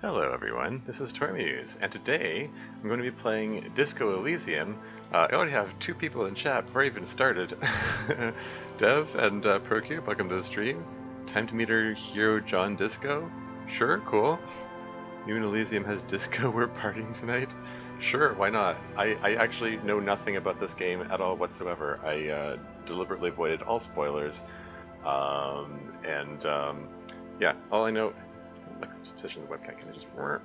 Hello everyone, this is Tormuse, and today I'm going to be playing Disco Elysium. I already have two people in chat before I even started. Dev and Procube, welcome to the stream. Time to meet our hero John Disco? Sure, cool. New Elysium has disco, we're partying tonight? Sure, why not? I actually know nothing about this game at all whatsoever. I deliberately avoided all spoilers. Yeah, all I know... Like position the webcam, can I just try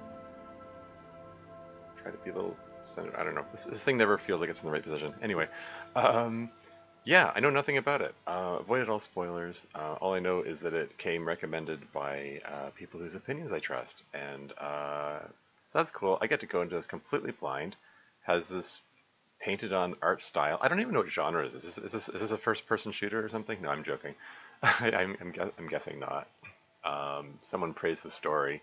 to be a little centered? I don't know. This thing never feels like it's in the right position. Anyway, yeah, I know nothing about it. Avoided all spoilers. All I know is that it came recommended by people whose opinions I trust, and so that's cool. I get to go into this completely blind. Has this painted on art style. I don't even know what genre is this. Is this a first-person shooter or something? No, I'm joking. I'm guessing not. Someone praised the story.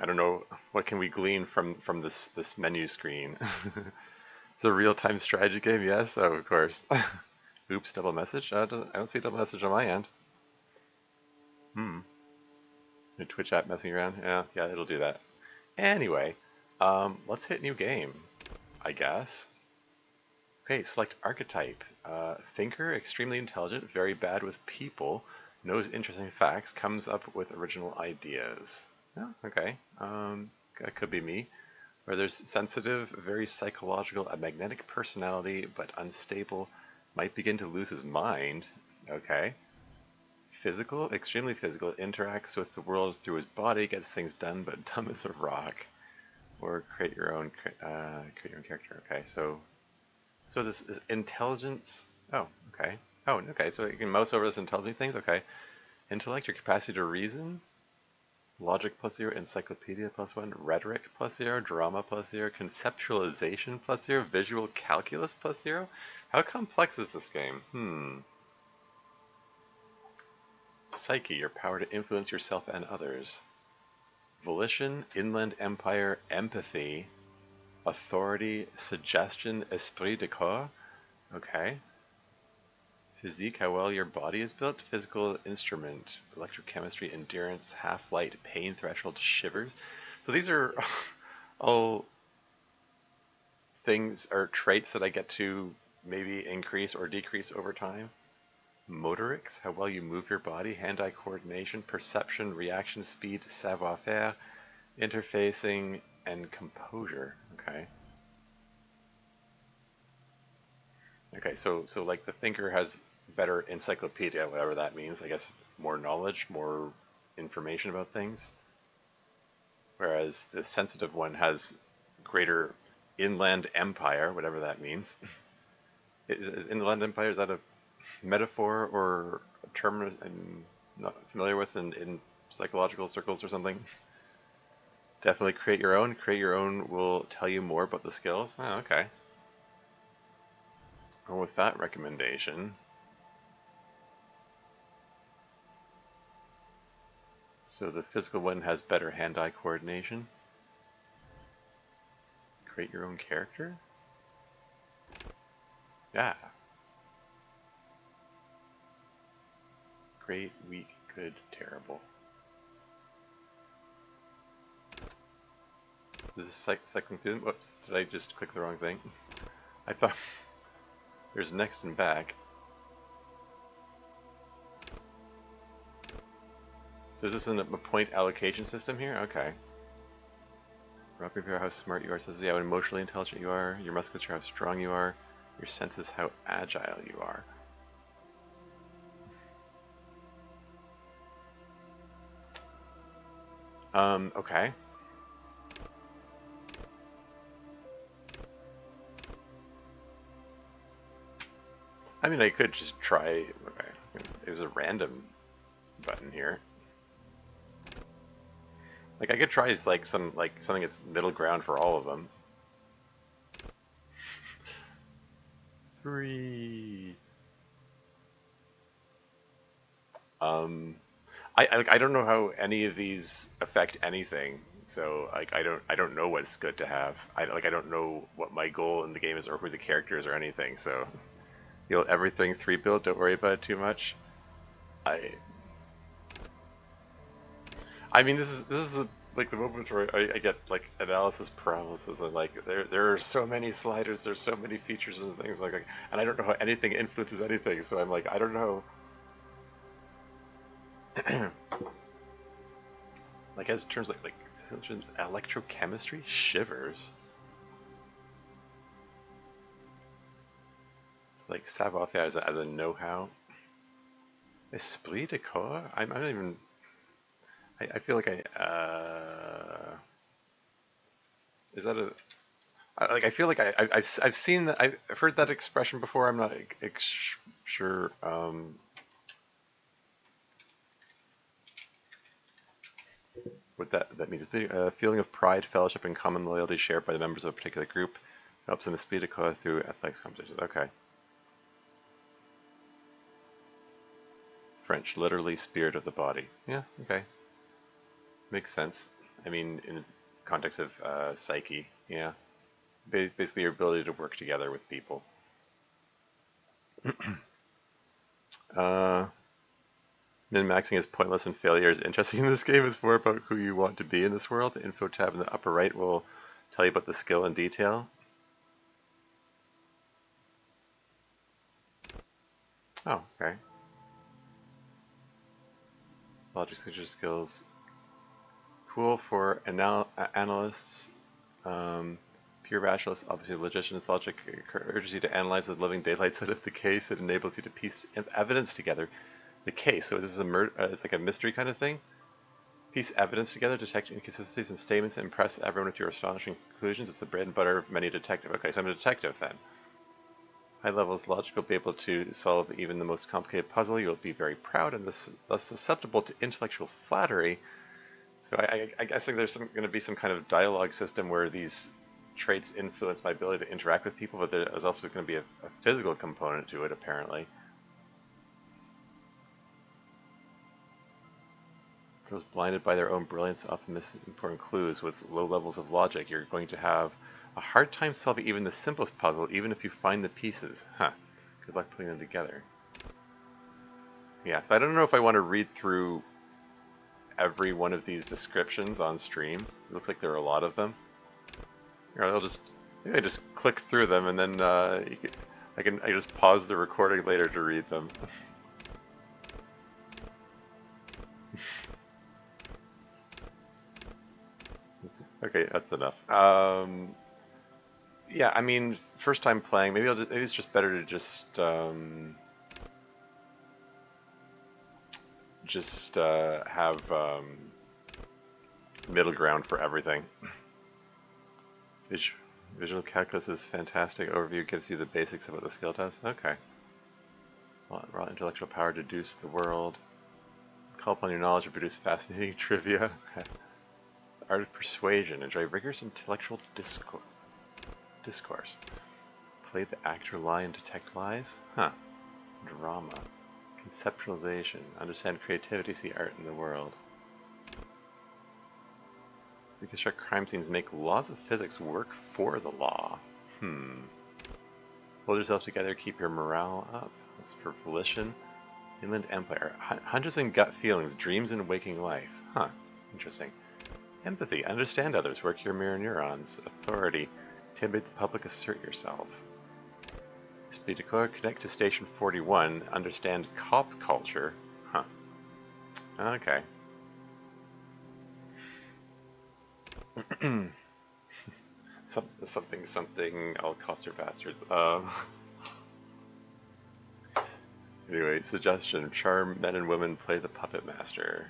I don't know, what can we glean from this menu screen? It's a real-time strategy game, yes? Oh, of course. Oops, double message? I don't see a double message on my end. The Twitch app messing around? Yeah, it'll do that. Anyway, let's hit new game, I guess. Okay, select archetype. Thinker, extremely intelligent, very bad with people, knows interesting facts, comes up with original ideas. Oh, okay. That could be me. Or there's sensitive, very psychological, a magnetic personality, but unstable, might begin to lose his mind. Okay. Physical, extremely physical, interacts with the world through his body, gets things done, but dumb as a rock. Or create your own character. Okay, so this is intelligence. Oh, okay. Oh, okay. So you can mouse over this intelligent things. Okay. Intellect, your capacity to reason. Logic +0, encyclopedia +1, rhetoric +0, drama +0, conceptualization +0, visual calculus +0. How complex is this game? Psyche, your power to influence yourself and others. Volition, inland empire, empathy, authority, suggestion, esprit de corps. Okay. Physique, how well your body is built. Physical instrument, electrochemistry, endurance, half-light, pain threshold, shivers. So these are all things or traits that I get to maybe increase or decrease over time. Motorics, how well you move your body. Hand-eye coordination, perception, reaction speed, savoir-faire, interfacing, and composure. Okay. Okay, so like the thinker has better encyclopedia, whatever that means. I guess more knowledge, more information about things. Whereas the sensitive one has greater inland empire, whatever that means. Is inland empire, is that a metaphor or a term I'm not familiar with in psychological circles or something? Definitely create your own. Create your own will tell you more about the skills. Oh, okay. Well, with that recommendation, so the physical one has better hand-eye coordination. Create your own character? Yeah. Great, weak, good, terrible. Is this cycling through them? Whoops, did I just click the wrong thing? I thought there's next and back. So is this a point allocation system here? Okay. Rock paper, how smart you are, says yeah, how emotionally intelligent you are, your musculature, how strong you are, your senses, how agile you are. Okay. I mean, I could just try, okay, there's a random button here. Like, I could try like something that's middle ground for all of them. 3. I don't know how any of these affect anything, so like I don't know what's good to have. I don't know what my goal in the game is or who the character is or anything. So everything 3 build. Don't worry about it too much. I I mean, this is like the moment where I get like analysis paralysis, and like there are so many sliders, there's so many features and things and I don't know how anything influences anything. So I'm like, I don't know. Like as terms like electrochemistry, shivers. It's like savoir-faire as a know-how. Esprit de corps. I'm not even. I feel like is that a like I feel like I've seen that I've heard that expression before. I'm not sure. What that means. A feeling of pride, fellowship, and common loyalty shared by the members of a particular group helps them esprit de corps through athletics competitions. Okay. French, literally spirit of the body. Yeah. Okay. Makes sense. I mean, in the context of psyche. Yeah. Basically, your ability to work together with people. uh, Min-maxing is pointless and failure is interesting in this game. It's more about who you want to be in this world. The info tab in the upper right will tell you about the skill in detail. Oh, okay. Logic signature skills. Cool for analysts. Pure rationalists, obviously logicians, logic urges you to analyze the living daylights out of the case. It enables you to piece evidence together. The case. So this is it's like a mystery kind of thing. Piece evidence together, detect inconsistencies in statements, and impress everyone with your astonishing conclusions. It's the bread and butter of many detectives. Okay, so I'm a detective then. High levels logic will be able to solve even the most complicated puzzle. You'll be very proud and thus susceptible to intellectual flattery. So I guess like there's going to be some kind of dialogue system where these traits influence my ability to interact with people, but there's also going to be a physical component to it, apparently. Those blinded by their own brilliance often miss important clues. With low levels of logic, you're going to have a hard time solving even the simplest puzzle, even if you find the pieces. Huh. Good luck putting them together. Yeah, so I don't know if I want to read through every one of these descriptions on stream. It looks like there are a lot of them. Here, maybe I just click through them and then I just pause the recording later to read them. Okay, that's enough. Yeah, I mean, first time playing, maybe it's just better to just have middle ground for everything. Visual calculus is fantastic. Overview gives you the basics about the skill test. Okay. Raw intellectual power to deduce the world. Call upon your knowledge to produce fascinating trivia. Art of persuasion. Enjoy rigorous intellectual discourse. Play the actor lie and detect lies. Huh. Drama. Conceptualization. Understand creativity. See art in the world. Reconstruct crime scenes. Make laws of physics work for the law. Hold yourself together. Keep your morale up. That's for volition. Inland Empire. Hunches and gut feelings. Dreams and waking life. Huh. Interesting. Empathy. Understand others. Work your mirror neurons. Authority. Intimidate the public. Assert yourself. Esprit de corps. Connect to Station 41. Understand cop culture. Huh. Okay. something. All cops are bastards. Anyway, suggestion. Charm men and women. Play the puppet master.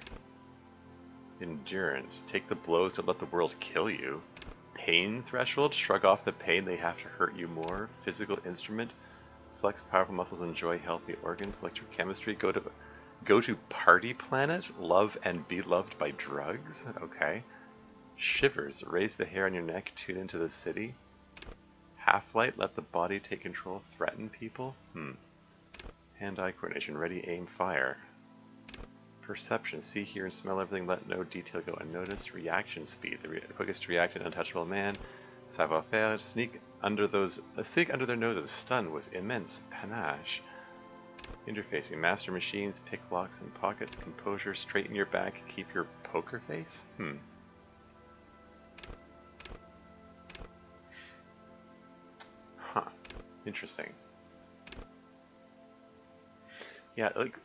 Endurance. Take the blows to let the world kill you. Pain threshold. Shrug off the pain they have to hurt you more. Physical instrument. Flex powerful muscles. Enjoy healthy organs. Electrochemistry. Go to party planet. Love and be loved by drugs. Okay. Shivers. Raise the hair on your neck. Tune into the city. Half-light. Let the body take control. Threaten people. Hand-eye coordination. Ready, aim, fire. Perception. See, hear, and smell everything. Let no detail go unnoticed. Reaction speed. The quickest to react, an untouchable man. Savoir-faire. Sneak under their noses. Stun with immense panache. Interfacing master machines, pick locks and pockets, composure, straighten your back, keep your poker face? Huh. Interesting. Yeah, like,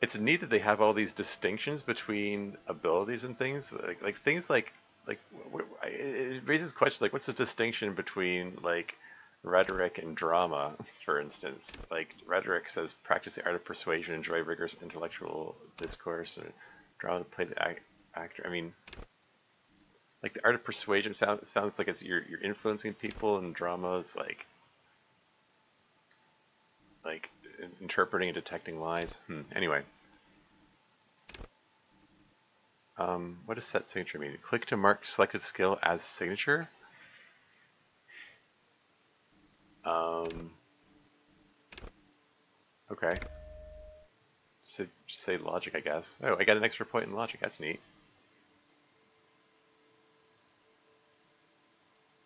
it's neat that they have all these distinctions between abilities and things. Like things like it raises questions like, what's the distinction between like rhetoric and drama, for instance? Like rhetoric says practice the art of persuasion, enjoy rigorous intellectual discourse, and drama play the actor. I mean, like the art of persuasion sounds like you're influencing people, and drama is like interpreting and detecting lies. Anyway. What does set signature mean? Click to mark selected skill as signature. Okay. Just say logic, I guess. Oh, I got an extra point in logic. That's neat.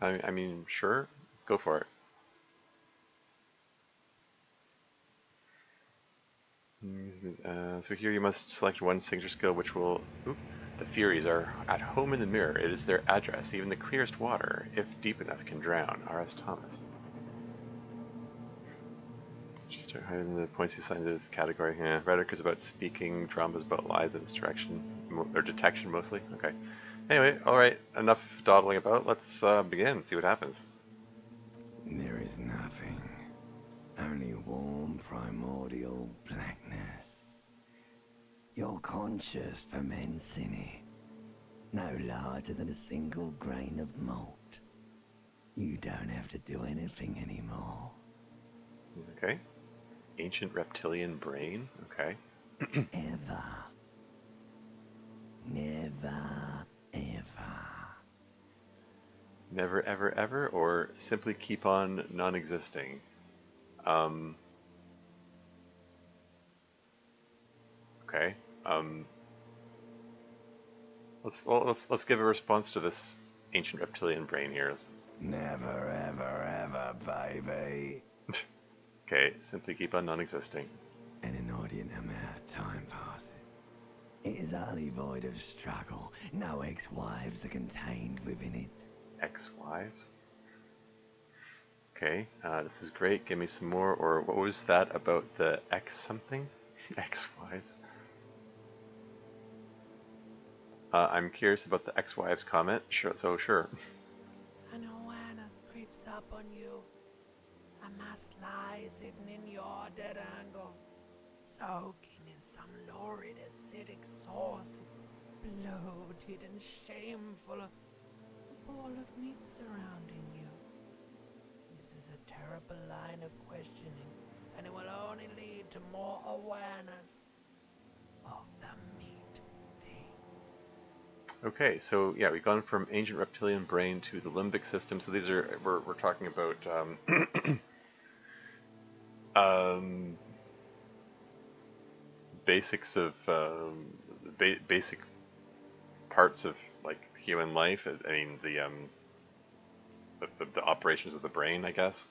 I mean, sure. Let's go for it. So here you must select one signature skill, which will... Oop, the Furies are at home in the mirror. It is their address. Even the clearest water, if deep enough, can drown. R.S. Thomas. Just start hiding the points you assigned to this category. Yeah, rhetoric is about speaking. Drama is about lies and its direction, or detection mostly. Okay. Anyway, all right. Enough dawdling about. Let's begin. See what happens. There is nothing. Only warm primordial blackness. Your conscious ferments in it. No larger than a single grain of malt. You don't have to do anything anymore. Okay. Ancient reptilian brain. Okay. Ever. Never, ever. Never, ever, ever, or simply keep on non-existing. Okay. Let's give a response to this ancient reptilian brain here. Never, ever, ever, baby. Okay, simply keep on non-existing. An inordinate amount of time passes. It is utterly void of struggle. No ex-wives are contained within it. Ex-wives? Okay, this is great. Give me some more. Or what was that about the ex-something? Ex-wives? I'm curious about the ex-wives comment. Sure, so sure. An awareness creeps up on you. A mass lies hidden in your dead angle, soaking in some lurid acidic sauce. It's bloated and shameful. A ball of meat surrounding you. This is a terrible line of questioning, and it will only lead to more awareness of the meat thing. Okay, so yeah, we've gone from ancient reptilian brain to the limbic system. So these are we're talking about basics of basic parts of like human life. I mean the operations of the brain, I guess.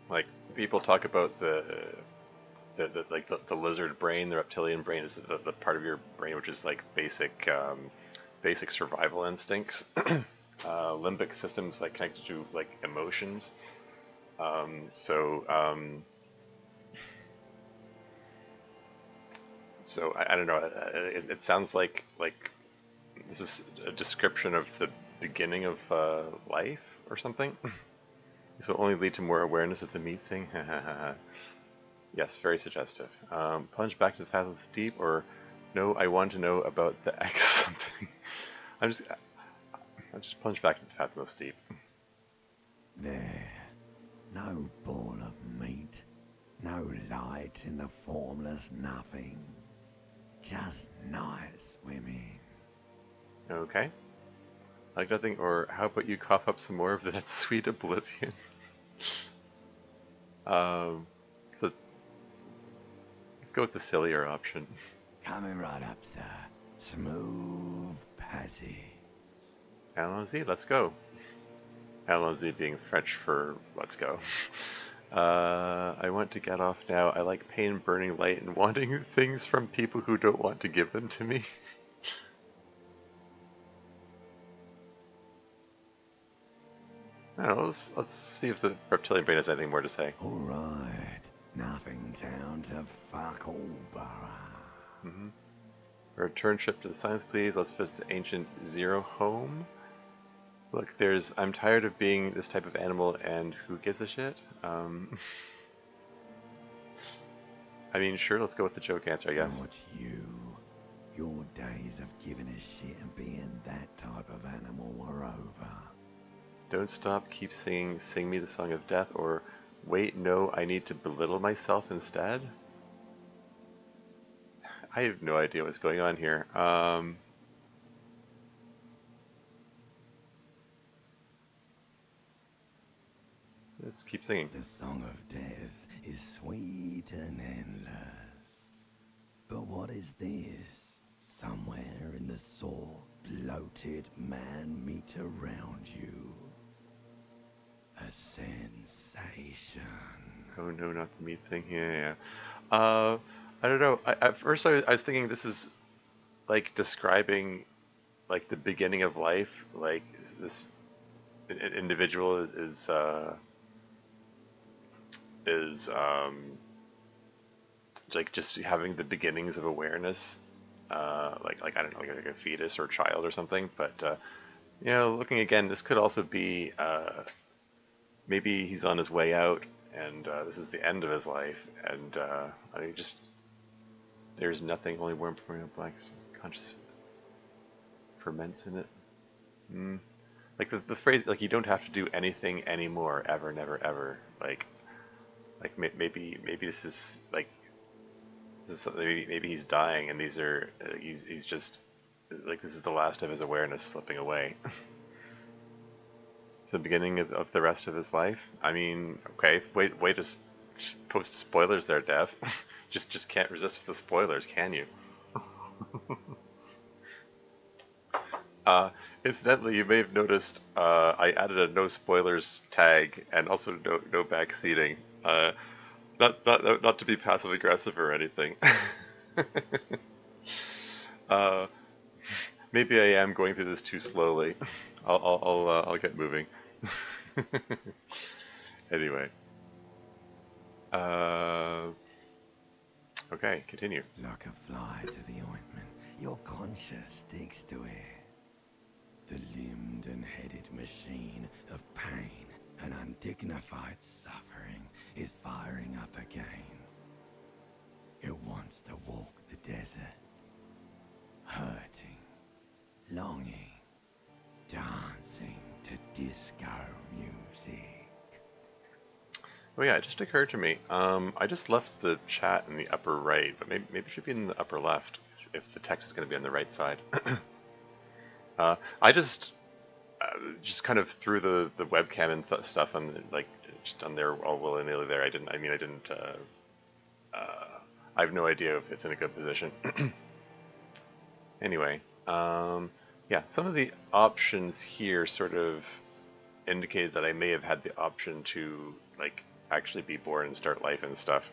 Like people talk about the lizard brain, the reptilian brain is the part of your brain which is like basic survival instincts. Limbic systems like connected to like emotions. So I don't know. It sounds like this is a description of the beginning of life or something. This will only lead to more awareness of the meat thing. Yes, very suggestive. Plunge back to the fathomless deep, or no, I want to know about the X something. Let's just plunge back to the fathomless deep. There. No ball of meat. No light in the formless nothing. Just night swimming. Okay. Like nothing, or how about you cough up some more of that sweet oblivion? So let's go with the sillier option. Coming right up, sir. Smooth passage. Allons-y, let's go. Allons-y being French for let's go. I want to get off now. I like pain, burning light, and wanting things from people who don't want to give them to me. I don't know, let's see if the reptilian brain has anything more to say. Alright, nothing town to fuck all borough. Mm-hmm. Return trip to the science, please. Let's visit the ancient Zero home. Look, I'm tired of being this type of animal, and who gives a shit? I mean, sure, let's go with the joke answer, I guess. Not you. Your days of giving a shit and being that type of animal are over. Don't stop, keep singing, sing me the song of death, or wait, no, I need to belittle myself instead? I have no idea what's going on here. Let's keep singing. The song of death is sweet and endless. But what is this? Somewhere in the soul, bloated man meet around you. A sensation. Oh no, not the meat thing. Yeah. I don't know. At first, I was thinking this is like describing like the beginning of life. Like this individual is like just having the beginnings of awareness. Like I don't know, like a fetus or a child or something. But you know, looking again, this could also be maybe he's on his way out, and this is the end of his life, and I mean, just there's nothing, only warm primordial black conscious ferments in it. Like the phrase, like you don't have to do anything anymore, ever, never, ever. Like maybe this is like maybe he's dying, and these are he's just like this is the last of his awareness slipping away. It's the beginning of the rest of his life. I mean, okay, wait to post spoilers there, Dev. just can't resist the spoilers, can you? Incidentally, you may have noticed I added a no spoilers tag and also no backseating. Not to be passive aggressive or anything. uh, maybe I am going through this too slowly. I'll get moving. Anyway. Okay, continue. Like a fly to the ointment, your conscience sticks to it. The limbed and headed machine of pain and undignified suffering is firing up again. It wants to walk the desert, hurting, longing, dancing to disco music. Oh yeah, it just occurred to me. I just left the chat in the upper right, but maybe it should be in the upper left if the text is going to be on the right side. I just kind of threw the webcam and stuff on like just on there all willy nilly there. I didn't. I mean, I didn't. I have no idea if it's in a good position. Anyway, yeah, some of the options here sort of indicated that I may have had the option to like actually be born and start life and stuff.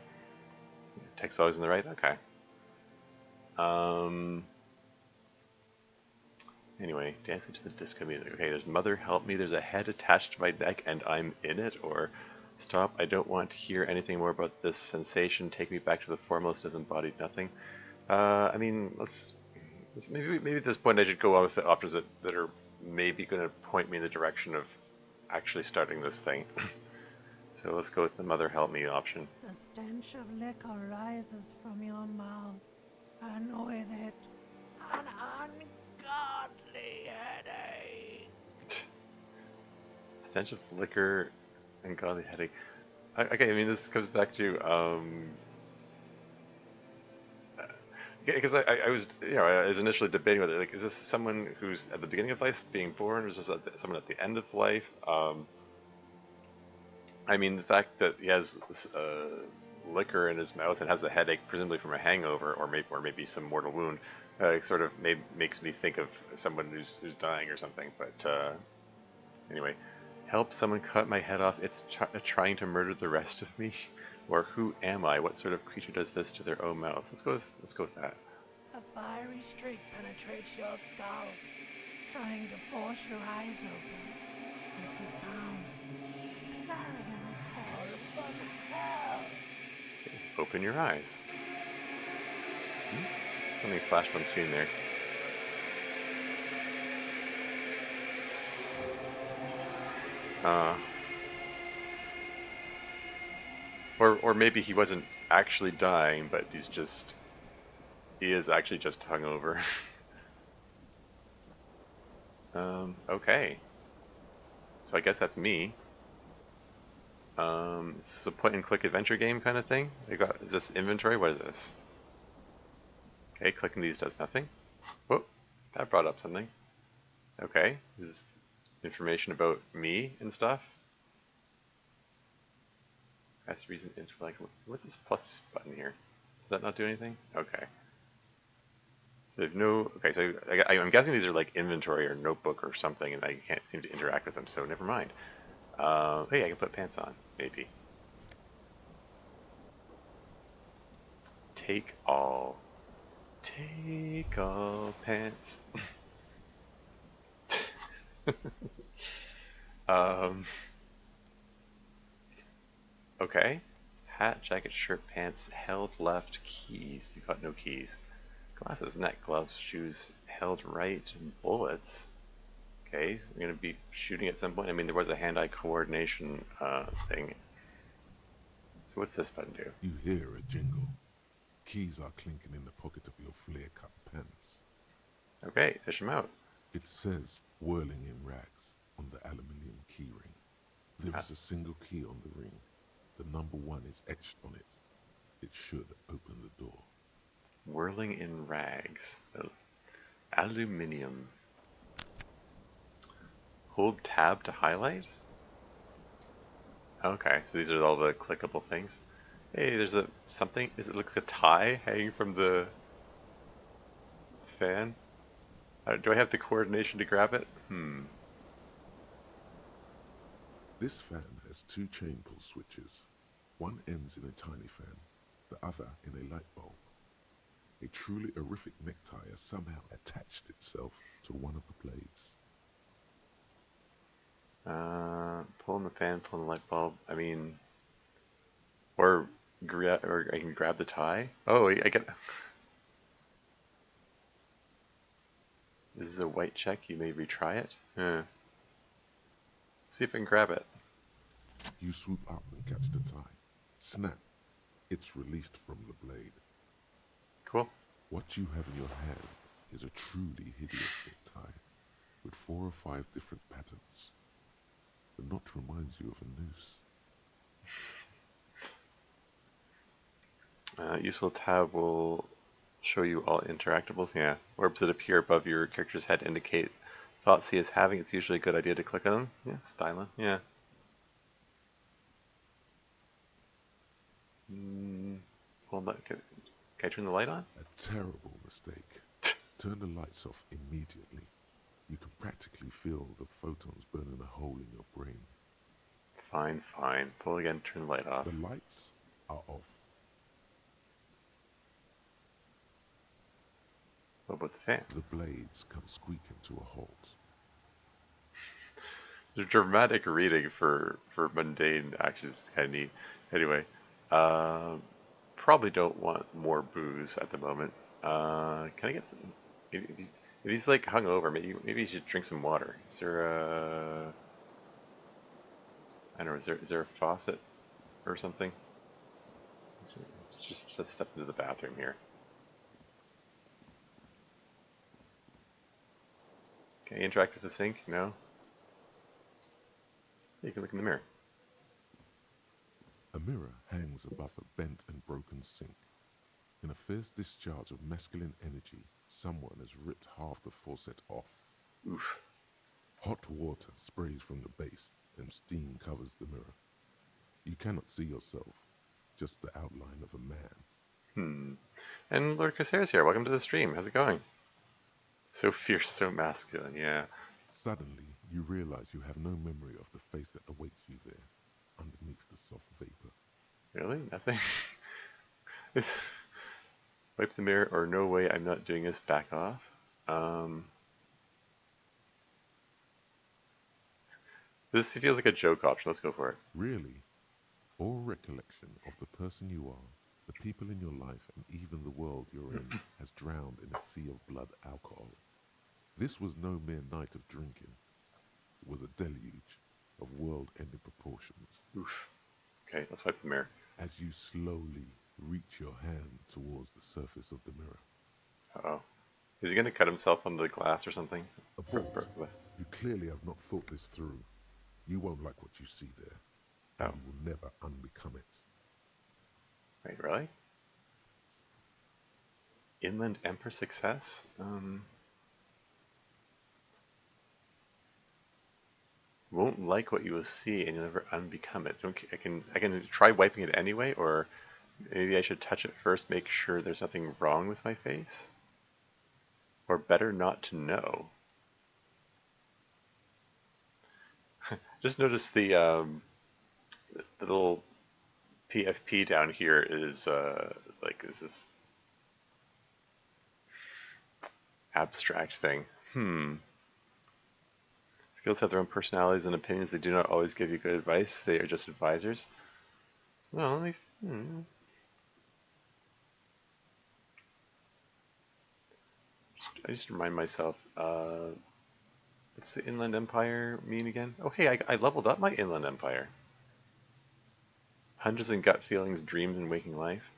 Text always on the right. Okay. Anyway, dancing to the disco music. Okay, there's Mother Help Me, there's a head attached to my neck and I'm in it, or stop, I don't want to hear anything more about this sensation, take me back to the foremost as embodied nothing. I mean, let's maybe at this point I should go on with the options that are maybe going to point me in the direction of actually starting this thing. So let's go with the Mother Help Me option. The stench of liquor rises from your mouth, and with it, an ungodly headache. Stench of liquor and godly headache. Okay, I mean, this comes back to because I was, you know, I was initially debating whether, like, is this someone who's at the beginning of life being born, or is this someone at the end of life? I mean, the fact that he has this, liquor in his mouth and has a headache, presumably from a hangover, or maybe some mortal wound, sort of makes me think of someone who's dying or something. But anyway, Help someone cut my head off. It's trying to murder the rest of me. Or who am I? What sort of creature does this to their own mouth? Let's go with that. A fiery streak penetrates your skull, trying to force your eyes open. It's a sound, a clarion call from hell. Open your eyes. Something flashed on screen there. Uh, or maybe he wasn't actually dying, but he is actually just hungover. Okay. So I guess that's me. This is a point-and-click adventure game kind of thing. Is this inventory? What is this? Okay, clicking these does nothing. Whoop, that brought up something. Okay, this is information about me and stuff. That's reason like what's this plus button here? Does that not do anything? Okay. So if no, okay, so I'm guessing these are like inventory or notebook or something, and I can't seem to interact with them. So never mind. Hey, I can put pants on, maybe. Take all. Take all pants. um. Okay. Hat, jacket, shirt, pants, held left, keys. You got no keys. Glasses, neck, gloves, shoes, held right, bullets. Okay, so I'm going to be shooting at some point. I mean, there was a hand-eye coordination thing. So what's this button do? You hear a jingle. Keys are clinking in the pocket of your flare-cut pants. Okay, fish them out. It says whirling in rags on the aluminium keyring. There is a single key on the ring. The number 1 is etched on it. It should open the door. Whirling in rags. Aluminium. Hold tab to highlight? Okay, so these are all the clickable things. Hey, there's something. It looks like a tie hanging from the fan. Do I have the coordination to grab it? This fan has 2 chain pull switches. One ends in a tiny fan, the other in a light bulb. A truly horrific necktie has somehow attached itself to one of the blades. Pulling the fan, pulling the light bulb. I mean, or I can grab the tie. Oh, I get. This is a white check. You may retry it. See if I can grab it. You swoop up and catch the tie. Snap. It's released from the blade. Cool. What you have in your hand is a truly hideous necktie with 4 or 5 different patterns. The knot reminds you of a noose. Useful tab will show you all interactables. Yeah. Orbs that appear above your character's head indicate thoughts he is having. It's usually a good idea to click on them. Yeah, styling. Yeah. Can I turn the light on? A terrible mistake. Turn the lights off immediately. You can practically feel the photons burning a hole in your brain. Fine, fine. Pull again, turn the light off. The lights are off. What about the fan? The blades come squeaking to a halt. The dramatic reading for mundane actions is kind of neat. Anyway, probably don't want more booze at the moment. Can I get some? If he's like hungover, maybe you should drink some water. Is there a? I don't know. Is there a faucet or something? Let's just step into the bathroom here. Can I interact with the sink? No. You can look in the mirror. A mirror hangs above a bent and broken sink. In a fierce discharge of masculine energy, someone has ripped half the faucet off. Oof. Hot water sprays from the base, and steam covers the mirror. You cannot see yourself, just the outline of a man. And Lord Crusair's here. Welcome to the stream. How's it going? So fierce, so masculine, yeah. Suddenly, You realize you have no memory of the face that awaits you there, underneath the soft vapor. Really? Nothing? Wipe the mirror or no way, I'm not doing this, back off. This feels like a joke option. Let's go for it. Really, all recollection of the person you are, the people in your life, and even the world you're in has drowned in a sea of blood alcohol. This was no mere night of drinking. It was a deluge of world-ending proportions. Oof. Okay, let's wipe the mirror. As you slowly reach your hand towards the surface of the mirror. Uh-oh. Is he going to cut himself on the glass or something? Abort. You clearly have not thought this through. You won't like what you see there, and Oh. you will never unbecome it. Wait, really? Inland Emperor success? Won't like what you will see and you'll never unbecome it. I can try wiping it anyway, or maybe I should touch it first, make sure there's nothing wrong with my face? Or better not to know. Just notice the little PFP down here is like is this abstract thing. Skills have their own personalities and opinions. They do not always give you good advice. They are just advisors. Well, I just remind myself, what's the Inland Empire mean again? Oh, hey, I leveled up my Inland Empire. Hundreds in gut feelings, dreams, and waking life.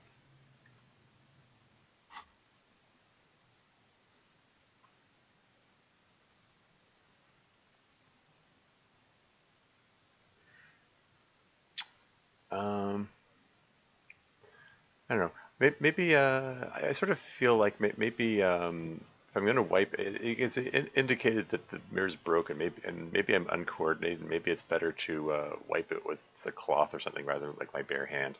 I don't know. Maybe I sort of feel like maybe if I'm gonna wipe it, it's indicated that the mirror's broken. Maybe I'm uncoordinated. Maybe it's better to wipe it with a cloth or something rather than like my bare hand.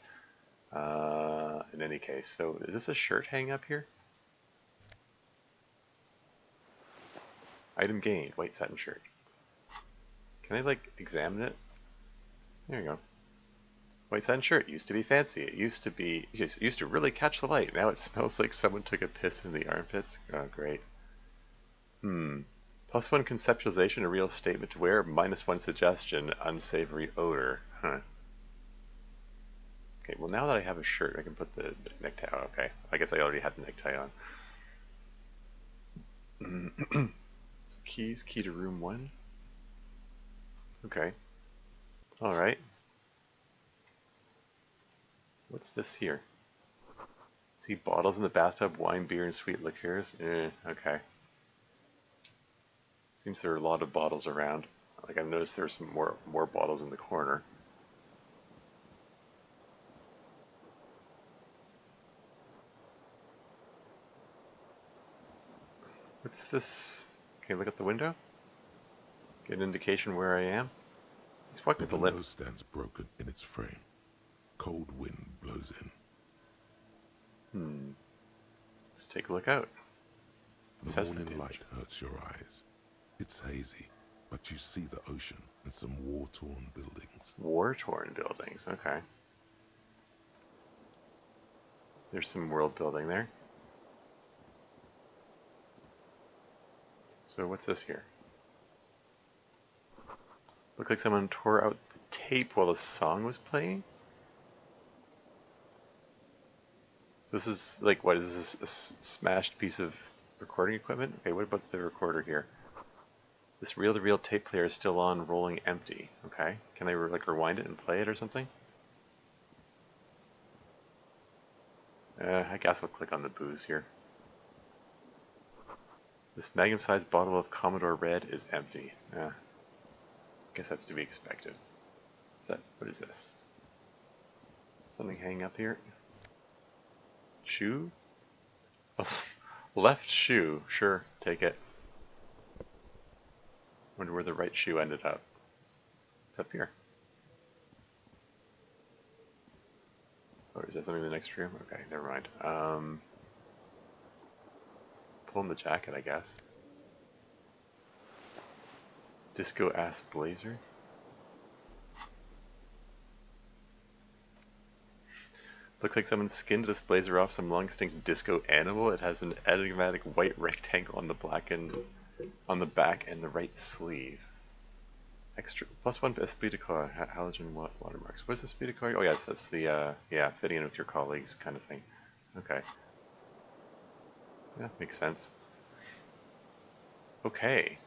In any case, so is this a shirt hang up here? Item gained, white satin shirt. Can I like examine it? There you go. White satin shirt used to be fancy. It used to really catch the light. Now it smells like someone took a piss in the armpits. Oh, great. Plus one conceptualization, a real statement to wear. Minus one suggestion, unsavory odor. Huh. Okay, well now that I have a shirt, I can put the necktie on. Okay, I guess I already had the necktie on. So keys, key to room 1. Okay. Alright. What's this here? See bottles in the bathtub, wine, beer, and sweet liqueurs. Okay. Seems there are a lot of bottles around. Like I've noticed there's some more bottles in the corner. What's this? Can you look out the window? Get an indication where I am? He's walking The with the window lip. stands broken in its frame. Cold wind blows in. Let's take a look out. The morning light hurts your eyes. It's hazy, but you see the ocean and some war-torn buildings. War-torn buildings, okay. There's some world building there. So what's this here? Looked like someone tore out the tape while the song was playing? So this is like, what is this, a smashed piece of recording equipment? Okay, what about the recorder here? This reel-to-reel tape player is still on, rolling empty. Okay, can I like rewind it and play it or something? I guess I'll click on the booze here. This magnum-sized bottle of Commodore Red is empty. Guess that's to be expected. What is this? Something hanging up here? Shoe? Left shoe. Sure, take it. Wonder where the right shoe ended up. It's up here. Oh, is that something in the next room? Okay, never mind. Pulling the jacket, I guess. Disco ass blazer. Looks like someone skinned this blazer off some long extinct disco animal. It has an enigmatic white rectangle on the on the back and the right sleeve. Extra +1 esprit de corps, halogen watermarks. What's the esprit de corps? Oh yes, that's the yeah, fitting in with your colleagues kind of thing. Okay. Yeah, makes sense. Okay.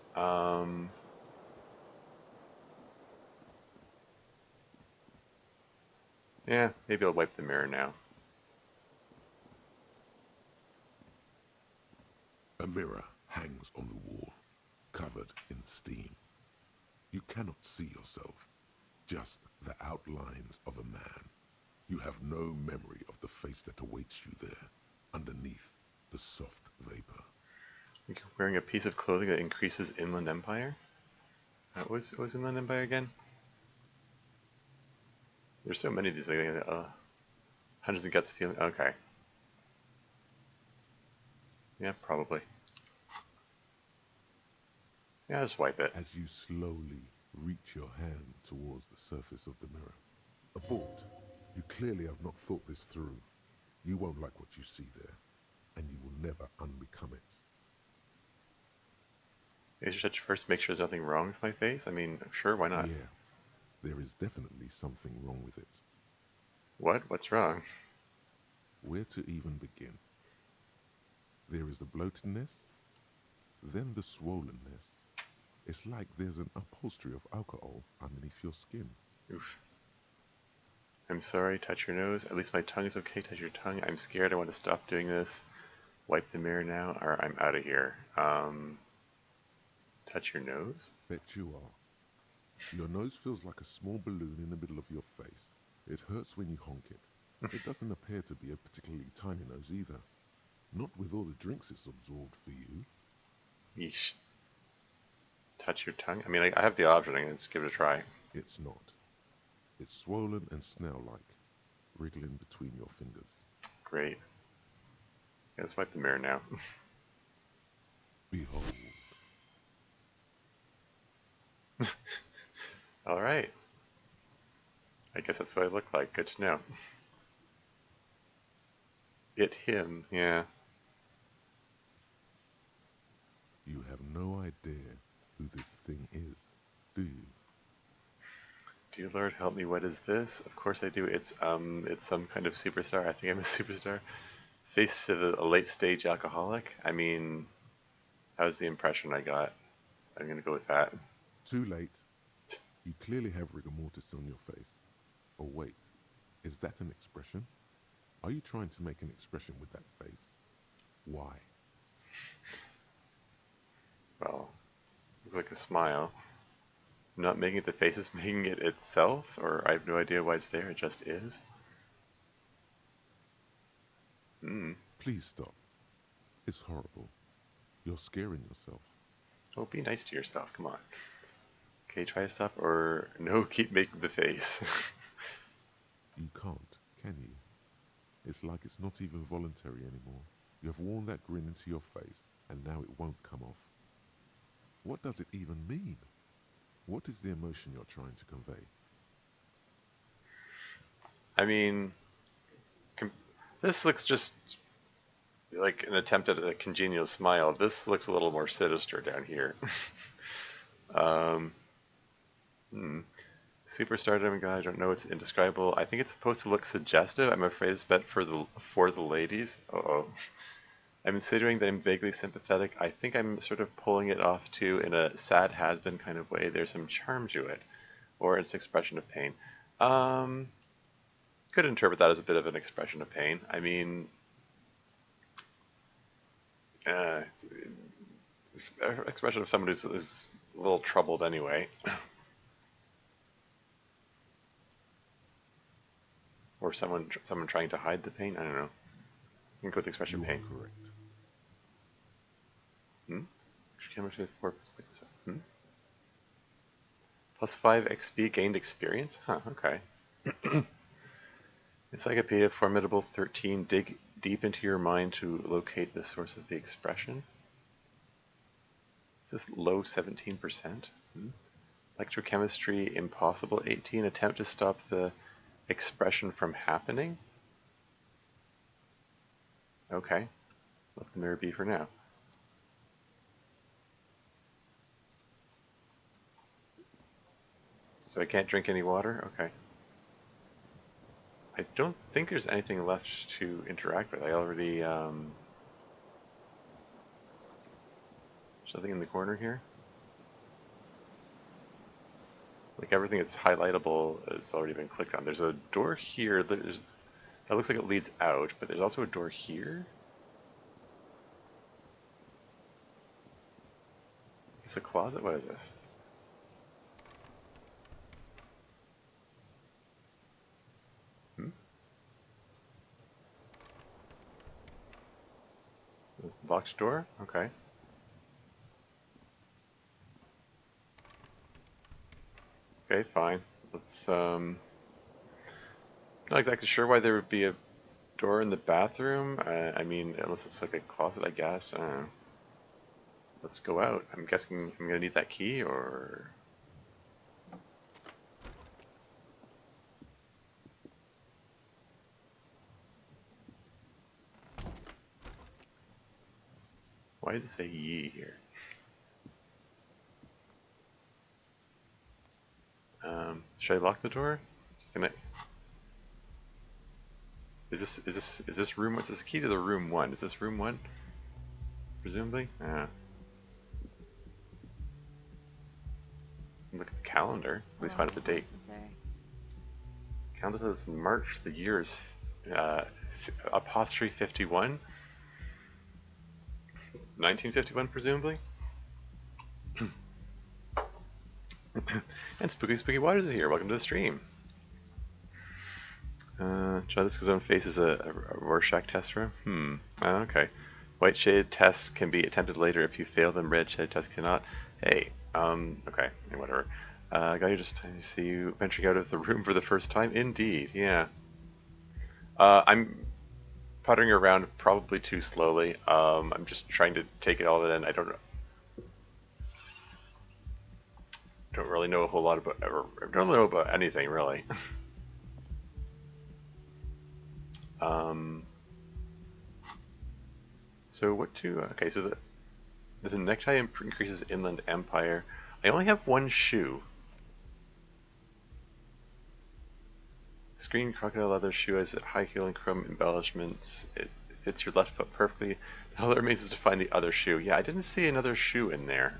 Yeah, maybe I'll wipe the mirror now. A mirror hangs on the wall, covered in steam. You cannot see yourself, just the outlines of a man. You have no memory of the face that awaits you there, underneath the soft vapor. You're wearing a piece of clothing that increases Inland Empire? What was Inland Empire again? There's so many of these, like, hundreds of guts feeling. Okay. Yeah, probably. Yeah, just wipe it. As you slowly reach your hand towards the surface of the mirror, abort. You clearly have not thought this through. You won't like what you see there, and you will never unbecome it. I should first make sure there's nothing wrong with my face. I mean, sure, why not? Yeah, there is definitely something wrong with it. What? What's wrong? Where to even begin? There is the bloatedness, then the swollenness. It's like there's an upholstery of alcohol underneath your skin. Oof. I'm sorry, touch your nose. At least my tongue is okay, touch your tongue. I'm scared, I want to stop doing this. Wipe the mirror now, or I'm out of here. Touch your nose? Bet you are. Your nose feels like a small balloon in the middle of your face. It hurts when you honk it. It doesn't appear to be a particularly tiny nose either. Not with all the drinks it's absorbed for you. Yeesh. Touch your tongue? I mean, I have the option, I can just give it a try. It's not. It's swollen and snail-like, wriggling between your fingers. Great. Yeah, let's wipe the mirror now. Behold. Alright. I guess that's what I look like. Good to know. Him, yeah. You have no idea who this thing is, do you? Dear Lord, help me, what is this? Of course I do. It's some kind of superstar. I think I'm a superstar. Face of a late stage alcoholic. I mean, that was the impression I got. I'm gonna go with that. Too late. You clearly have rigor mortis on your face. Oh wait, is that an expression? Are you trying to make an expression with that face? Why? Well, looks like a smile. I'm not making it the face, it's making it itself, or I have no idea why it's there, it just is. Please stop. It's horrible. You're scaring yourself. Oh, be nice to yourself, come on. Okay, try to stop, or no, keep making the face. You can't, can you? It's like it's not even voluntary anymore. You have worn that grin into your face, and now it won't come off. What does it even mean? What is the emotion you're trying to convey? I mean, this looks just like an attempt at a congenial smile. This looks a little more sinister down here. Superstar demigod, I don't know, it's indescribable. I think it's supposed to look suggestive. I'm afraid it's meant for the ladies. Uh-oh. I'm considering that I'm vaguely sympathetic. I think I'm sort of pulling it off too in a sad has-been kind of way. There's some charm to it. Or it's expression of pain. Could interpret that as a bit of an expression of pain. I mean, it's an expression of someone who's a little troubled anyway. Or someone trying to hide the pain. I don't know. You can go with the expression You pain. are correct. Plus 5 XP gained experience? Huh, okay. Encyclopedia Formidable 13. Dig deep into your mind to locate the source of the expression. Is this low 17%? Electrochemistry impossible. 18. Attempt to stop the expression from happening. Okay. Let the mirror be for now. So I can't drink any water? Okay. I don't think there's anything left to interact with. I already, there's nothing in the corner here. Like everything that's highlightable has already been clicked on. There's a door here that looks like it leads out, but there's also a door here. It's a closet? What is this? Locked door? Okay. Okay, fine. Let's, not exactly sure why there would be a door in the bathroom. I mean, unless it's like a closet, I guess. I don't know. Let's go out. I'm guessing I'm gonna need that key, or... Why did it say ye here? Should I lock the door? Can I... Is this room? What's this key to the room 1? Is this room 1? Presumably? Look at the calendar. At least find out the date. Officer. Calendar says March. The year is apostrophe 51. 1951, presumably. And Spooky Spooky Waters is here. Welcome to the stream. John Disco's own face is a Rorschach test room. Okay. White shaded tests can be attempted later. If you fail them, red shaded tests cannot. Hey, okay, whatever. Got you just to see you venturing out of the room for the first time? Indeed, yeah. I'm puttering around probably too slowly. I'm just trying to take it all in. I don't really know a whole lot about, or don't know about anything really. So what to, okay, so the necktie increases Inland Empire. I only have one shoe. Screen crocodile leather shoe has high heel and chrome embellishments. It fits your left foot perfectly. All that remains is to find the other shoe. Yeah, I didn't see another shoe in there.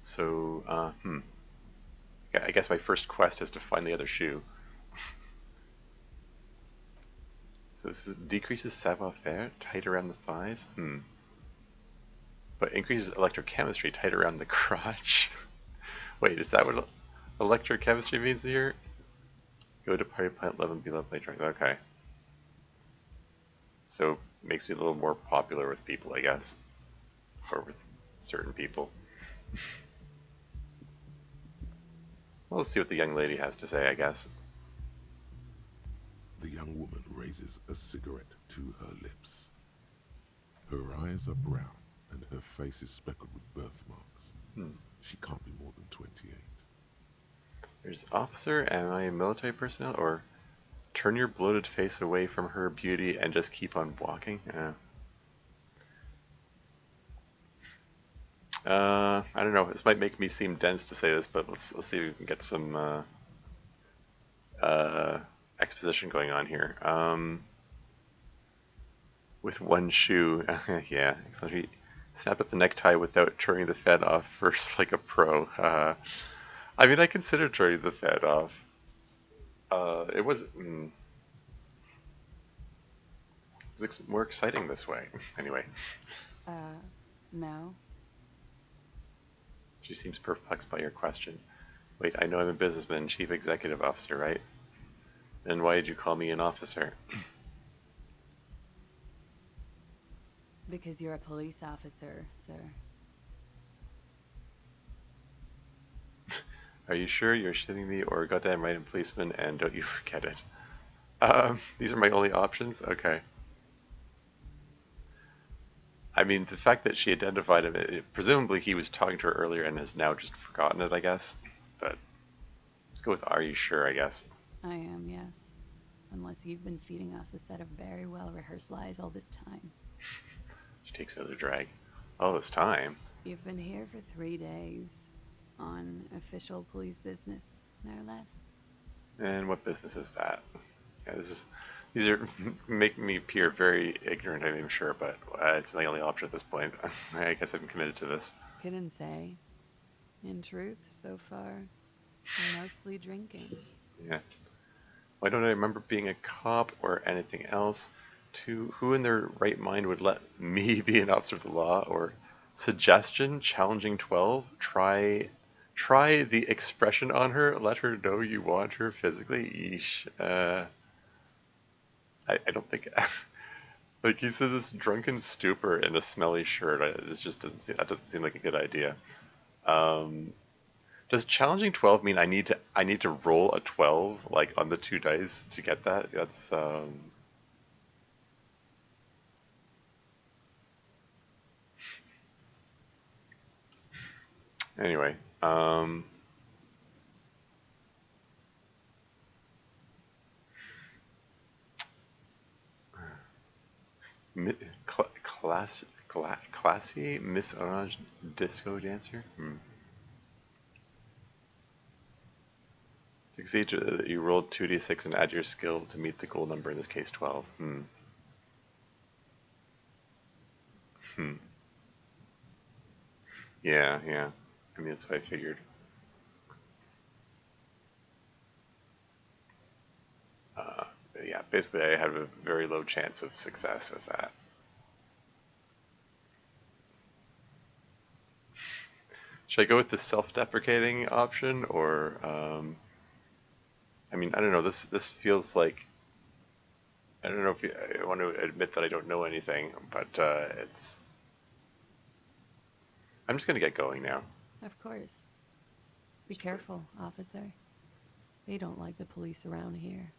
So, yeah, I guess my first quest is to find the other shoe. So this decreases savoir-faire, tight around the thighs. But increases electrochemistry, tight around the crotch. Wait, is that what electrochemistry means here? Go to party plant, love and be loved by drugs. Okay. So makes me a little more popular with people, I guess, or with certain people. Well, let's see what the young lady has to say, I guess. The young woman raises a cigarette to her lips. Her eyes are brown and her face is speckled with birthmarks. She can't be more than 28. There's officer, am I a military personnel? Or turn your bloated face away from her beauty and just keep on walking? I don't know, this might make me seem dense to say this, but let's see if we can get some exposition going on here. With one shoe, yeah, snap up the necktie without turning the Fed off first like a pro. I mean, I considered turning the Fed off. It was more exciting this way. Anyway. No. She seems perplexed by your question. Wait, I know I'm a businessman, chief executive officer, right? Then why did you call me an officer? Because you're a police officer, sir. Are you sure you're shitting me, or goddamn right, I'm a policeman, and don't you forget it? These are my only options? Okay. I mean, the fact that she identified him, presumably he was talking to her earlier and has now just forgotten it, I guess. But let's go with "Are you sure?" I guess. I am, yes. Unless you've been feeding us a set of very well-rehearsed lies all this time. She takes another drag. All this time. You've been here for 3 days. On official police business, no less. And what business is that? Yeah, these are making me appear very ignorant, I'm sure, but it's my only option at this point. I guess I'm committed to this. Couldn't say. In truth, so far, mostly drinking. Yeah. Why don't I remember being a cop or anything else? Who in their right mind would let me be an officer of the law? Or suggestion, challenging 12, try the expression on her, let her know you want her physically. Yeesh. I don't think like he said this drunken stupor in a smelly shirt. This just doesn't seem like a good idea. Um, does challenging 12 mean I need to roll a 12 like on the 2 dice to get that? That's anyway. Classy Miss Orange disco dancer. Succeed, you rolled 2d6 and add your skill to meet the goal number, in this case 12. Hmm. Yeah, yeah. I mean, that's what I figured. But yeah, basically I have a very low chance of success with that. Should I go with the self-deprecating option, or I mean, I don't know. This feels like I don't know if I want to admit that I don't know anything, but it's. I'm just gonna get going now. Of course. Be careful, officer. They don't like the police around here.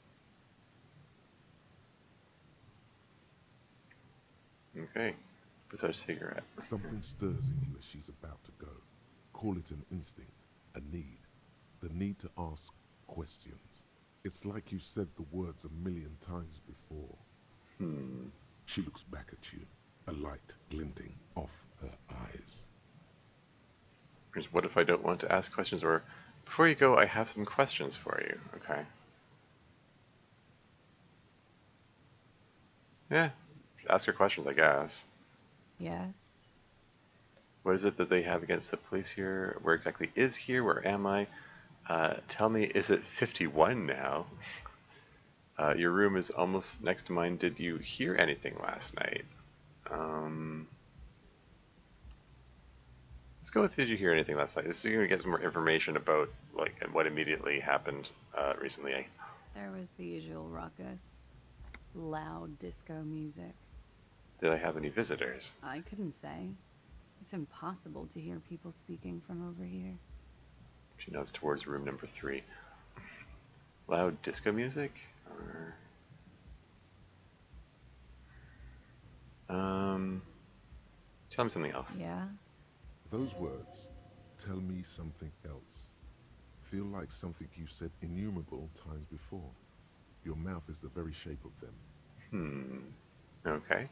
Okay. Puts out a cigarette. Something stirs in you as she's about to go. Call it an instinct, a need. The need to ask questions. It's like you said the words 1,000,000 times before. She looks back at you, a light glinting off her eyes. What if I don't want to ask questions? Or before you go, I have some questions for you. Okay. Yeah. Ask her questions, I guess. Yes? What is it that they have against the police here? Where exactly is here? Where am I? Tell me, is it 51 now? Your room is almost next to mine. Did you hear anything last night? Let's go with, did you hear anything last night? This is going to get some more information about like what immediately happened recently. There was the usual ruckus. Loud disco music. Did I have any visitors? I couldn't say. It's impossible to hear people speaking from over here. She nods towards room number 3. Loud disco music? Or... tell me something else. Yeah? Those words, tell me something else, feel like something you said innumerable times before. Your mouth is the very shape of them. Okay.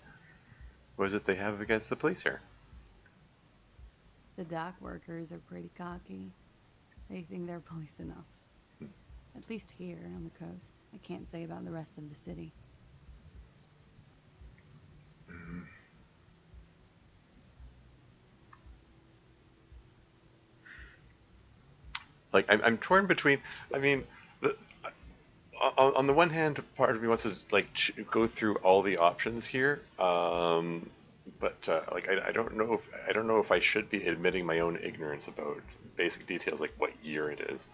What is it they have against the police here? The dock workers are pretty cocky. They think they're police enough. At least here on the coast. I can't say about the rest of the city. Like, I'm torn between, I mean, on the one hand, part of me wants to like go through all the options here, but like I don't know if I should be admitting my own ignorance about basic details like what year it is,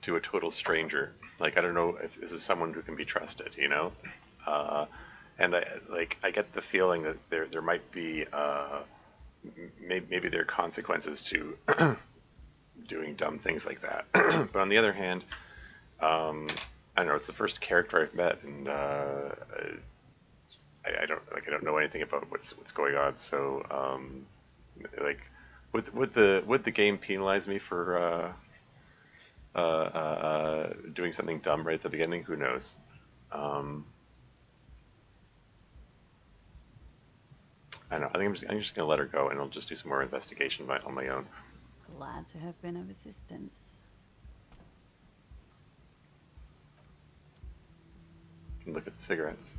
to a total stranger. Like I don't know if this is someone who can be trusted, you know, and I get the feeling that there might be maybe there are consequences to doing dumb things like that. But on the other hand, I don't know, it's the first character I've met, and I don't know anything about what's going on. So like, would the game penalize me for doing something dumb right at the beginning? Who knows? Um, I don't know. I think I'm just gonna let her go, and I'll just do some more investigation on my own. Glad to have been of assistance. And look at the cigarettes.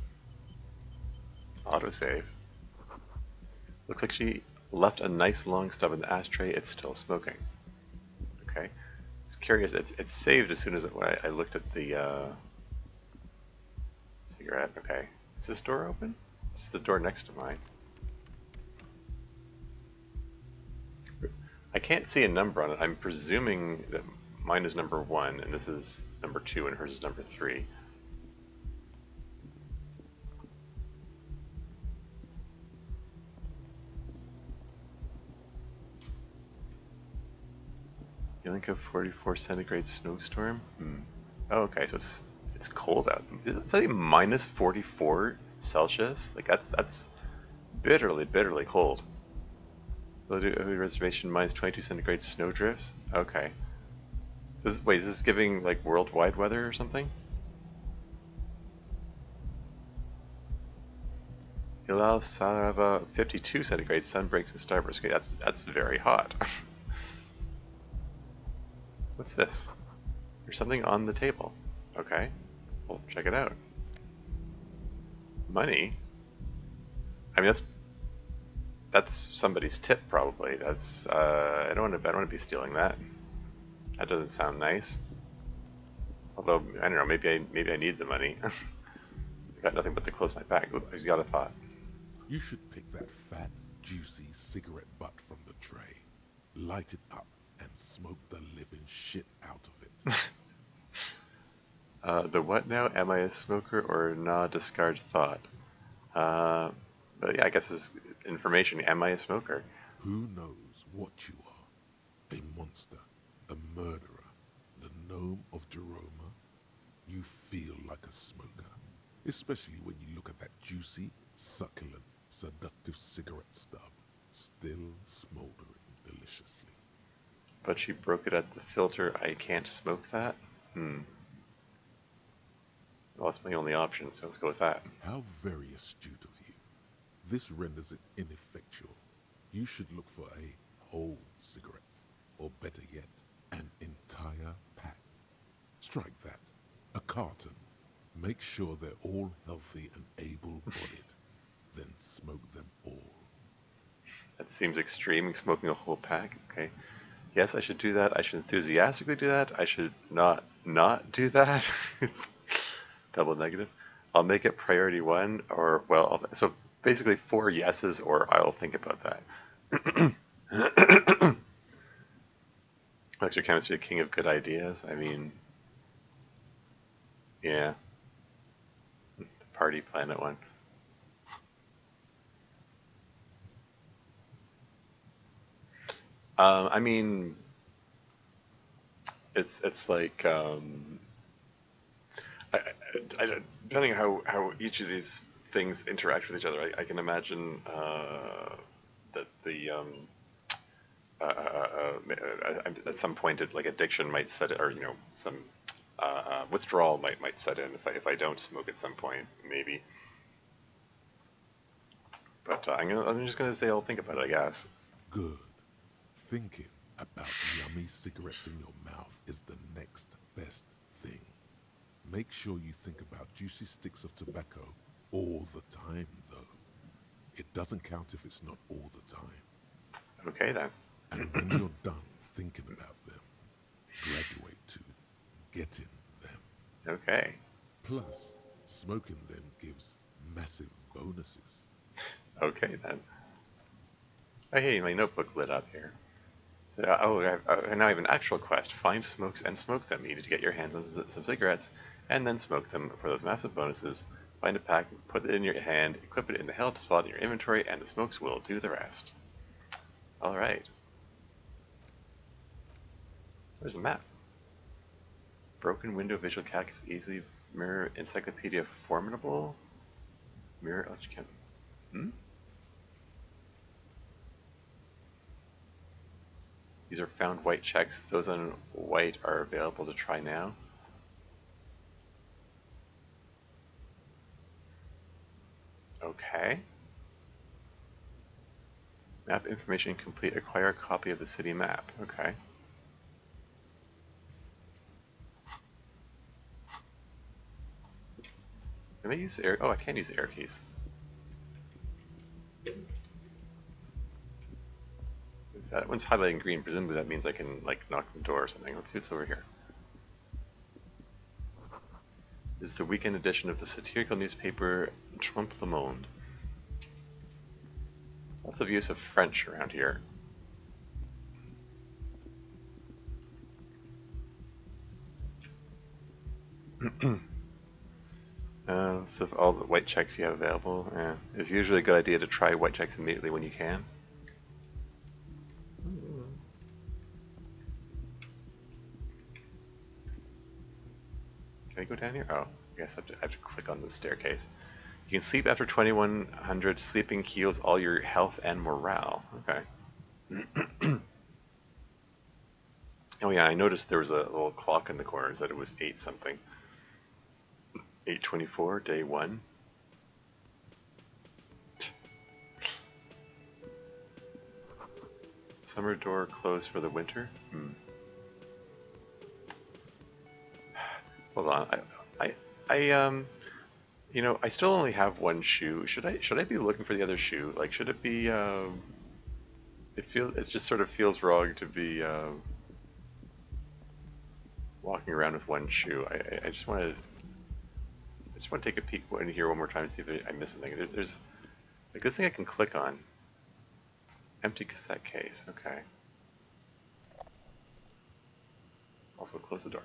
Autosave. Looks like she left a nice long stub in the ashtray. It's still smoking. Okay. It's curious. It's saved as soon as when I looked at the cigarette. Okay. Is this door open? This is the door next to mine. I can't see a number on it. I'm presuming that mine is number 1, and this is number 2, and hers is number 3. Yellinka 44 centigrade snowstorm? Oh, okay, so it's cold out. Is it say minus 44 Celsius? Like that's bitterly cold. Reservation minus 22 centigrade snow drifts? Okay. So wait, is this giving like worldwide weather or something? Hilal Sarava 52 centigrade sun breaks and starburst. Okay, that's very hot. What's this? There's something on the table. Okay. Well, check it out. Money? I mean, that's somebody's tip, probably. That's I don't want to be stealing that. That doesn't sound nice. Although I don't know, maybe I need the money. I got nothing but to close my back. Ooh, I just got a thought. You should pick that fat, juicy cigarette butt from the tray, light it up, and smoke the living shit out of it. The what now? Am I a smoker or nah? Discard thought. But yeah, I guess this is information. Am I a smoker? Who knows what you are? A monster, a murderer, the gnome of Jeroma? You feel like a smoker, especially when you look at that juicy, succulent, seductive cigarette stub, still smoldering deliciously. But she broke it at the filter. I can't smoke that? Well, that's my only option, so let's go with that. How very astute of you. This renders it ineffectual. You should look for a whole cigarette, or better yet, an entire pack. Strike that. A carton. Make sure they're all healthy and able-bodied. Then smoke them all. That seems extreme, smoking a whole pack. Okay. Yes, I should do that. I should enthusiastically do that. I should not do that. It's double negative. I'll make it priority 1, or, well, so basically 4 yeses, or I'll think about that. Lecture chemistry, the king of good ideas. I mean, yeah. The party planet one. I mean, it's like depending on how each of these things interact with each other, I can imagine that the at some point like addiction might set it, or some withdrawal might set in if I don't smoke at some point, maybe. But I'm just gonna say I'll think about it, I guess. Good. Thinking about yummy cigarettes in your mouth is the next best thing. Make sure you think about juicy sticks of tobacco all the time, though. It doesn't count if it's not all the time. Okay, then. And when you're done thinking about them, graduate to getting them. Okay. Plus, smoking them gives massive bonuses. Okay, then. Oh, hey, my notebook lit up here. So, now I have an actual quest. Find smokes and smoke them. You need to get your hands on some cigarettes, and then smoke them for those massive bonuses. Find a pack, put it in your hand, equip it in the health slot in your inventory, and the smokes will do the rest. Alright. There's a map. Broken window visual calc is easily mirror encyclopedia formidable. Mirror electric. Hmm? These are found white checks. Those on white are available to try now. Okay. Map information complete. Acquire a copy of the city map. Okay. Can I use air? Oh, I can use the air keys. That one's highlighted in green. Presumably that means I can like knock the door or something. Let's see what's over here. This is the weekend edition of the satirical newspaper Trompe le Monde. Lots of use of French around here. So all the white checks you have available. It's usually a good idea to try white checks immediately when you can. Can I go down here? Oh, I guess I have to click on the staircase. You can sleep after 2100. Sleeping heals all your health and morale. Okay. Oh yeah, I noticed there was a little clock in the corner that it was 8 something. 8:24, day 1. Summer door closed for the winter. Hold on. You know, I still only have one shoe. Should I be looking for the other shoe? Like, should it be? It just sort of feels wrong to be walking around with one shoe. I just want to take a peek in here one more time to see if I miss something. There's like this thing I can click on. Empty cassette case. Okay. Also close the door.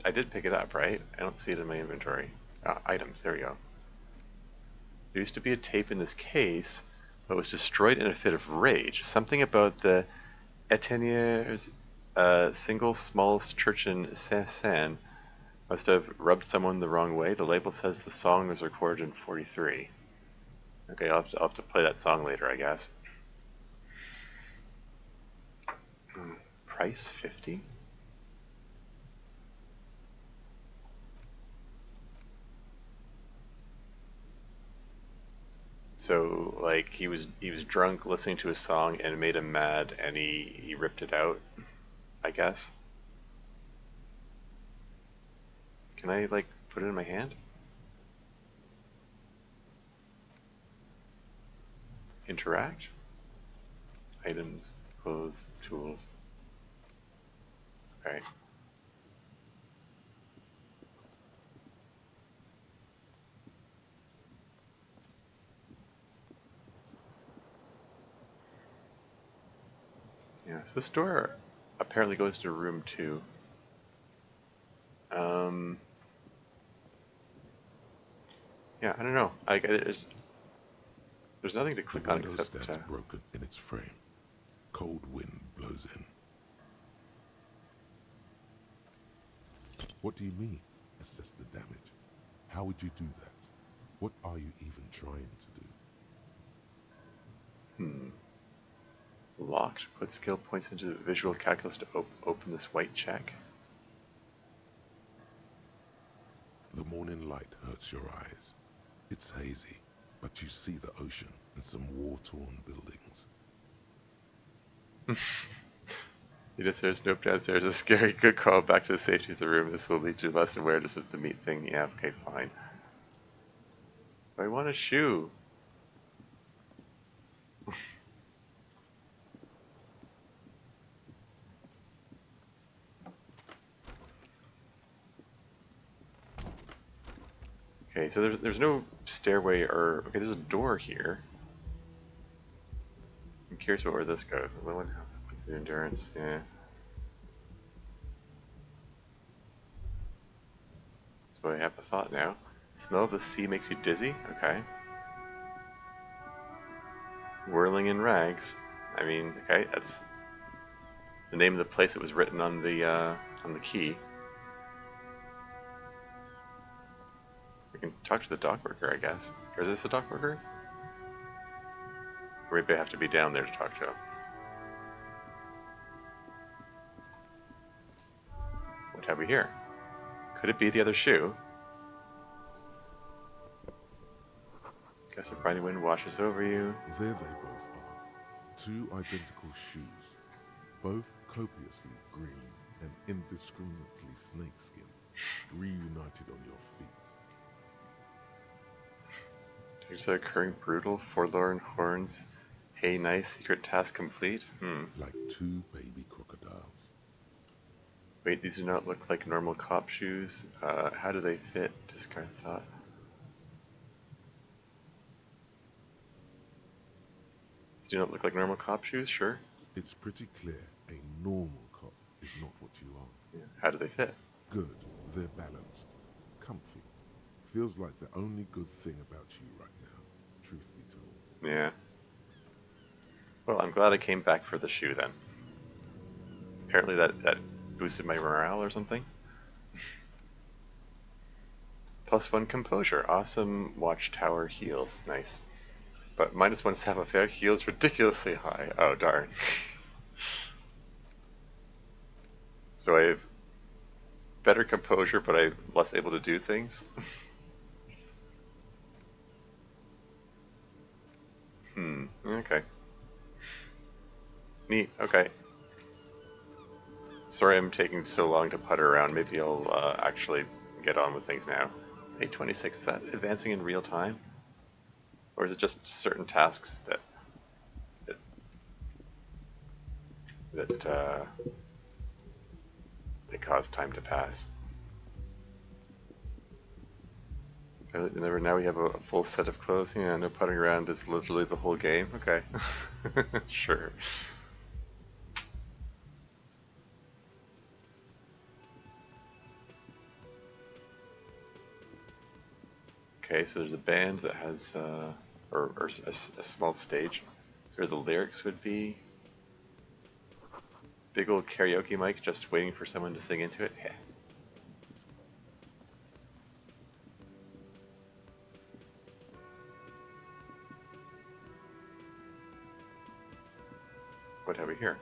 I did pick it up, right? I don't see it in my inventory. Items, there we go. There used to be a tape in this case, but was destroyed in a fit of rage. Something about the Etenier's single smallest church in Saint-Saëns must have rubbed someone the wrong way. The label says the song was recorded in 43. Okay, I'll have to play that song later, I guess. Price 50? So, like, he was drunk listening to a song and it made him mad and he ripped it out, I guess. Can I, like, put it in my hand? Interact? Items, clothes, tools. Okay. Yeah, so this door apparently goes to room 2. Yeah, I don't know. There's nothing to The click on window except. stands broken in its frame. Cold wind blows in. What do you mean, assess the damage? How would you do that? What are you even trying to do? Locked. Put skill points into the visual calculus to open this white check. The morning light hurts your eyes. It's hazy, but you see the ocean and some war-torn buildings. You just there's nope downstairs. A scary good call back to the safety of the room. This will lead to less awareness of the meat thing. Yeah, okay, fine. I want a shoe. Okay, so there's no stairway or okay. There's a door here. I'm curious about where this goes. What's the endurance? Yeah. So I have a thought now. Smell of the sea makes you dizzy. Okay. Whirling in rags. I mean, okay, that's the name of the place that was written on the key. We can talk to the dock worker, I guess. Or is this a dock worker? Or maybe I have to be down there to talk to him. What have we here? Could it be the other shoe? Guess if briny wind washes over you. There they both are. Two identical shoes, both copiously green and indiscriminately snakeskin, reunited on your feet. Tears are occurring brutal, forlorn horns. Hey, nice, secret task complete. Like two baby crocodiles. Wait, these do not look like normal cop shoes. How do they fit? Discard thought. These do not look like normal cop shoes, sure. It's pretty clear a normal cop is not what you are. Yeah. How do they fit? Good, they're balanced, comfy. Feels like the only good thing about you right now, truth be told. Yeah. Well, I'm glad I came back for the shoe then. Apparently that boosted my morale or something. +1 composure. Awesome watchtower heals. Nice. But -1 staff affair heals ridiculously high. Oh, darn. So I have better composure, but I'm less able to do things. Okay. Neat, okay. Sorry I'm taking so long to putter around. Maybe I'll actually get on with things now. It's 8:26. Is that advancing in real time? Or is it just certain tasks that cause time to pass? Now we have a full set of clothes. Yeah, no puttering around is literally the whole game. Okay. Sure. Okay, so there's a band that has, or a small stage. So where the lyrics would be. Big old karaoke mic just waiting for someone to sing into it. Yeah. What have we here?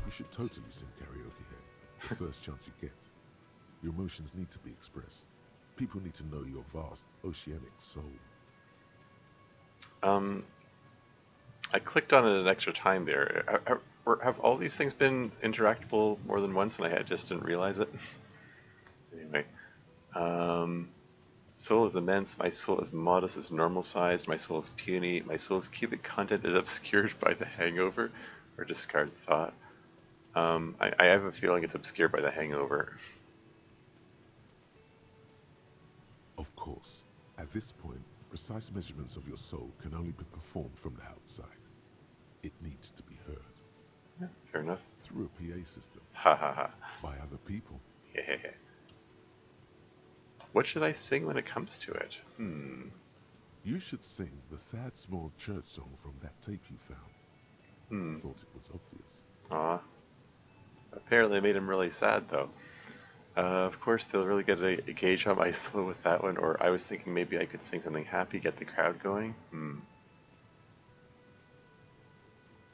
You should totally sing karaoke here, the first chance you get. Your emotions need to be expressed. People need to know your vast, oceanic soul. I clicked on it an extra time there. Have all these things been interactable more than once and I just didn't realize it? Anyway. Soul is immense, my soul is modest, is normal sized, my soul is puny, my soul's cubic content is obscured by the hangover, or discard thought. I have a feeling it's obscured by the hangover. Of course, at this point, precise measurements of your soul can only be performed from the outside. It needs to be heard. Yeah, fair enough. Through a PA system. Ha ha ha. By other people. Yeah. What should I sing when it comes to it? You should sing the sad small church song from that tape you found. Thought it was obvious. Aw. Apparently it made him really sad, though. Of course, they'll really get a gauge on my soul with that one, or I was thinking maybe I could sing something happy, get the crowd going.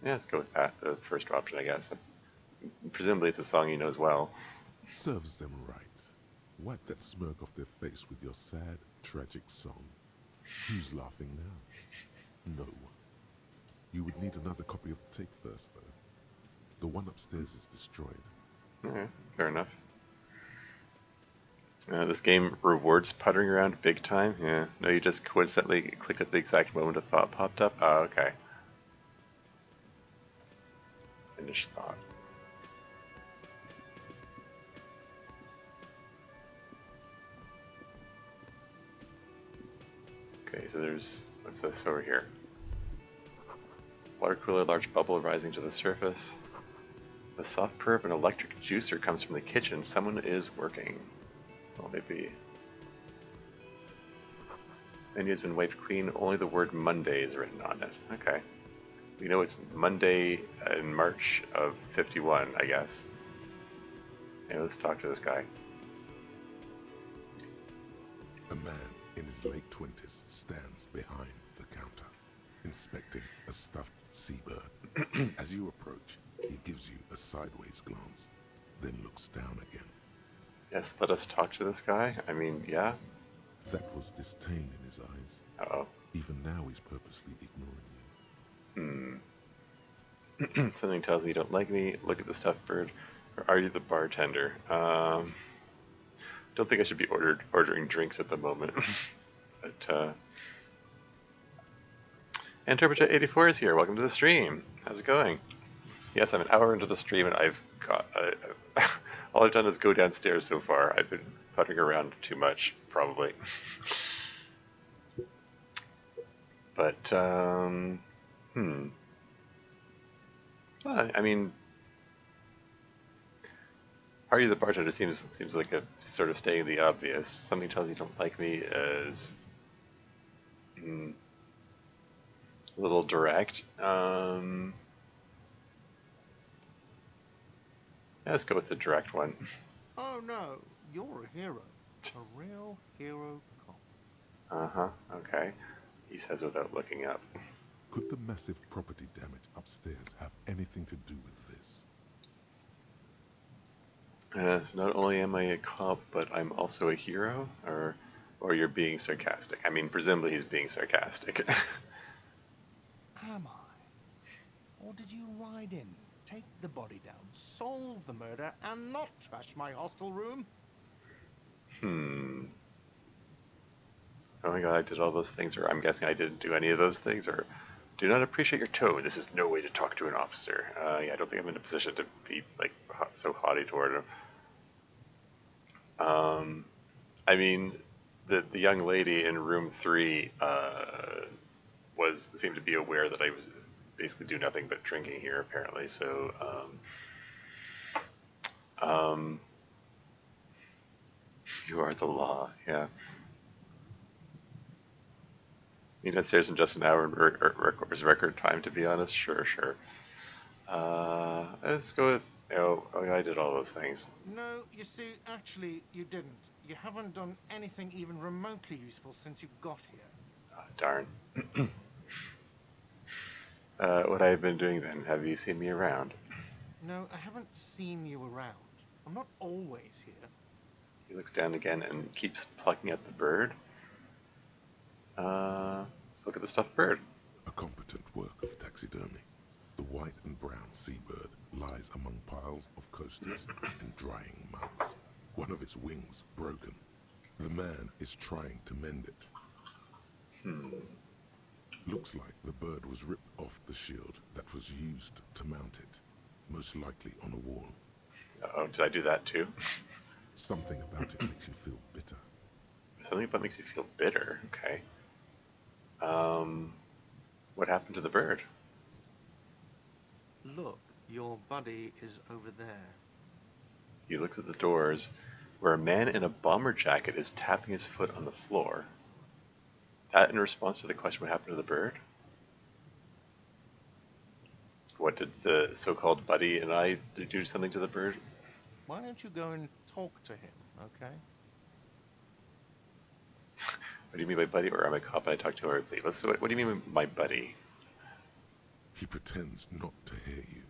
Yeah, let's go with that, the first option, I guess. Presumably it's a song he knows well. Serves them right. Wipe that smirk off their face with your sad, tragic song. Who's laughing now? No one. You would need another copy of the tape first, though. The one upstairs is destroyed. Okay, fair enough. This game rewards puttering around big time? Yeah. No, you just coincidentally clicked at the exact moment a thought popped up? Oh, okay. Finish thought. Okay, so there's, what's this over here? Water cooler, large bubble rising to the surface. The soft purr of an electric juicer comes from the kitchen. Someone is working. Well, maybe. Menu has been wiped clean. Only the word Monday is written on it. Okay. We know it's Monday in March of 51, I guess. Hey, let's talk to this guy. A man in his late 20s stands behind the counter, inspecting a stuffed seabird. As you approach, he gives you a sideways glance, then looks down again. Yes, let us talk to this guy. I mean, yeah. That was disdain in his eyes. Uh-oh. Even now he's purposely ignoring you. Something tells me you don't like me. Look at the stuffed bird. Or are you the bartender? Don't think I should be ordering drinks at the moment. But, Interpreter 84 is here. Welcome to the stream. How's it going? Yes, I'm an hour into the stream and I've got... all I've done is go downstairs so far. I've been puttering around too much, probably. But, well, I mean... Are you the bartender seems like a sort of stating the obvious. Something tells you don't like me is... a little direct. Yeah, let's go with the direct one. Oh no, you're a hero. A real hero cop. Uh-huh, okay. He says without looking up. Could the massive property damage upstairs have anything to do with this? So not only am I a cop, but I'm also a hero? Or you're being sarcastic? I mean, presumably he's being sarcastic. Am I? Or did you ride in, take the body down, solve the murder, and not trash my hostel room? Oh my god, I did all those things, or I'm guessing I didn't do any of those things, or do not appreciate your tone. This is no way to talk to an officer. Yeah, I don't think I'm in a position to be, like, so haughty toward him. I mean, the young lady in room 3 seemed to be aware that I was basically do nothing but drinking here, apparently. So, you are the law, yeah. Meet downstairs in just an hour and record time, to be honest. Sure. Let's go with... Oh, I did all those things. No, you see, actually, you didn't. You haven't done anything even remotely useful since you got here. Oh, darn. What I've been doing then? Have you seen me around? No, I haven't seen you around. I'm not always here. He looks down again and keeps plucking at the bird. Let's look at the stuffed bird. A competent work of taxidermy. The white and brown seabird lies among piles of coasters and drying muds. One of its wings broken. The man is trying to mend it. Looks like the bird was ripped off the shield that was used to mount it, most likely on a wall. Oh, did I do that too? Something about it makes you feel bitter. Something about makes you feel bitter. Okay. What happened to the bird? Look, your buddy is over there. He looks at the doors, where a man in a bomber jacket is tapping his foot on the floor. That in response to the question, what happened to the bird? What did the so-called buddy and I do something to the bird? Why don't you go and talk to him, okay? What do you mean by buddy? Or am I a cop and I talk to her? What do you mean by my buddy? He pretends not to hear you,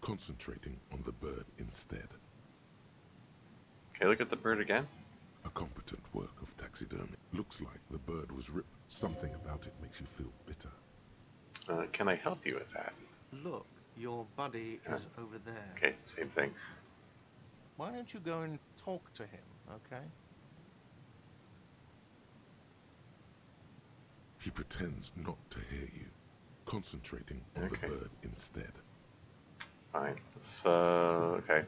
concentrating on the bird instead. Can I look at the bird again? A competent work of taxidermy. Looks like the bird was ripped. Something about it makes you feel bitter. Can I help you with that? Look, your buddy is over there. Okay, same thing. Why don't you go and talk to him, okay? He pretends not to hear you, concentrating on the bird instead. Fine. Let's, okay.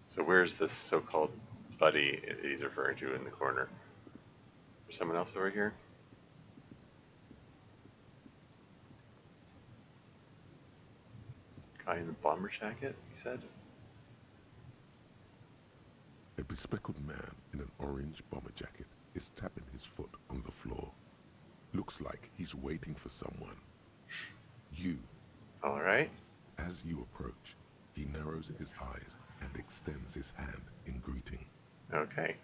So where's this so-called buddy he's referring to in the corner? There's someone else over here? Guy in the bomber jacket, he said? A bespectacled man in an orange bomber jacket is tapping his foot on the floor. Looks like he's waiting for someone. You. All right. As you approach, he narrows his eyes and extends his hand in greeting. Okay.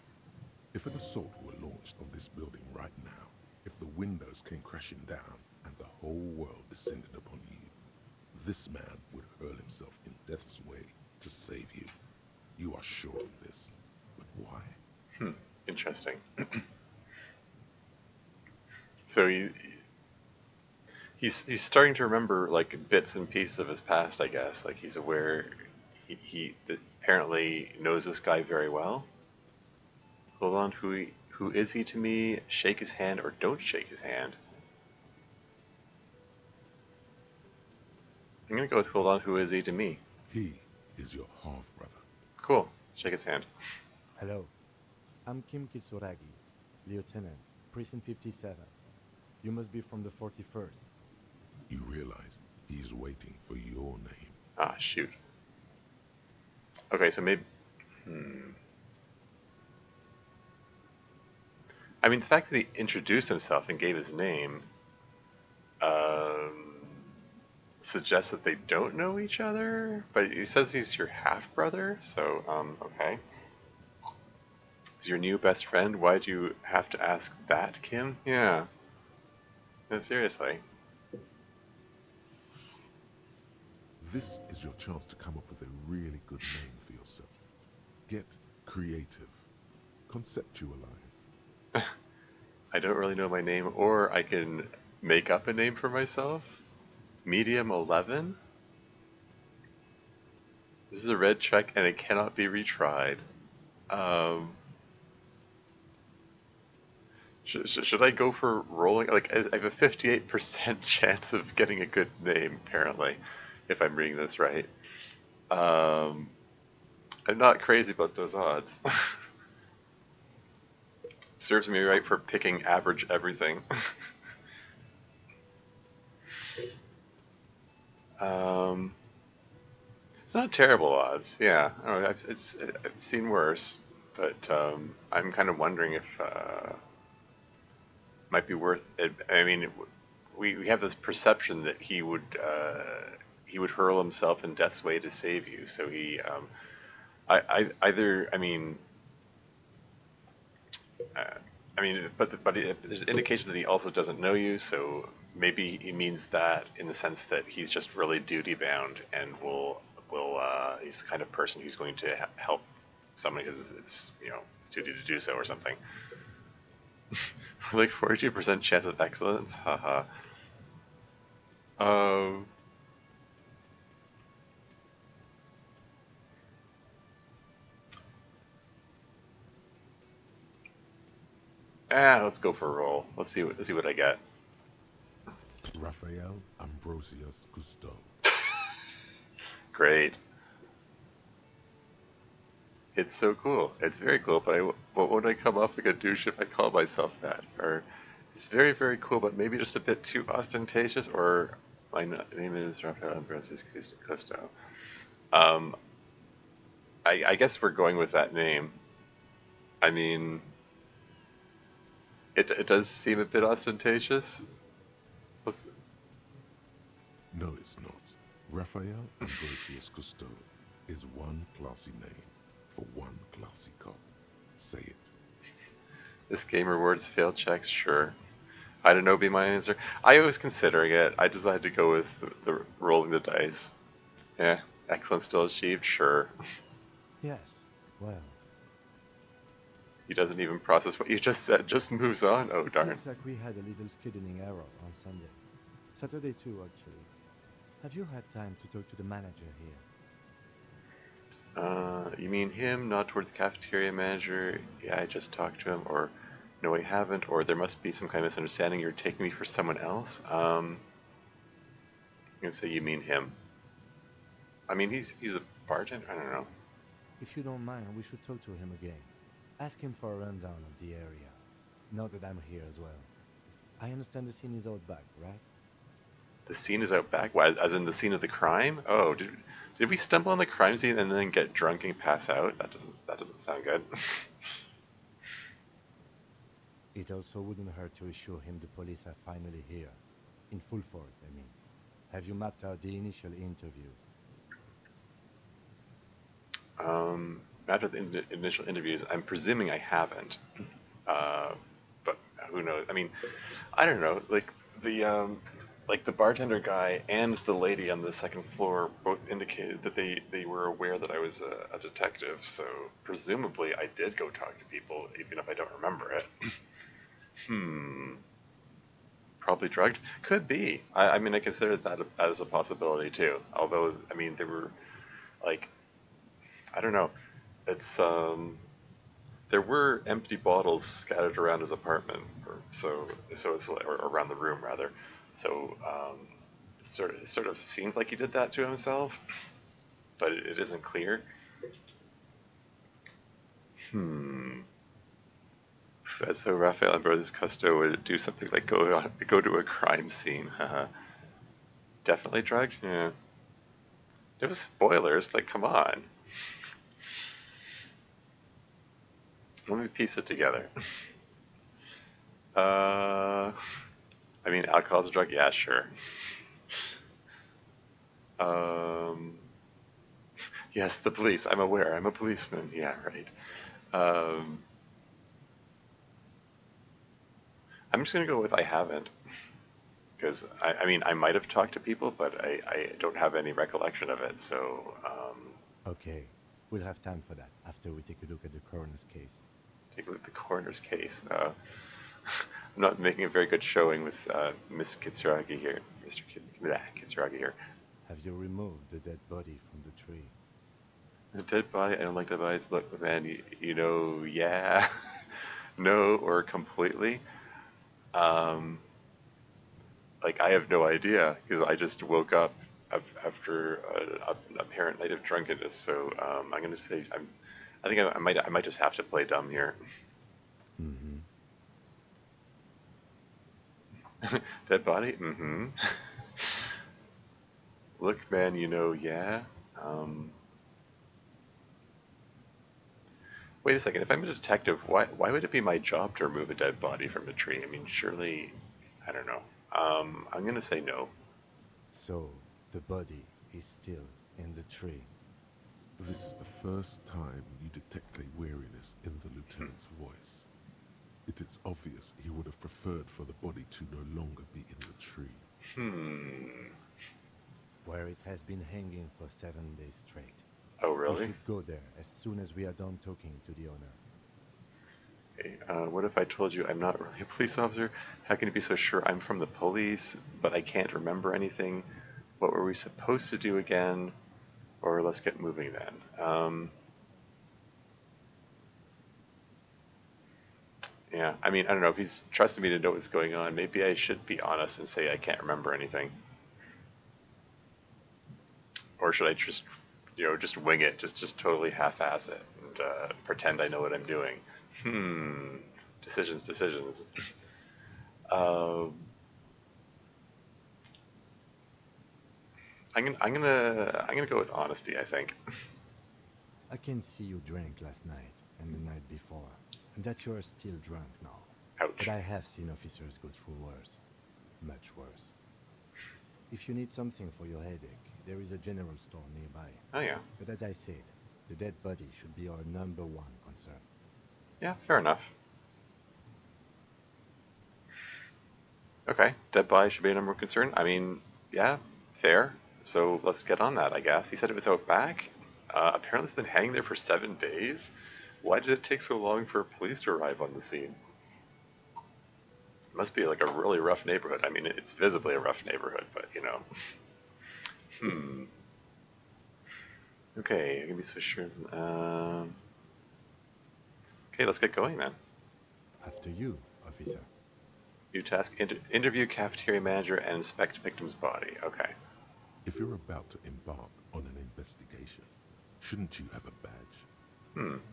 If an assault were launched on this building right now, if the windows came crashing down and the whole world descended upon you, this man would hurl himself in death's way to save you. You are sure of this. But why? Interesting. So he's starting to remember like bits and pieces of his past, I guess. Like he's aware he apparently knows this guy very well. Hold on, who is he to me? Shake his hand or don't shake his hand. I'm gonna go with hold on, who is he to me? He is your half-brother. Cool. Let's shake his hand. Hello, I'm Kim Kitsuragi, Lieutenant, Precinct 57. You must be from the 41st. You realize he's waiting for your name. Ah, shoot. Okay, so maybe. I mean, the fact that he introduced himself and gave his name suggests that they don't know each other. But he says he's your half brother, so okay. He's your new best friend. Why'd you have to ask that, Kim? Yeah. No, seriously. This is your chance to come up with a really good name for yourself. Get creative. Conceptualize. I don't really know my name, or I can make up a name for myself. Medium 11? This is a red check and it cannot be retried. Should I go for rolling? Like, I have a 58% chance of getting a good name, apparently, if I'm reading this right. I'm not crazy about those odds. Serves me right for picking average everything. It's not terrible odds. Yeah, I don't know, I've seen worse, but I'm kind of wondering if might be worth it. I mean, we have this perception that he would hurl himself in death's way to save you. So he, either, but there's indications that he also doesn't know you. So maybe he means that in the sense that he's just really duty bound and will he's the kind of person who's going to help someone because it's his duty to do so or something. Like 42% chance of excellence, haha. Let's go for a roll. Let's see what I get. Raphael Ambrosius Cousteau. Great. It's so cool. It's very cool, but what would I come off like a douche if I call myself that? Or it's very, very cool, but maybe just a bit too ostentatious. Or my name is Raphael Ambrosius Cousteau. I guess we're going with that name. I mean, it does seem a bit ostentatious. No, it's not. Raphael Ambrosius Cousteau is one classy name for one classy cop. Say it. This game rewards failed checks, sure. I don't know, be my answer. I was considering it. I decided to go with the rolling the dice. Yeah, excellence still achieved, sure. Yes, well, He doesn't even process what you just said, just moves on. Oh, darn. looks like we had a little scheduling error on Sunday. Saturday too, actually. Have you had time to talk to the manager here? You mean him, not towards the cafeteria manager? Yeah, I just talked to him, or no, I haven't, or there must be some kind of misunderstanding. You're taking me for someone else. I'm gonna say you mean him. I mean, he's a bartender. I don't know. If you don't mind, we should talk to him again. Ask him for a rundown of the area. Now that I'm here as well. I understand the scene is out back, right? The scene is out back. Why, as in the scene of the crime? Oh, did we stumble on the crime scene and then get drunk and pass out? That doesn't sound good. It also wouldn't hurt to assure him the police are finally here. In full force, I mean. Have you mapped out the initial interviews? After the initial interviews, I'm presuming I haven't. Uh, but who knows? I mean, I don't know. Like the bartender guy and the lady on the second floor both indicated that they were aware that I was a detective. So presumably I did go talk to people, even if I don't remember it. Hmm. Probably drugged. Could be. I mean, I considered that as a possibility too. Although, I mean, there were like, I don't know. It's there were empty bottles scattered around his apartment, so it's or around the room rather. So it sort of seems like he did that to himself, but it isn't clear. Hmm. As though Raphael Ambrosius Cousteau would do something like go to a crime scene. Haha. Definitely drugged. Yeah. There was spoilers. Like, come on. Let me piece it together. Uh, I mean, alcohol's a drug. Yeah, sure. Um, yes, the police. I'm aware. I'm a policeman. Yeah, right. Um, I'm just gonna go with I haven't, because I mean, I might have talked to people, but I don't have any recollection of it. So Okay, we'll have time for that after we take a look at the coroner's case. take a look at the coroner's case. I'm not making a very good showing with Miss Kitsuragi here, Kitsuragi here. Have you removed the dead body from the tree? A dead body. I don't like dead bodies. Look, man, yeah, no, or completely. Um, like I have no idea because I just woke up after an apparent night of drunkenness. So I'm gonna say I think I might just have to play dumb here. Mm-hmm. Dead body. Mm-hmm. Look, man, yeah. Um, Wait a second. If I'm a detective, why would it be my job to remove a dead body from a tree? I mean, surely, I don't know. I'm gonna say no. So, the body is still in the tree. This is the first time you detect a weariness in the lieutenant's voice. It is obvious he would have preferred for the body to no longer be in the tree. Where it has been hanging for 7 days straight. Oh, We really? should go there as soon as we are done talking to the owner. Okay. What if I told you I'm not really a police officer? How can you be so sure I'm from the police, but I can't remember anything? What were we supposed to do again? Or let's get moving then. Yeah, I mean, I don't know. If he's trusting me to know what's going on, maybe I should be honest and say I can't remember anything. Or should I just wing it, just totally half-ass it, and pretend I know what I'm doing? Hmm. Decisions. Um, I'm gonna go with honesty, I think. I can see you drank last night and the night before, and that you are still drunk now. But Ouch. I have seen officers go through worse. Much worse. If you need something for your headache, there is a general store nearby. Oh yeah. But as I said, the dead body should be our number one concern. Yeah, fair enough. Okay, dead body should be a number of concern. I mean, yeah, fair. So let's get on that, I guess. He said it was out back. Apparently it's been hanging there for 7 days. Why did it take so long for police to arrive on the scene? It must be like a really rough neighborhood. I mean, it's visibly a rough neighborhood, but Hmm. Okay, I can be so sure. Okay, let's get going then. After you, officer. New task, interview cafeteria manager and inspect victim's body. Okay. If you're about to embark on an investigation, shouldn't you have a badge?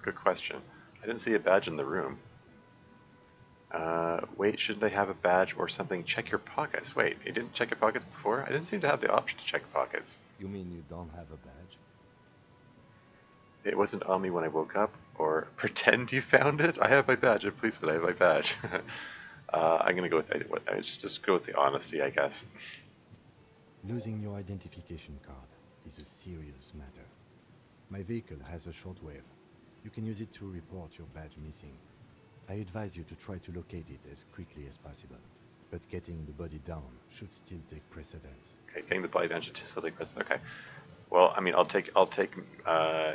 Good question. I didn't see a badge in the room. Wait, shouldn't I have a badge or something? Check your pockets. Wait, you didn't check your pockets before? I didn't seem to have the option to check pockets. You mean you don't have a badge? It wasn't on me when I woke up, or pretend you found it? I have my badge, I'm policeman, I have my badge. I'm gonna go with, I just go with the honesty, I guess. Losing your identification card is a serious matter. My vehicle has a shortwave. You can use it to report your badge missing. I advise you to try to locate it as quickly as possible. But getting the body down should still take precedence. Okay, getting the body down should still take precedence. Okay. Well, I mean, I'll take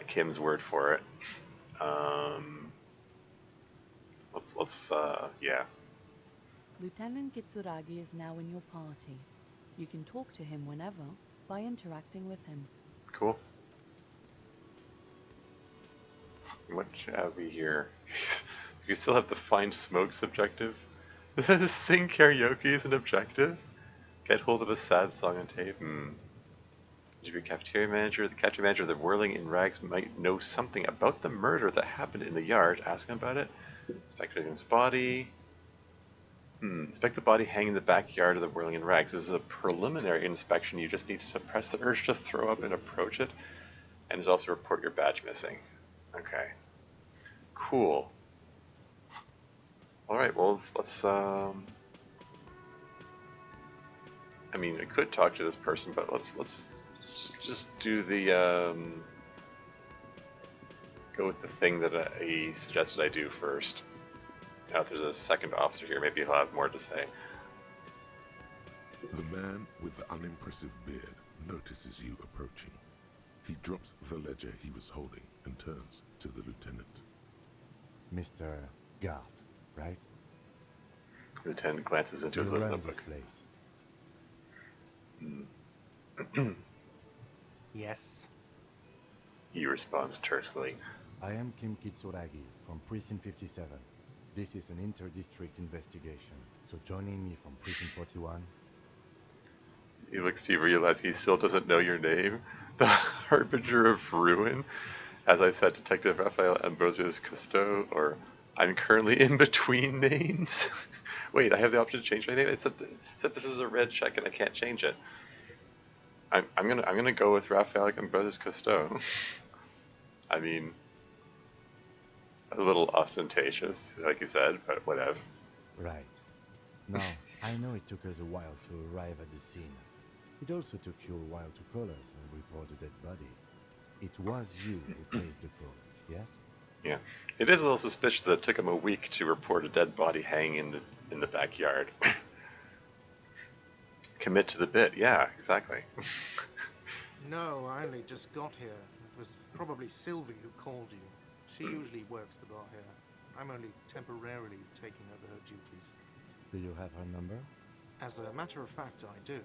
Kim's word for it. Yeah. Lieutenant Kitsuragi is now in your party. You can talk to him whenever by interacting with him. Cool. What have we here? You still have the find smokes objective? Sing karaoke is an objective? Get hold of a sad song on tape? Did you be a cafeteria manager? The cafeteria manager of the Whirling in Rags might know something about the murder that happened in the yard. Ask him about it. Inspect victim's body. Inspect the body hanging in the backyard of the Whirling in Rags. This is a preliminary inspection. You just need to suppress the urge to throw up and approach it. And there's also report your badge missing. Okay. Cool. Alright, well, let's I mean, I could talk to this person, but let's just do the, go with the thing that he suggested I do first. Now, if there's a second officer here, maybe he'll have more to say. The man with the unimpressive beard notices you approaching. He drops the ledger he was holding and turns to the lieutenant. Mr. Gart, right? The lieutenant glances into his You little run this notebook. place. Yes. He responds tersely. I am Kim Kitsuragi from Precinct 57. This is an inter-district investigation, so joining me from Precinct 41. He looks to you, realize he still doesn't know your name. The Harbinger of Ruin. As I said, Detective Raphael Ambrosius Cousteau, or I'm currently in between names. Wait, I have the option to change my name? It said this is a red check and I can't change it. I'm gonna go with Raphael Ambrosius Cousteau. I mean, a little ostentatious, like you said, but whatever. Right. Now, I know it took us a while to arrive at the scene. It also took you a while to call us and report a dead body. It was you who placed the call, yes? Yeah. It is a little suspicious that it took him a week to report a dead body hanging in the backyard. Commit to the bit, yeah, exactly. No, I only just got here. It was probably Sylvie who called you. She usually works the bar here. I'm only temporarily taking over her duties. Do you have her number? As a matter of fact, I do.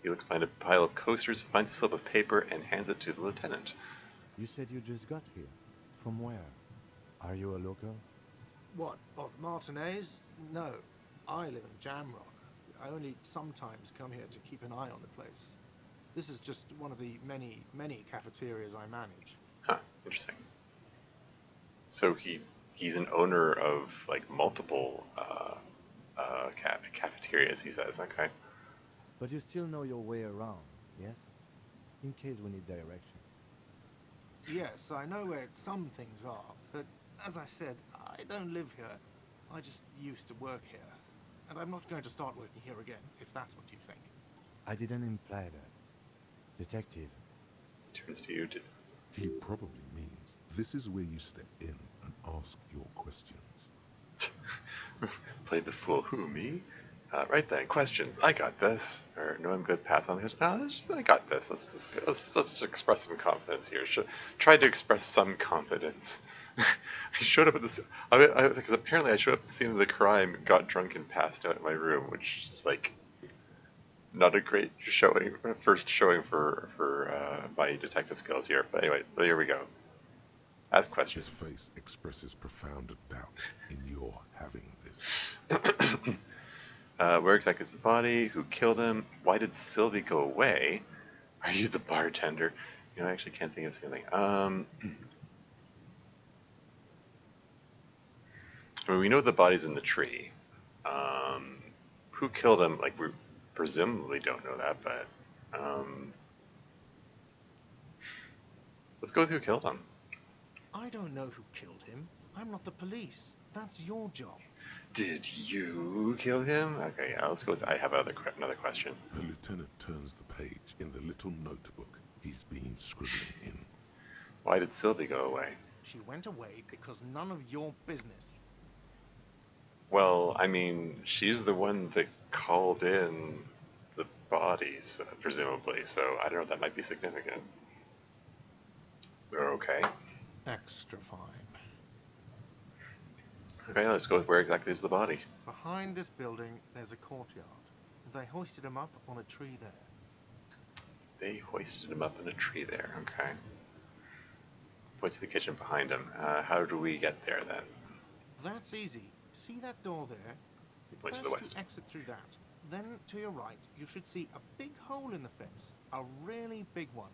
He looks behind a pile of coasters, finds a slip of paper, and hands it to the lieutenant. You said you just got here. From where? Are you a local? What, of Martinez? No, I live in Jamrock. I only sometimes come here to keep an eye on the place. This is just one of the many, many cafeterias I manage. Huh, interesting. So he's an owner of like multiple cafeterias, he says. Okay. But you still know your way around, yes? In case we need directions. Yes, I know where some things are, but as I said, I don't live here. I just used to work here. And I'm not going to start working here again, if that's what you think. I didn't imply that. Detective. He turns to you. He probably means this is where you step in and ask your questions. Play the fool. Who, me? Right then, questions. I got this. Or no, I'm good. Pass on the. No, I got this. Let's just express some confidence here. Try to express some confidence. I showed up at this because apparently I showed up at the scene of the crime, got drunk, and passed out in my room, which is like not a great showing, first showing for my detective skills here. But anyway, here we go. Ask questions. His face expresses profound doubt in your having this. Where exactly is the body? Who killed him? Why did Sylvie go away? Are you the bartender? You know, I actually can't think of anything. I mean, we know the body's in the tree. Who killed him? Like, we presumably don't know that, but let's go with who killed him. I don't know who killed him. I'm not the police. That's your job. Did you kill him? Okay, yeah, let's go with, I have another question. The lieutenant turns the page in the little notebook he's been scribbling in. Why did Sylvie go away? She went away because none of your business. Well, I mean, she's the one that called in the bodies, presumably, so I don't know if that might be significant. We're okay. Extra fine. Okay, let's go with where exactly is the body. Behind this building, there's a courtyard. They hoisted him up on a tree there. They hoisted him up in a tree there, okay. Points to the kitchen behind him. How do we get there then? That's easy. See that door there? He points to First the west. you exit through that. Then, to your right, you should see a big hole in the fence. A really big one.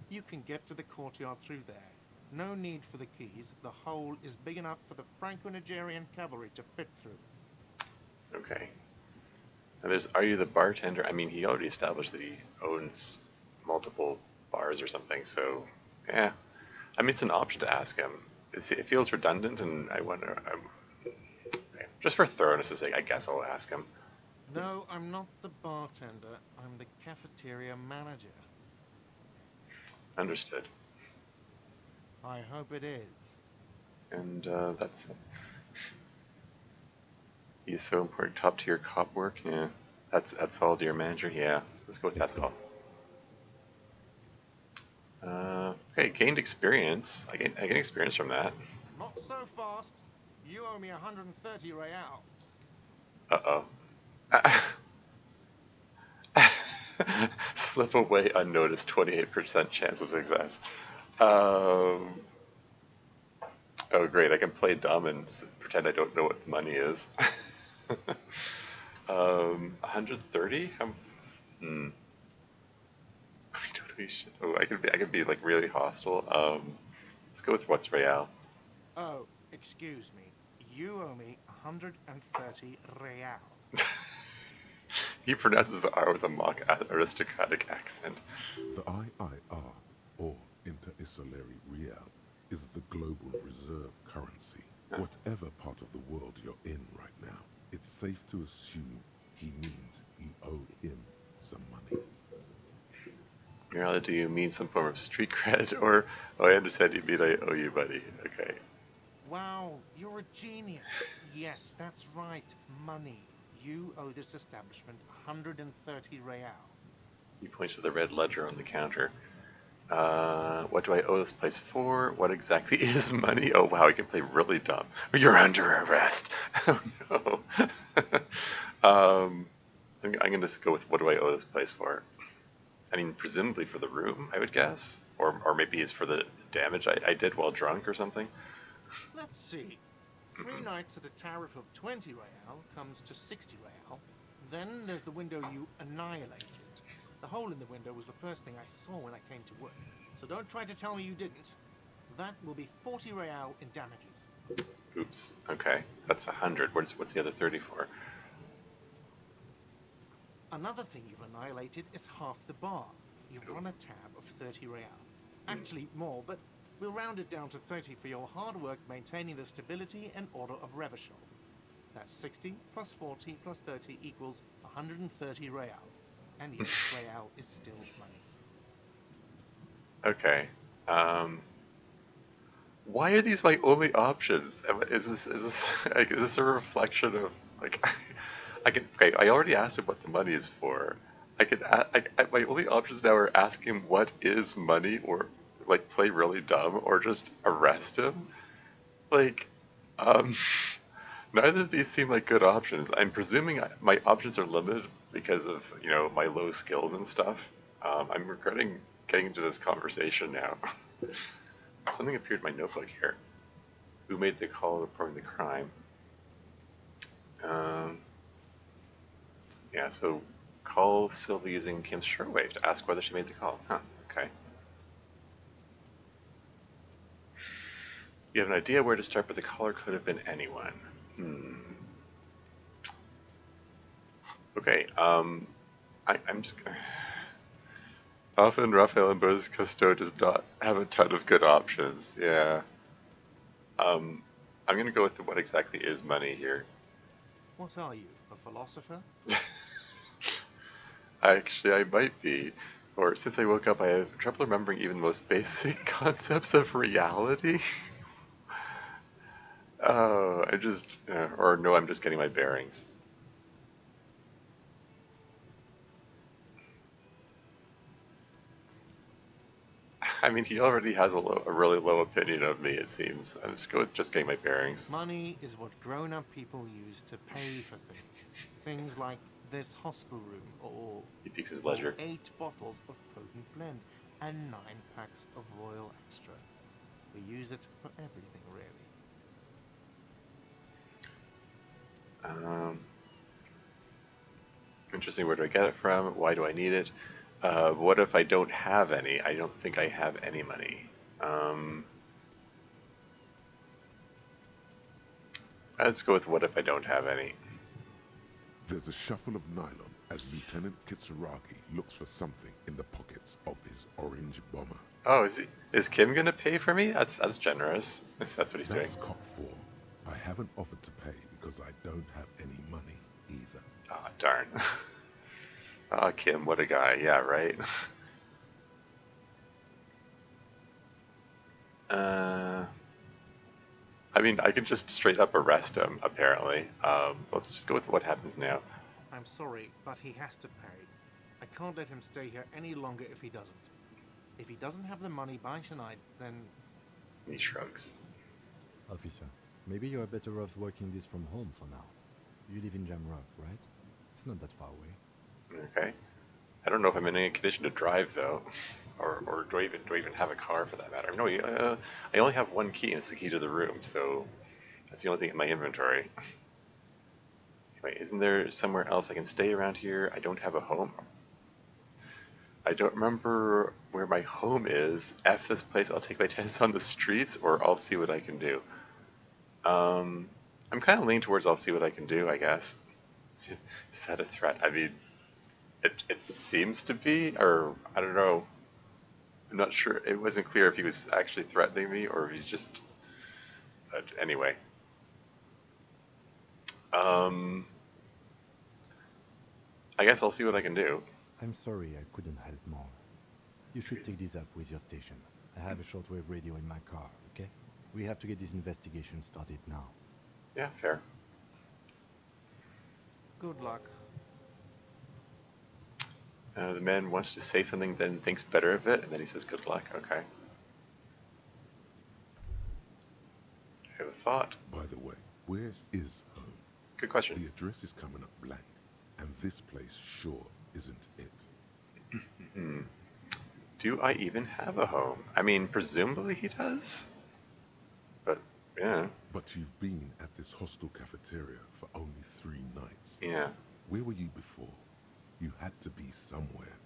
You can get to the courtyard through there. No need for the keys. The hole is big enough for the Franco-Nigerian cavalry to fit through. Okay. And there's, are you the bartender? I mean, he already established that he owns multiple bars or something, so, yeah. I mean, it's an option to ask him. It feels redundant, and I wonder, just for thoroughness' sake, I guess I'll ask him. No, I'm not the bartender. I'm the cafeteria manager. Understood. I hope it is. And that's it. He's so important. Top tier cop work. Yeah, that's all, dear manager. Yeah, let's go with that's all. Okay, gained experience. I gain experience from that. Not so fast. You owe me 130 real. Slip away unnoticed. 28% chance of success. Oh great, I can play dumb and pretend I don't know what the money is. 130? Oh, I could be like really hostile. Let's go with what's real. Oh, excuse me. You owe me 130 real. He pronounces the R with a mock aristocratic accent. The IIR, or Inter-Isolary Real, is the global reserve currency. Whatever part of the world you're in right now, it's safe to assume he means you owe him some money. Mirella, do you mean some form of street cred, or... Oh, I understand you mean I owe you money. Okay. Wow, you're a genius. Yes, that's right. Money. You owe this establishment 130 real. He points to the red ledger on the counter. What do I owe this place for? What exactly is money? Oh wow, I can play really dumb. You're under arrest. Oh no. I'm gonna just go with what do I owe this place for? I mean, presumably for the room, I would guess, or maybe it's for the damage I did while drunk or something. Let's see. 3 nights at a tariff of 20 real comes to 60 real. Then there's the window you annihilated. The hole in the window was the first thing I saw when I came to work. So don't try to tell me you didn't. That will be 40 real in damages. Oops. Okay, so that's 100. What's the other 30 for? Another thing you've annihilated is half the bar. You've run a tab of 30 real. Actually more, but we'll round it down to 30 for your hard work maintaining the stability and order of Revachol. That's 60 plus 40 plus 30 equals 130 real. And yes, real is still money. Okay. Why are these my only options? Is this a reflection of like okay, I already asked him what the money is for. My only options now are ask him what is money, or like play really dumb, or just arrest him. Like, neither of these seem like good options. I'm presuming my options are limited because of, you know, my low skills and stuff. I'm regretting getting into this conversation now. Something appeared in my notebook here. Who made the call reporting the crime? Yeah, so call Sylvie using Kim's shortwave to ask whether she made the call. Huh, okay. You have an idea where to start, but the caller could have been anyone. Okay, I'm just gonna... Often Raphael and Cousteau does not have a ton of good options, yeah. I'm gonna go with what exactly is money here. What are you, a philosopher? Actually, I might be. Or since I woke up, I have trouble remembering even the most basic concepts of reality. Oh, I just, or no, I'm just getting my bearings. I mean, he already has a really low opinion of me, it seems. I'm just go with just getting my bearings. Money is what grown-up people use to pay for things. Things like this hostel room, He peeks his or ledger. 8 bottles of potent blend, and 9 packs of Royal Extra. We use it for everything, really. Um, Interesting, where do I get it from? Why do I need it? What if I don't have any? I don't think I have any money. Let's go with what if I don't have any. There's a shuffle of nylon as Lieutenant Kitsuragi looks for something in the pockets of his orange bomber. Oh, is Kim gonna pay for me? That's generous. If that's what he's doing. That's cop form. I haven't offered to pay because I don't have any money either. Ah, darn. Ah, Kim, what a guy. Yeah, right. I mean, I can just straight up arrest him, apparently. Let's just go with what happens now. I'm sorry, but he has to pay. I can't let him stay here any longer if he doesn't. If he doesn't have the money by tonight, then... He shrugs. Officer, maybe you are better off working this from home for now. You live in Jamrock, right? It's not that far away. Okay. I don't know if I'm in any condition to drive, though. Or do I even have a car for that matter? No, I only have one key, and it's the key to the room, so that's the only thing in my inventory. Wait, isn't there somewhere else I can stay around here? I don't have a home. I don't remember where my home is. F this place, I'll take my chances on the streets, or I'll see what I can do. I'm kind of leaning towards I'll see what I can do, I guess. Is that a threat? I mean, it seems to be, or I don't know. I'm not sure. It wasn't clear if he was actually threatening me or if he's just. But anyway. I guess I'll see what I can do. I'm sorry I couldn't help more. You should take this up with your station. I have a shortwave radio in my car, okay? We have to get this investigation started now. Yeah, fair. Good luck. The man wants to say something, then thinks better of it, and then he says, "Good luck." Okay. I have a thought. By the way, where is home? Good question. The address is coming up blank, and this place sure isn't it. Do I even have a home? I mean, presumably he does. But, yeah. But you've been at this hostel cafeteria for only 3 nights. Yeah. Where were you before? You had to be somewhere.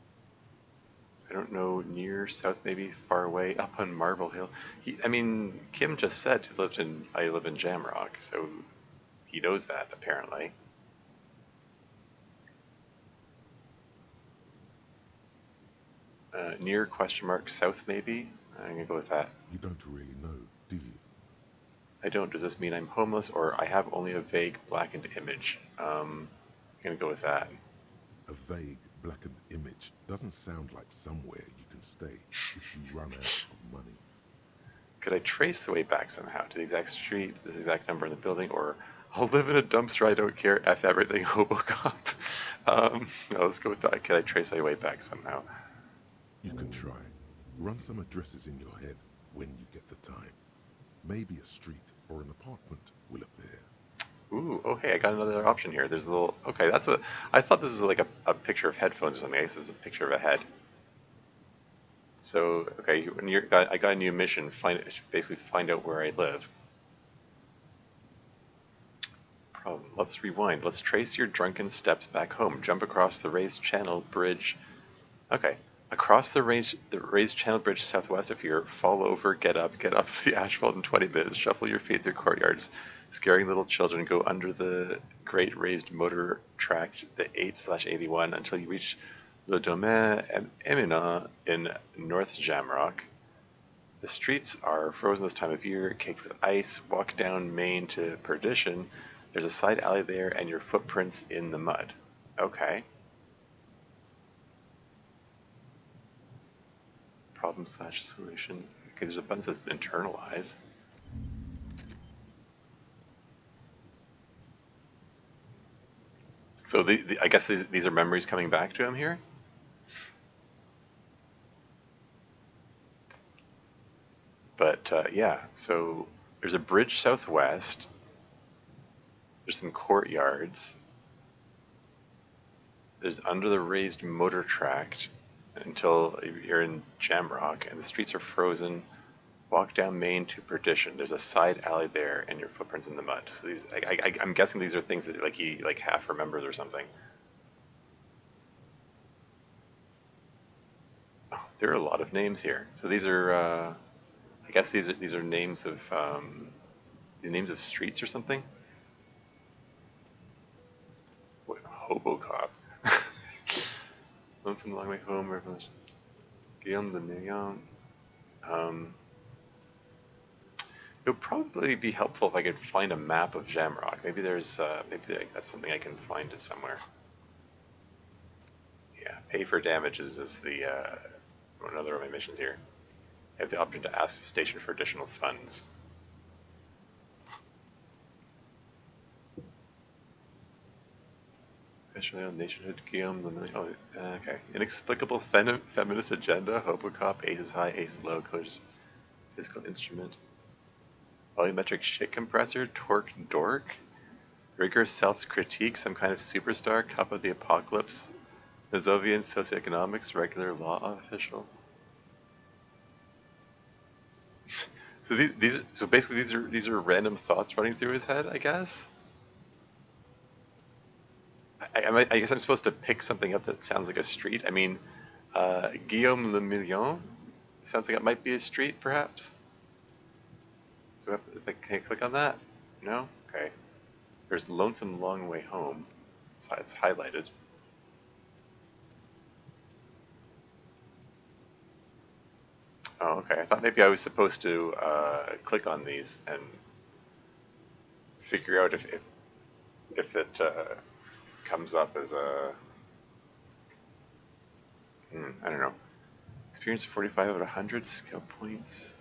I don't know, near, south, maybe, far away, up on Marble Hill. I mean, Kim just said I live in Jamrock, so he knows that, apparently. Near, question mark, south, maybe? I'm gonna go with that. You don't really know, do you? I don't. Does this mean I'm homeless, or I have only a vague blackened image? I'm gonna go with that. A vague, blackened image doesn't sound like somewhere you can stay if you run out of money. Could I trace the way back somehow to the exact street, this exact number in the building, or I'll live in a dumpster, I don't care, F everything, Hobocop? No, let's go with that. Could I trace my way back somehow? You can try. Run some addresses in your head when you get the time. Maybe a street or an apartment will appear. Ooh, oh hey, I got another option here. There's a little, okay, that's what, I thought this was like a picture of headphones or something. I guess this is a picture of a head. So, okay, I got a new mission, basically find out where I live. Problem, let's rewind. Let's trace your drunken steps back home. Jump across the raised channel bridge. Okay, across the raised channel bridge southwest of here, fall over, get up the asphalt in 20 minutes, shuffle your feet through courtyards, scaring little children, go under the great raised motor track, the 8/81, until you reach Le Domaine Eminent in North Jamrock. The streets are frozen this time of year, caked with ice. Walk down Main to Perdition. There's a side alley there and your footprints in the mud. Okay. Problem slash solution. Okay, there's a button that says internalize. So I guess these are memories coming back to him here? But yeah, so there's a bridge southwest. There's some courtyards. There's under the raised motor tract until you're in Jamrock, and the streets are frozen. Walk down Main to Perdition. There's a side alley there, and your footprints in the mud. So these, I'm guessing these are things that like he like half remembers or something. Oh, there are a lot of names here. So these are, I guess these are names of streets or something. What, Hobocop. Lonesome Long Way Home, Revelation. Guillaume the Million. It would probably be helpful if I could find a map of Jamrock. Maybe there's, that's something I can find it somewhere. Yeah, pay for damages is the another of my missions here. I have the option to ask the station for additional funds. Especially on nationhood, Guillaume the Million. Oh, okay. Inexplicable feminist agenda. Hobocop, aces high, aces low, colors, physical instrument. Volumetric shit compressor, torque dork. Rigorous self-critique, some kind of superstar, cup of the apocalypse. Mazovian socioeconomics, regular law official. So so basically these are random thoughts running through his head, I guess. I guess I'm supposed to pick something up that sounds like a street. I mean, Guillaume le Million sounds like it might be a street, perhaps. So if I can I click on that? No? Okay. There's Lonesome Long Way Home. It's highlighted. Oh, okay. I thought maybe I was supposed to click on these and figure out if it comes up as a I don't know. Experience 45 out of 100 skill points.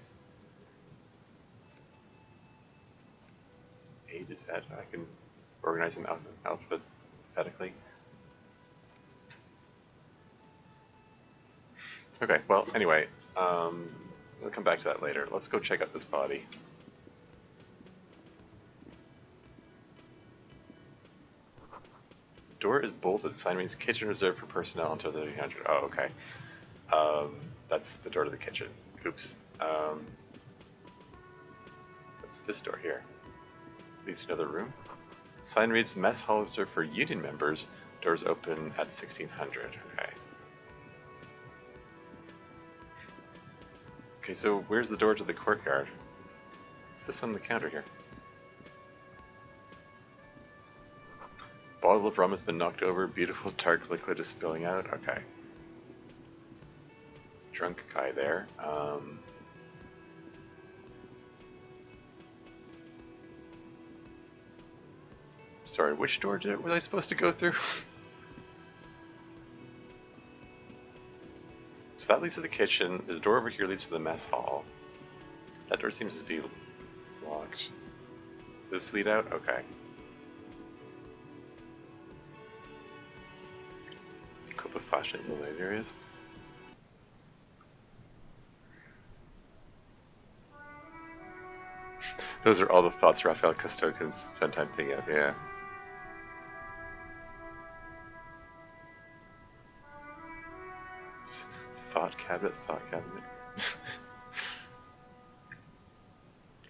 A to Z. I can organize them alphabetically. Okay. Well, anyway, we'll come back to that later. Let's go check out this body. Door is bolted. Sign reads kitchen reserved for personnel until 1300. Oh, okay. That's the door to the kitchen. Oops. What's this door here? Leads to another room. Sign reads mess hall reserved for union members. Doors open at 1600. Okay. Okay, so where's the door to the courtyard? What's this on the counter here? Bottle of rum has been knocked over. Beautiful dark liquid is spilling out. Okay. Drunk guy there. Sorry, which door was I supposed to go through? So that leads to the kitchen. This door over here leads to the mess hall. That door seems to be locked. Does this lead out? Okay. Cope with flashlight in the light areas. Those are all the thoughts Raphael Cousteau can spend time thinking of, yeah. Thought cabinet.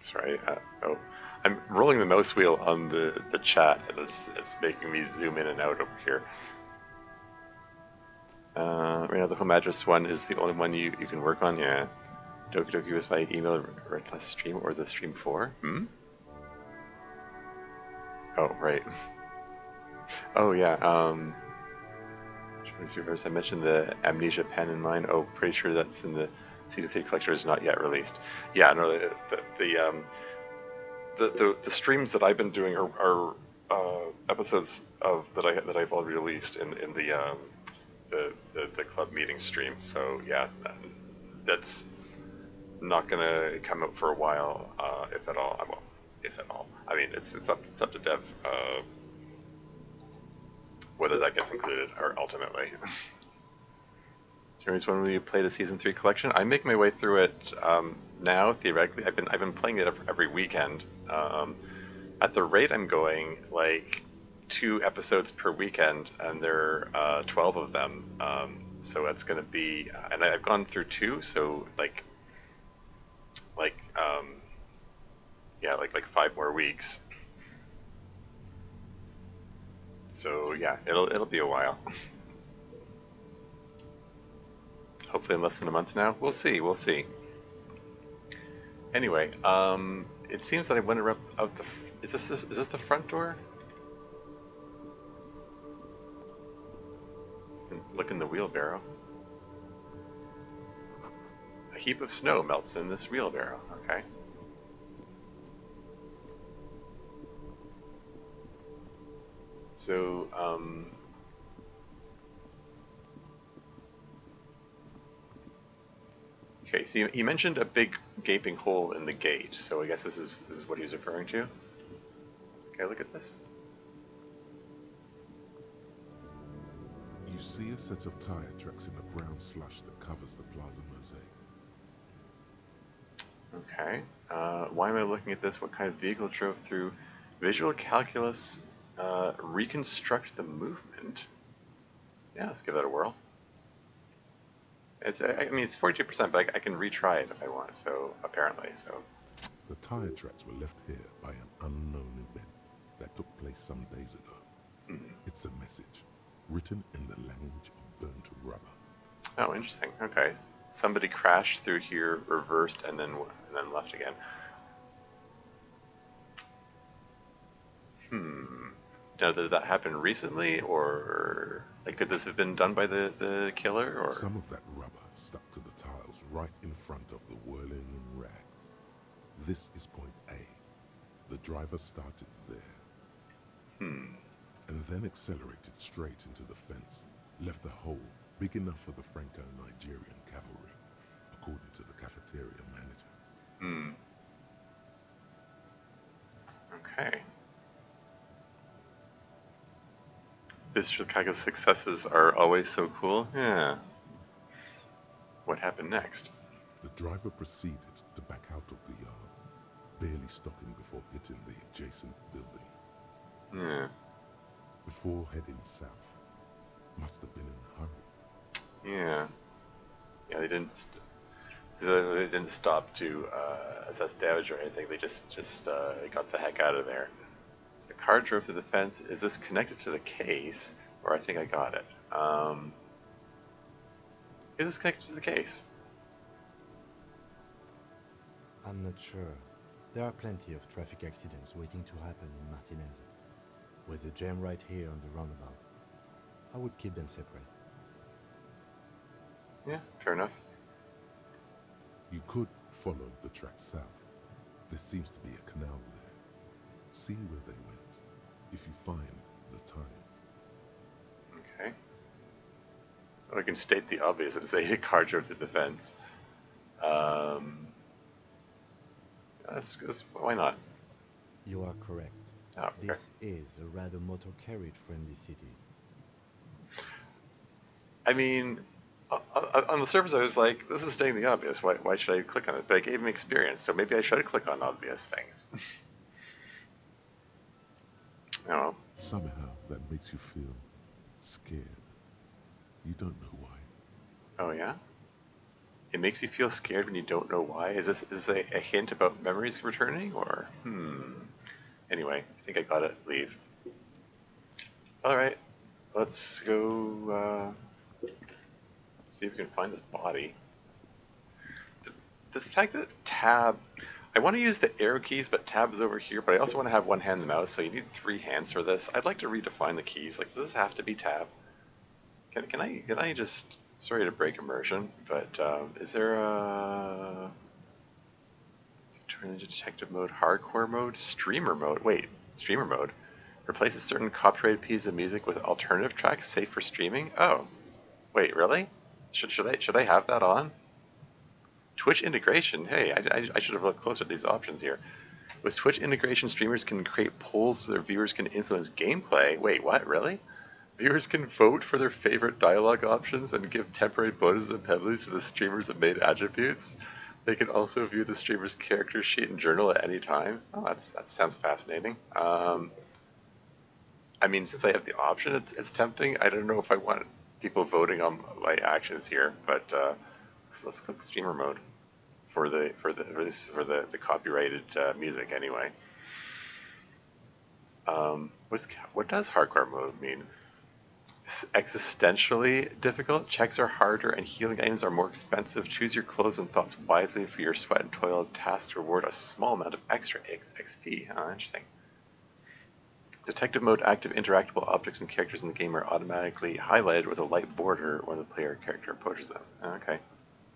Sorry, oh. I'm rolling the mouse wheel on the chat and it's making me zoom in and out over here. Right now the home address one is the only one you can work on, yeah. Doki Doki was by email right last stream or the stream before? Oh, right. Oh, yeah, I mentioned the amnesia pen in mine. Oh, pretty sure that's in the Season 3 collection is not yet released. Yeah, no, the streams that I've been doing are episodes of that I've already released in the club meeting stream. So yeah, that's not gonna come out for a while, if at all. Well, if at all. I mean, it's up to dev whether that gets included or ultimately. Jeremy's, when will you play the season 3 collection? I make my way through it now. Theoretically, I've been playing it every weekend. At the rate I'm going, like 2 episodes per weekend, and there are 12 of them. So that's going to be, and I've gone through 2, so like yeah, like 5 more weeks. So yeah, it'll be a while. Hopefully in less than a month now. We'll see. We'll see. Anyway, it seems that I went around of the. Is this the front door? Look in the wheelbarrow. A heap of snow melts in this wheelbarrow. Okay. So, okay, so he mentioned a big gaping hole in the gate, so I guess this is what he was referring to. Okay, look at this. You see a set of tire tracks in the brown slush that covers the plaza mosaic. Okay. Why am I looking at this? What kind of vehicle drove through? Visual calculus. Reconstruct the movement. Yeah, let's give that a whirl. I mean, it's 42%, but I can retry it if I want. So apparently, so. The tire tracks were left here by an unknown event that took place some days ago. It's a message written in the language of burnt rubber. Oh, interesting. Okay, somebody crashed through here, reversed, and then left again. Now, did that happen recently, or like could this have been done by the killer, or? Some of that rubber stuck to the tiles right in front of the whirling in rags. This is point A. The driver started there. And then accelerated straight into the fence, left a hole big enough for the Franco-Nigerian cavalry, according to the cafeteria manager. Okay. Mr. Kaga's successes are always so cool. Yeah. What happened next? The driver proceeded to back out of the yard, barely stopping before hitting the adjacent building. Yeah. Before heading south. Must have been in a hurry. Yeah. Yeah, they didn't stop to assess damage or anything. They just got the heck out of there. So the car drove through the fence. Is this connected to the case? Or I think I got it. Is this connected to the case? I'm not sure. There are plenty of traffic accidents waiting to happen in Martinez. With the jam right here on the roundabout, I would keep them separate. Yeah, fair enough. You could follow the track south. There seems to be a canal there. See where they went, if you find the time. Okay. Well, I can state the obvious and say a car drove through the fence. Why not? You are correct. Oh, okay. This is a rather motor carriage-friendly city. I mean, on the surface, I was like, this is stating the obvious. Why should I click on it? But it gave me experience, so maybe I should click on obvious things. I don't know. Somehow that makes you feel scared. You don't know why. Oh, yeah? It makes you feel scared when you don't know why? Is this a hint about memories returning, or? Anyway, I think I got it. Leave. Alright. Let's go, see if we can find this body. The fact that tab... I want to use the arrow keys, but tab is over here, but I also want to have one hand the mouse, so you need 3 hands for this. I'd like to redefine the keys. Like, does this have to be tab? Can I just Sorry to break immersion, but is there a turn into detective mode, hardcore mode, streamer mode? Wait, streamer mode replaces certain copyrighted pieces of music with alternative tracks safe for streaming. Oh, wait, really? Should I have that on? Twitch integration. Hey, I should have looked closer at these options here. With Twitch integration, streamers can create polls so their viewers can influence gameplay. Wait, what? Really? Viewers can vote for their favorite dialogue options and give temporary bonuses and penalties for the streamers' main attributes. They can also view the streamer's character sheet and journal at any time. Oh, that sounds fascinating. I mean, since I have the option, it's tempting. I don't know if I want people voting on my actions here, but let's click streamer mode for the copyrighted music anyway. What does hardcore mode mean? Existentially difficult. Checks are harder and healing items are more expensive. Choose your clothes and thoughts wisely for your sweat and toil. Tasks reward a small amount of extra XP. Oh, interesting. Detective mode. Active interactable objects and characters in the game are automatically highlighted with a light border when the player character approaches them. Okay.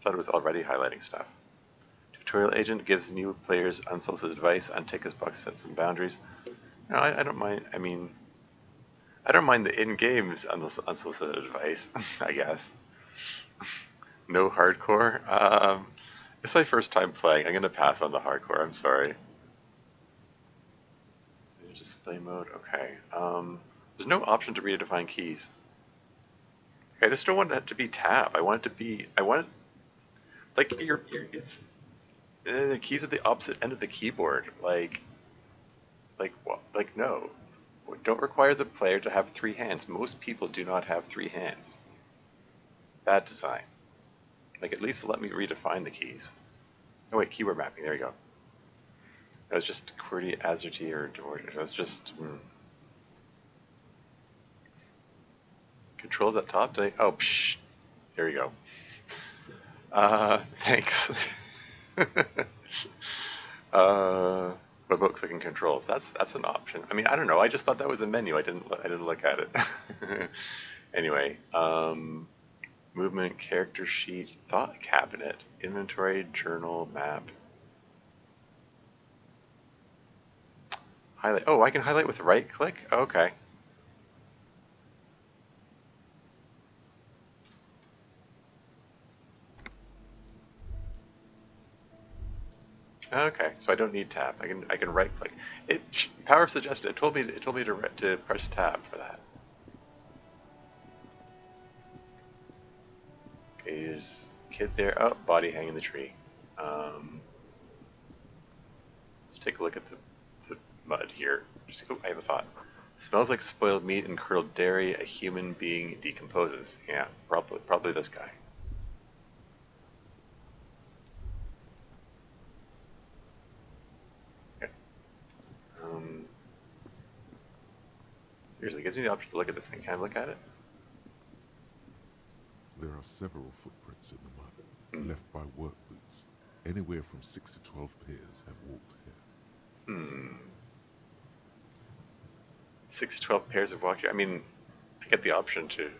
Thought it was already highlighting stuff. Tutorial agent gives new players unsolicited advice on Ticket's box sets and boundaries. No, I don't mind. I mean, I don't mind the in-games unsolicited advice, I guess. No hardcore. It's my first time playing. I'm going to pass on the hardcore. I'm sorry. So display mode. Okay. There's no option to redefine keys. I just don't want it to be tab. I want it to be. I want it like it's the keys at the opposite end of the keyboard. Like what? Like no. Don't require the player to have 3 hands. Most people do not have 3 hands. Bad design. Like, at least let me redefine the keys. Oh wait, keyword mapping. There you go. That was just QWERTY, AZERTY, or DORT. That was just... Controls at top? Oh, psh. There you go. Thanks. What about clicking controls? That's an option. I mean, I don't know. I just thought that was a menu. I didn't look at it. Anyway, movement, character sheet, thought cabinet, inventory, journal, map. Highlight. Oh, I can highlight with right click? Okay. Okay, so I don't need tab. I can right click. Power suggested. It told me to press tab for that. Okay, there's kid there. Oh, body hanging in the tree. Let's take a look at the mud here. Oh, I have a thought. Smells like spoiled meat and curdled dairy. A human being decomposes. Yeah, probably this guy. Seriously, it gives me the option to look at this thing. Can I look at it? There are several footprints in the mud, left by work boots. Anywhere from 6 to 12 pairs have walked here. 6 to 12 pairs have walked here. I mean, I get the option to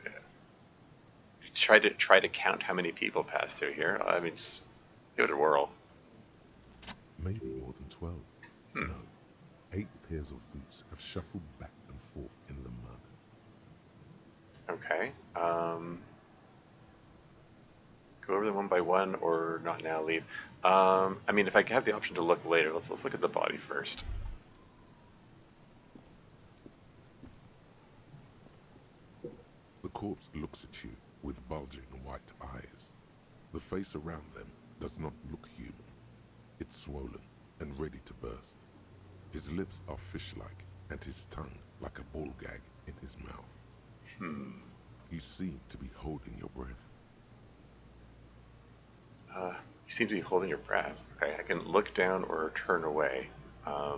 try to count how many people pass through here. I mean, just give it a whirl. Maybe more than 12. No. 8 pairs of boots have shuffled back and forth in the mud. Okay. Go over them one by one, or not now. Leave. I mean, if I have the option to look later, let's look at the body first. The corpse looks at you with bulging white eyes. The face around them does not look human. It's swollen and ready to burst. His lips are fish-like, and his tongue like a ball gag in his mouth. You seem to be holding your breath. You seem to be holding your breath. Okay, I can look down or turn away. Yeah,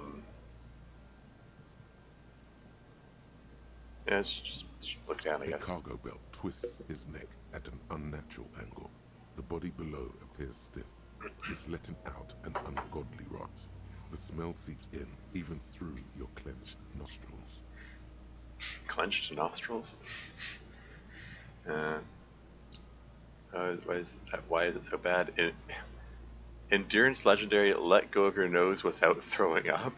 just look down, I A guess. cargo belt twists his neck at an unnatural angle. The body below appears stiff. It's letting out an ungodly rot. The smell seeps in, even through your clenched nostrils. Clenched nostrils? Why is it so bad? Endurance legendary. Let go of your nose without throwing up.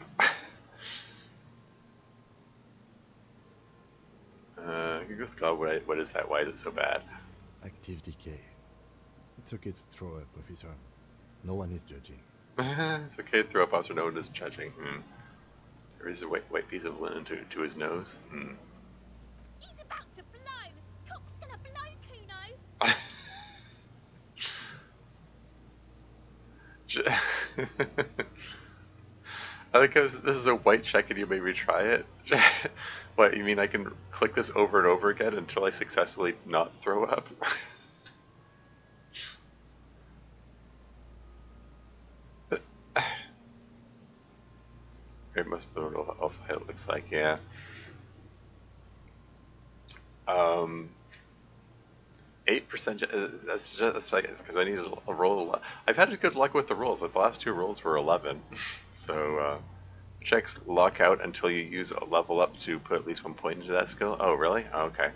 Good God, what is that? Why is it so bad? Active decay. It's okay to throw up, officer. No one is judging. It's okay to throw up, officer. No one is judging. There is a white piece of linen to his nose. He's about to blow. Cock's gonna blow, Kuno. I think this is a white check and you made me try it. What, you mean I can click this over and over again until I successfully not throw up? It must be also how it looks like, yeah. 8%, that's like, because I need a roll. I've had good luck with the rolls, but the last two rolls were 11. So, checks lock out until you use a level up to put at least 1 point into that skill. Oh, really? Oh, okay.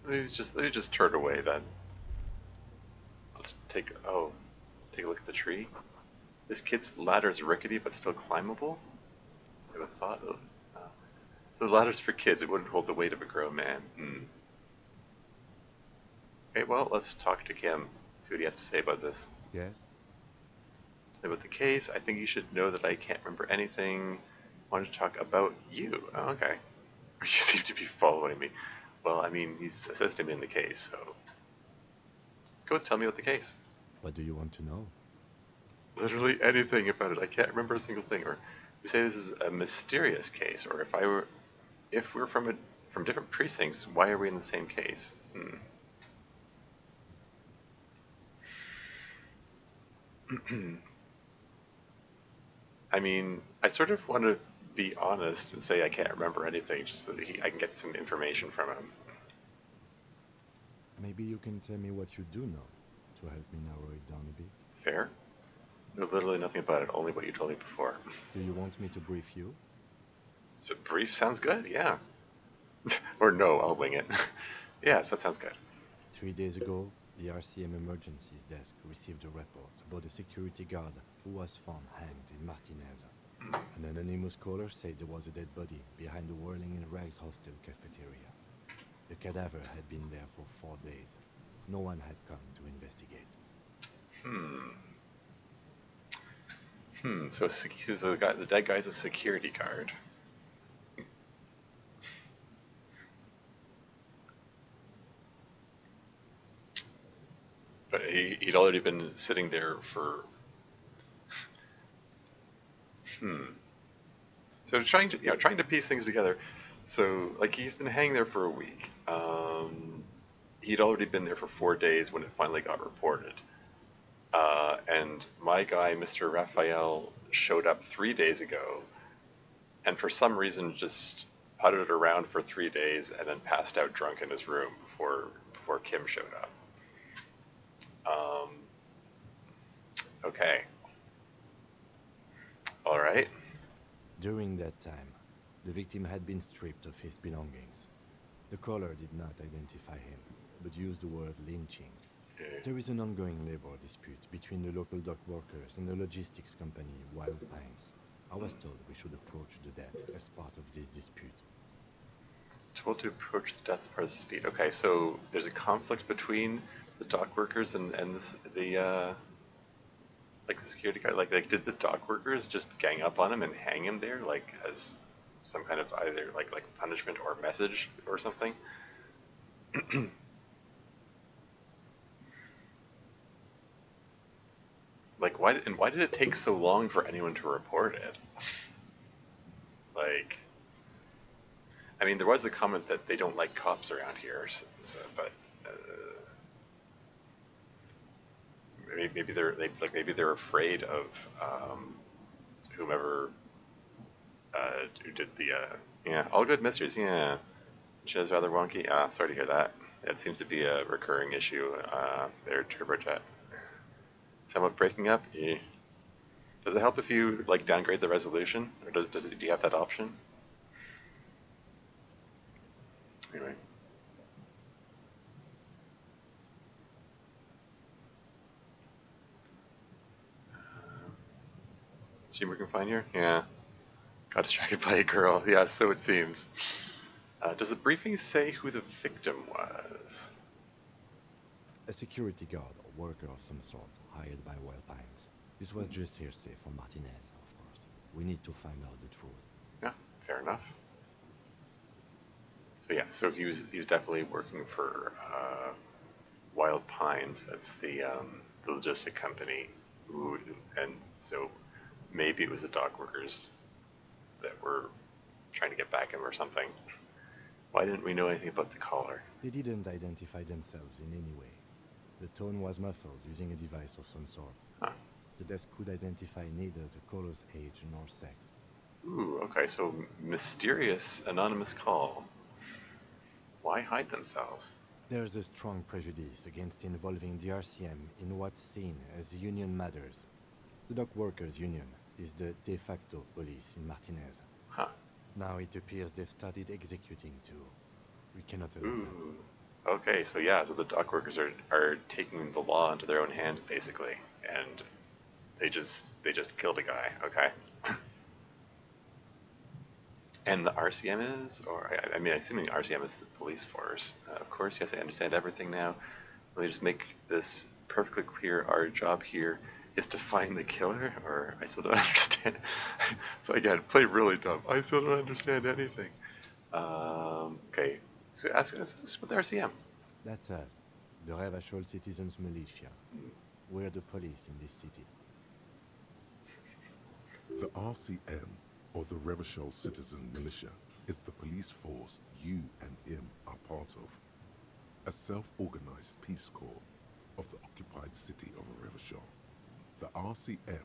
Let me just turn away then. Let's take a look at the tree. This kid's ladder is rickety but still climbable. I would have thought of. The ladder's for kids. It wouldn't hold the weight of a grown man. Okay, well, let's talk to Kim. See what he has to say about this. Yes? About the case, I think you should know that I can't remember anything. I wanted to talk about you. Oh, okay. You seem to be following me. Well, I mean, he's assisting me in the case, so... Let's go with tell me about the case. What do you want to know? Literally anything about it. I can't remember a single thing. Or you say this is a mysterious case, or if we're from different precincts, why are we in the same case? I mean, I sort of want to be honest and say I can't remember anything, just so that I can get some information from him. Maybe you can tell me what you do know to help me narrow it down a bit. Fair? No, literally nothing about it, only what you told me before. Do you want me to brief you? So brief sounds good, yeah. Or no, I'll wing it. Yes, that sounds good. 3 days ago, the RCM emergencies desk received a report about a security guard who was found hanged in Martinez. An anonymous caller said there was a dead body behind the Whirling in Rags hostel cafeteria. The cadaver had been there for 4 days. No one had come to investigate. So the dead guy's a security guard. But he'd already been sitting there for... So trying to piece things together. So, like, he's been hanging there for a week. He'd already been there for 4 days when it finally got reported. And my guy, Mr. Raphael, showed up 3 days ago, and for some reason just putted around for 3 days and then passed out drunk in his room before Kim showed up. Okay. All right. During that time, the victim had been stripped of his belongings. The caller did not identify him, but used the word lynching. There is an ongoing labor dispute between the local dock workers and the logistics company Wild Pines. I was told we should approach the death as part of this dispute. Told to approach the death as part of the dispute. Okay, so there's a conflict between the dock workers and the security guard. Like did the dock workers just gang up on him and hang him there, like as some kind of either like punishment or message or something? Like, why did it take so long for anyone to report it? Like, I mean, there was a comment that they don't like cops around here, but maybe they're afraid of whomever who did the yeah, all good mysteries. Yeah, Show's rather wonky. Sorry to hear that. It seems to be a recurring issue there, Turbojet. Somewhat breaking up? Yeah. Does it help if you like downgrade the resolution, or do you have that option? Anyway. See what we can find here? Yeah. Got distracted by a girl. Yeah, so it seems. Does the briefing say who the victim was? A security guard or worker of some sort, hired by Wild Pines. This was just hearsay from Martinez, of course. We need to find out the truth. Yeah, fair enough. So yeah, so he was definitely working for Wild Pines. That's the logistic company. And so maybe it was the dock workers that were trying to get back at him or something. Why didn't we know anything about the caller? They didn't identify themselves in any way. The tone was muffled using a device of some sort. Huh. The desk could identify neither the caller's age nor sex. Ooh, okay, so mysterious anonymous call. Why hide themselves? There's a strong prejudice against involving the RCM in what's seen as union matters. The dock workers' union is the de facto police in Martinez. Huh. Now it appears they've started executing too. We cannot allow Ooh. that. Okay, so yeah, so the dock workers are taking the law into their own hands basically, and they just killed a guy. Okay. And the RCM is, or I mean, assuming RCM is the police force. Of course, yes, I understand everything now. Let me just make this perfectly clear. Our job here is to find the killer, or I still don't understand. Again, play really dumb. I still don't understand anything. Okay, so ask us with the RCM. That's us, the Revachol Citizens Militia. We're the police in this city. The RCM, or the Revachol Citizen Militia, is the police force you and him are part of. A self-organized peace corps of the occupied city of Revachol. The RCM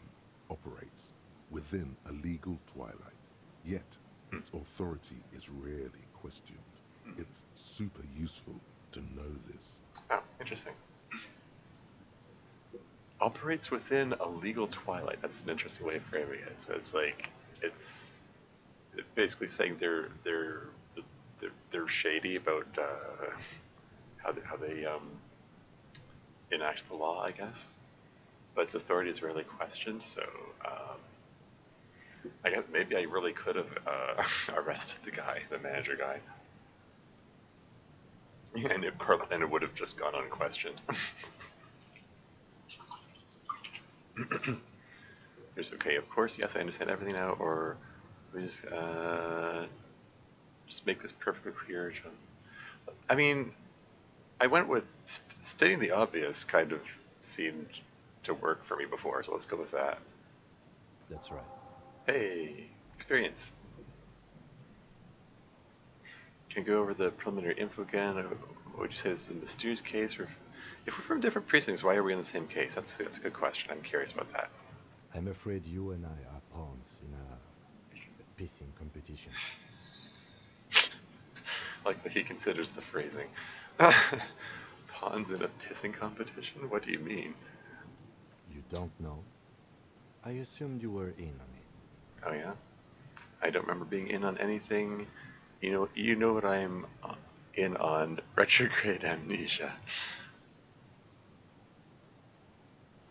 operates within a legal twilight, yet its authority is rarely questioned. It's super useful to know this. Oh, interesting. Operates within a legal twilight. That's an interesting way of framing it. So it's like it's basically saying they're shady about how they enact the law, I guess. But its authority is rarely questioned. So I guess maybe I really could have arrested the guy, the manager guy, and it would have just gone unquestioned. Here's okay. Of course, yes, I understand everything now. Or we just make this perfectly clear. I mean, I went with stating the obvious. Kind of seemed to work for me before, so let's go with that. That's right. Hey, experience. Can go over the preliminary info again. Would you say this is a mysterious case, or if we're from different precincts, why are we in the same case? That's a good question. I'm curious about that. I'm afraid you and I are pawns in a pissing competition. Like that he considers the phrasing. Pawns in a pissing competition? What do you mean? You don't know? I assumed you were in on it. Oh yeah? I don't remember being in on anything. You know what I'm in on. Retrograde amnesia.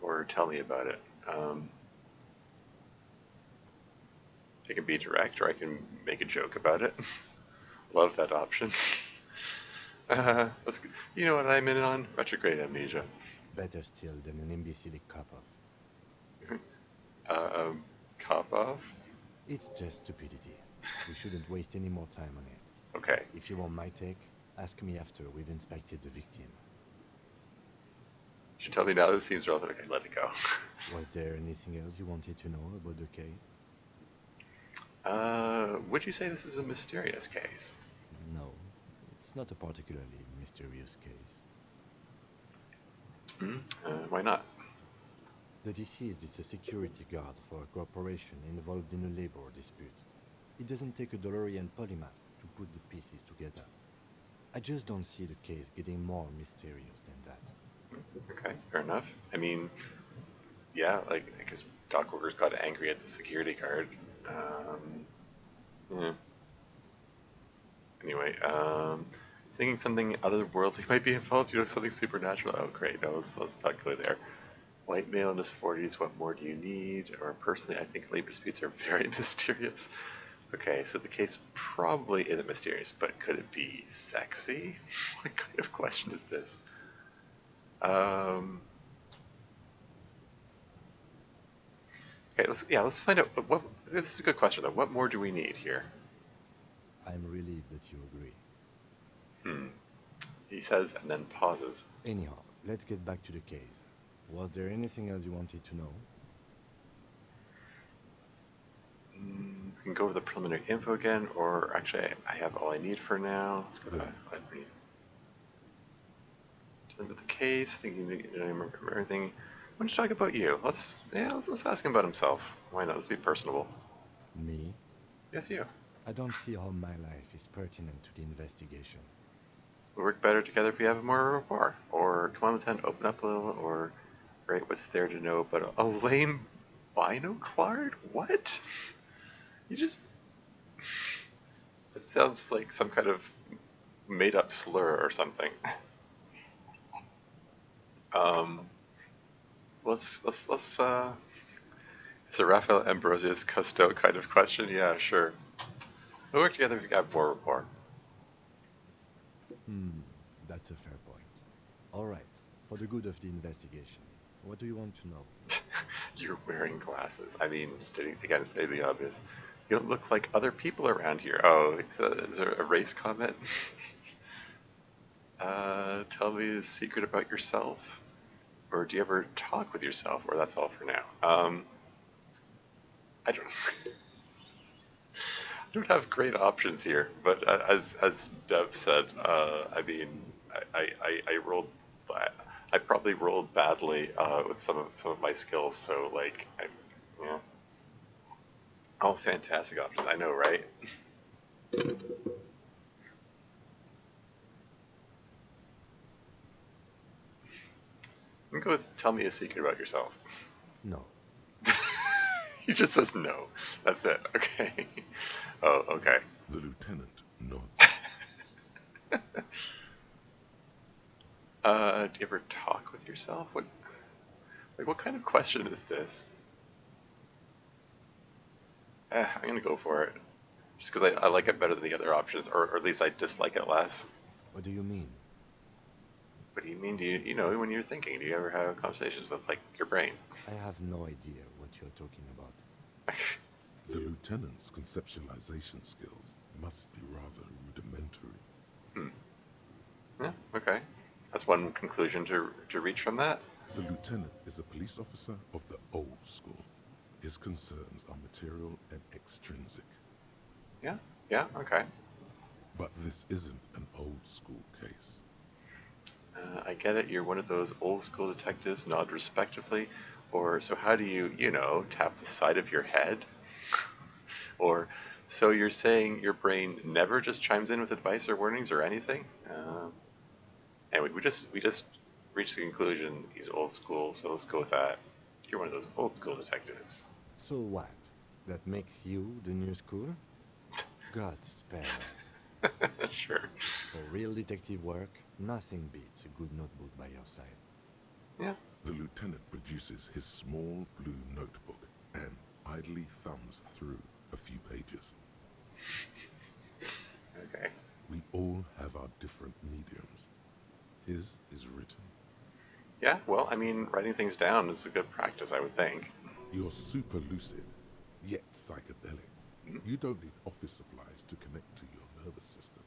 Or tell me about it. I can be direct, or I can make a joke about it. Love that option. You know what I'm in on? Retrograde amnesia. Better still than an imbecilic cop-off. Cop off? It's just stupidity. We shouldn't waste any more time on it. Okay. If you want my take, ask me after we've inspected the victim. You should tell me now. This seems relevant. Okay, let it go. Was there anything else you wanted to know about the case? Would you say this is a mysterious case? No, it's not a particularly mysterious case. Why not? The deceased is a security guard for a corporation involved in a labor dispute. It doesn't take a DeLorean polymath to put the pieces together. I just don't see the case getting more mysterious than that. Okay, fair enough. I mean, yeah, like, because dock workers got angry at the security guard. Yeah. Anyway, Thinking something otherworldly might be involved. You know, something supernatural. Oh, great. No, let's not go there. White male in his 40s. What more do you need? Or personally, I think labor disputes are very mysterious. Okay, so the case probably isn't mysterious, but could it be sexy? What kind of question is this? Okay, let's find out. What this is a good question though. What more do we need here? I'm relieved that you agree. He says and then pauses. Anyhow, let's get back to the case. Was there anything else you wanted to know? We can go over the preliminary info again, or actually, I have all I need for now. Let's go to library. Dealing with the case, thinking that you remember everything. I want to talk about you. Let's ask him about himself. Why not? Let's be personable. Me? Yes, you. I don't see how my life is pertinent to the investigation. We work better together if we have more rapport. Or come on, Lieutenant, open up a little. Or right, what's there to know but a lame binoclard? What? You just. It sounds like some kind of made-up slur or something. Let's it's a Raphael Ambrosius Cousteau kind of question. Yeah, sure. We'll work together if we got more rapport. That's a fair point. All right, for the good of the investigation, what do you want to know? You're wearing glasses. I mean, again, say the obvious. You don't look like other people around here. Oh, is there a race comment? Tell me the secret about yourself. Or do you ever talk with yourself? Or that's all for now. I don't. I don't have great options here, but as Dev said, I mean, I rolled. I probably rolled badly with some of my skills, so like, yeah, all fantastic options. I know, right? I'm gonna go with tell me a secret about yourself. No. He just says no. That's it. Okay. Oh, okay. The lieutenant nods. Do you ever talk with yourself? What kind of question is this? I'm gonna go for it. Just because I like it better than the other options, or at least I dislike it less. What do you mean? What do you mean? Do you know when you're thinking? Do you ever have conversations with like your brain? I have no idea what you're talking about. The lieutenant's conceptualization skills must be rather rudimentary. Yeah. Okay. That's one conclusion to reach from that. The lieutenant is a police officer of the old school. His concerns are material and extrinsic. Yeah. Yeah. Okay. But this isn't an old school case. I get it. You're one of those old school detectives. Nod respectively. Or so how do you tap the side of your head? Or so you're saying your brain never just chimes in with advice or warnings or anything? And we just reached the conclusion he's old school, so let's go with that. You're one of those old school detectives. So what? That makes you the new school? God spare us. Sure. For real detective work, nothing beats a good notebook by your side. Yeah. The lieutenant produces his small blue notebook and idly thumbs through a few pages. Okay. We all have our different mediums. His is written. Yeah, well, I mean, writing things down is a good practice, I would think. You're super lucid, yet psychedelic. You don't need office supplies to connect to your nervous system.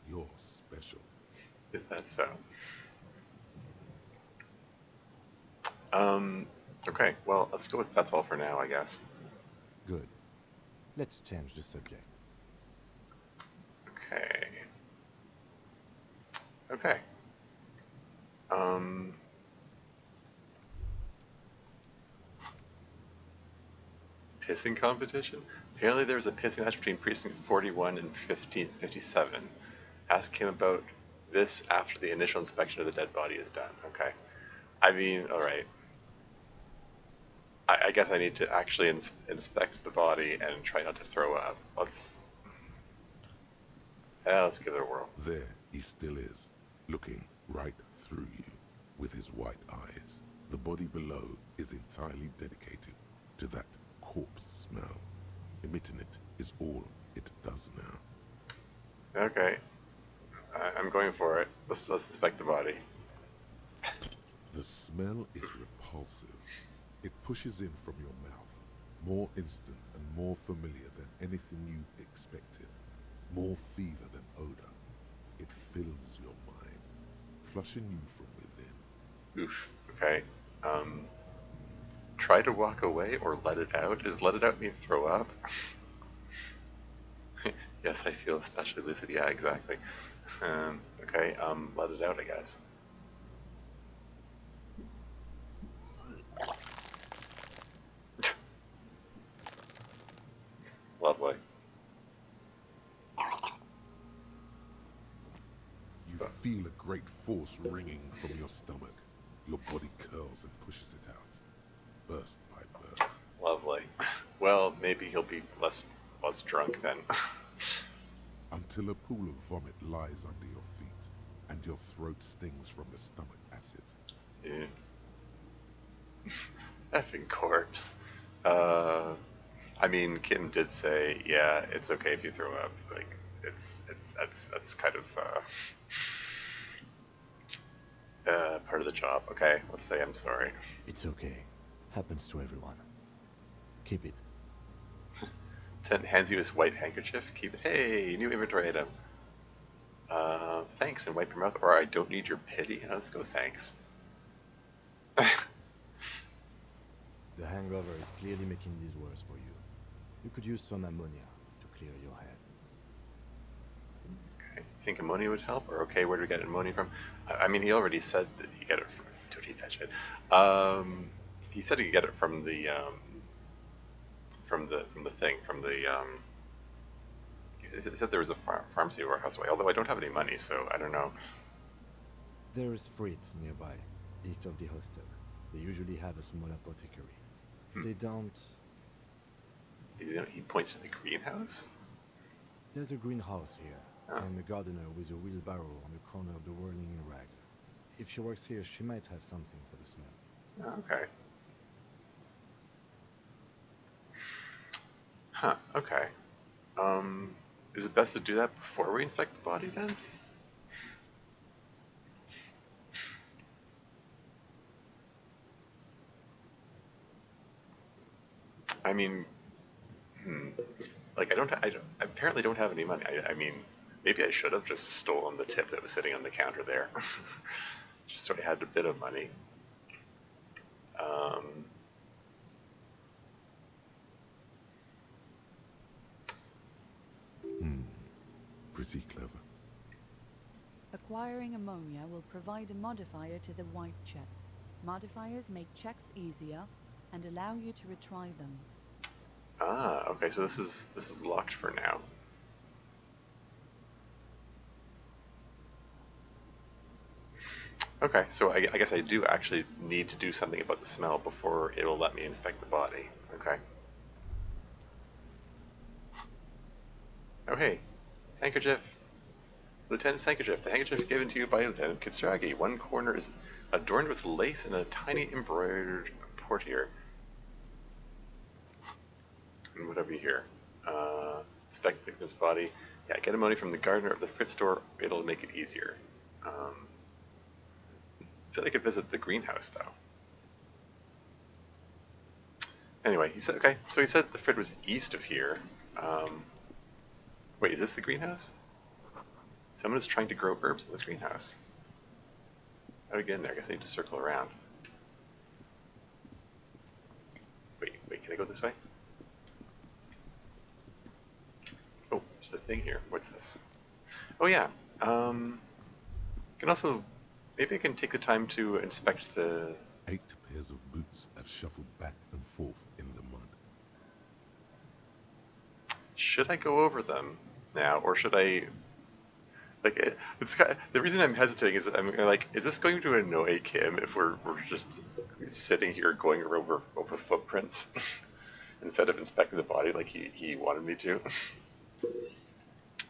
You're special. Is that so? Okay, well, let's go with that's all for now, I guess. Good. Let's change the subject. Okay. Okay. Pissing competition? Apparently there was a pissing match between Precinct 41 and 1557. Ask him about this after the initial inspection of the dead body is done. Okay. I mean, alright. I guess I need to actually inspect the body and try not to throw up. Let's give it a whirl. There He still is, looking right through you with his white eyes. The body below is entirely dedicated to that corpse smell. Emitting it is all it does now. Okay, I'm going for it. Let's inspect the body. The smell is repulsive. It pushes in from your mouth, more instant and more familiar than anything you expected, more fever than odor. It fills your mind, flushing you from within. Oof. Okay. Try to walk away or let it out. Does let it out mean throw up? Yes, I feel especially lucid. Yeah, exactly. Okay. Let it out, I guess. Lovely. You feel a great force ringing from your stomach. Your body curls and pushes it out, burst by burst. Lovely. Well, maybe he'll be less drunk then. Until a pool of vomit lies under your feet, and your throat stings from the stomach acid. Yeah. Effing corpse. I mean, Kim did say, yeah, it's okay if you throw up. Like, that's kind of part of the job. Okay, let's say I'm sorry. It's okay. Happens to everyone. Keep it. Tent hands you his white handkerchief. Keep it. Hey, new inventory item. Thanks, and wipe your mouth. Or I don't need your pity. Let's go. Thanks. The hangover is clearly making this worse for you. You could use some ammonia to clear your head. Okay. Think ammonia would help? Or okay, where do we get ammonia from? I mean, he already said that you get it from. Don't eat that shit. He said you get it from the thing from the. He said there was a pharmacy warehouse away. Although I don't have any money, so I don't know. There is freight nearby, east of the hostel. They usually have a small apothecary. If they don't... He points to the greenhouse? There's a greenhouse here, Oh. and a gardener with a wheelbarrow on the corner of the whirling in rags. If she works here, she might have something for the smell. Oh, okay. Huh, okay. Is it best to do that before we inspect the body then? I mean, like I apparently don't have any money. I mean, maybe I should have just stolen the tip that was sitting on the counter there, just so I had a bit of money. Pretty clever. Acquiring ammonia will provide a modifier to the white check. Modifiers make checks easier and allow you to retry them. Ah, okay. So this is locked for now. Okay, so I guess I do actually need to do something about the smell before it will let me inspect the body. Okay. Oh hey, handkerchief. Lieutenant's handkerchief. The handkerchief given to you by Lieutenant Kitsuragi. One corner is adorned with lace and a tiny embroidered portiere. And whatever you hear. Inspect victim's body. Yeah, get ammonia from the gardener of the Fritz store. It'll make it easier. Said I could visit the greenhouse, though. Anyway, he said, okay, so he said the Frid was east of here. Wait, is this the greenhouse? Someone is trying to grow herbs in this greenhouse. How do we get in there? I guess I need to circle around. Wait, can I go this way? Oh, there's a thing here. What's this? Oh yeah, can also, maybe I can take the time to inspect the... 8 pairs of boots have shuffled back and forth in the mud. Should I go over them now, or should I... Like, it's kind of, the reason I'm hesitating is I'm like, is this going to annoy Kim if we're just sitting here going over footprints instead of inspecting the body like he wanted me to?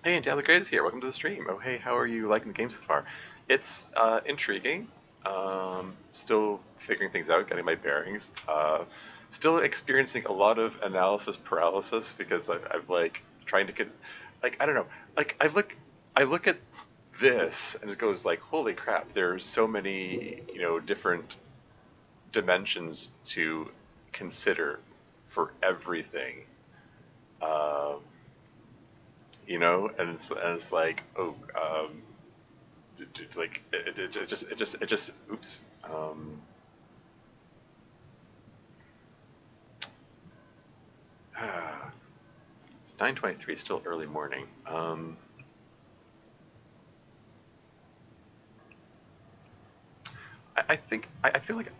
Hey, and Taylor Grace here. Welcome to the stream. Oh, hey, how are you liking the game so far? It's intriguing. Still figuring things out, getting my bearings. Still experiencing a lot of analysis paralysis because I've like trying to get, like I don't know, like I look at this and it goes like, holy crap! There's so many different dimensions to consider for everything. Um, and it's like, oh, like it just oops. It's 9:23, still early morning. I think I feel like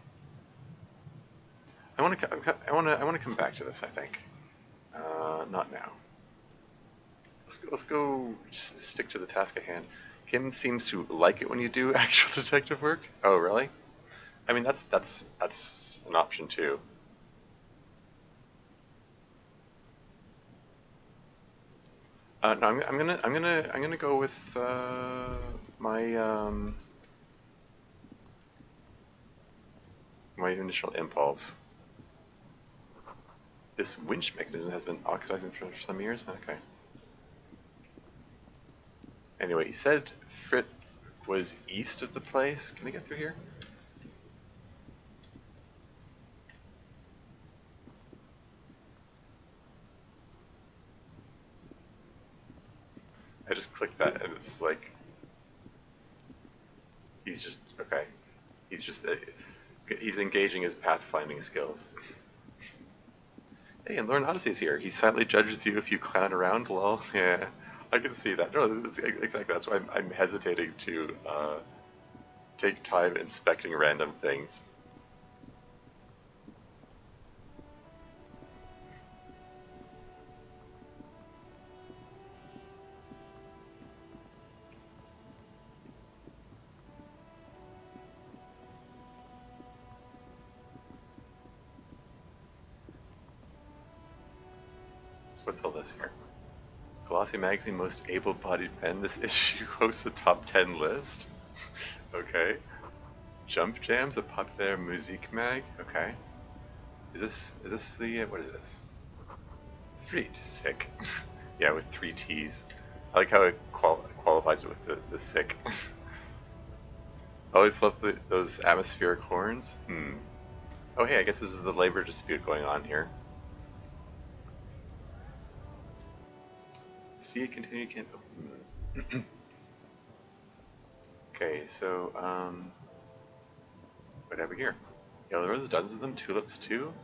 I want to come back to this. I think not now. Let's go stick to the task at hand. Kim seems to like it when you do actual detective work. Oh, really? I mean, that's an option too. No, I'm gonna go with my initial impulse. This winch mechanism has been oxidizing for some years. Okay. Anyway, he said Frit was east of the place. Can I get through here? I just clicked that and it's like, he's just, okay. He's just, he's engaging his pathfinding skills. Hey, and Lauren Odyssey's here. He silently judges you if you clown around, lol. Yeah, I can see that. No, that's exactly, that's why I'm hesitating to take time inspecting random things. So what's all this here? Glossy Magazine Most Able-Bodied Men. This issue hosts a top 10 list. Okay. Jump Jams, a popular music mag. Okay. Is this the what is this? Fried, sick. Yeah, with 3 T's. I like how it qualifies it with the sick. I always love those atmospheric horns. Oh hey, I guess this is the labor dispute going on here. See it continue again. Okay, so what have we here? Yellow roses, dozens of them, tulips too.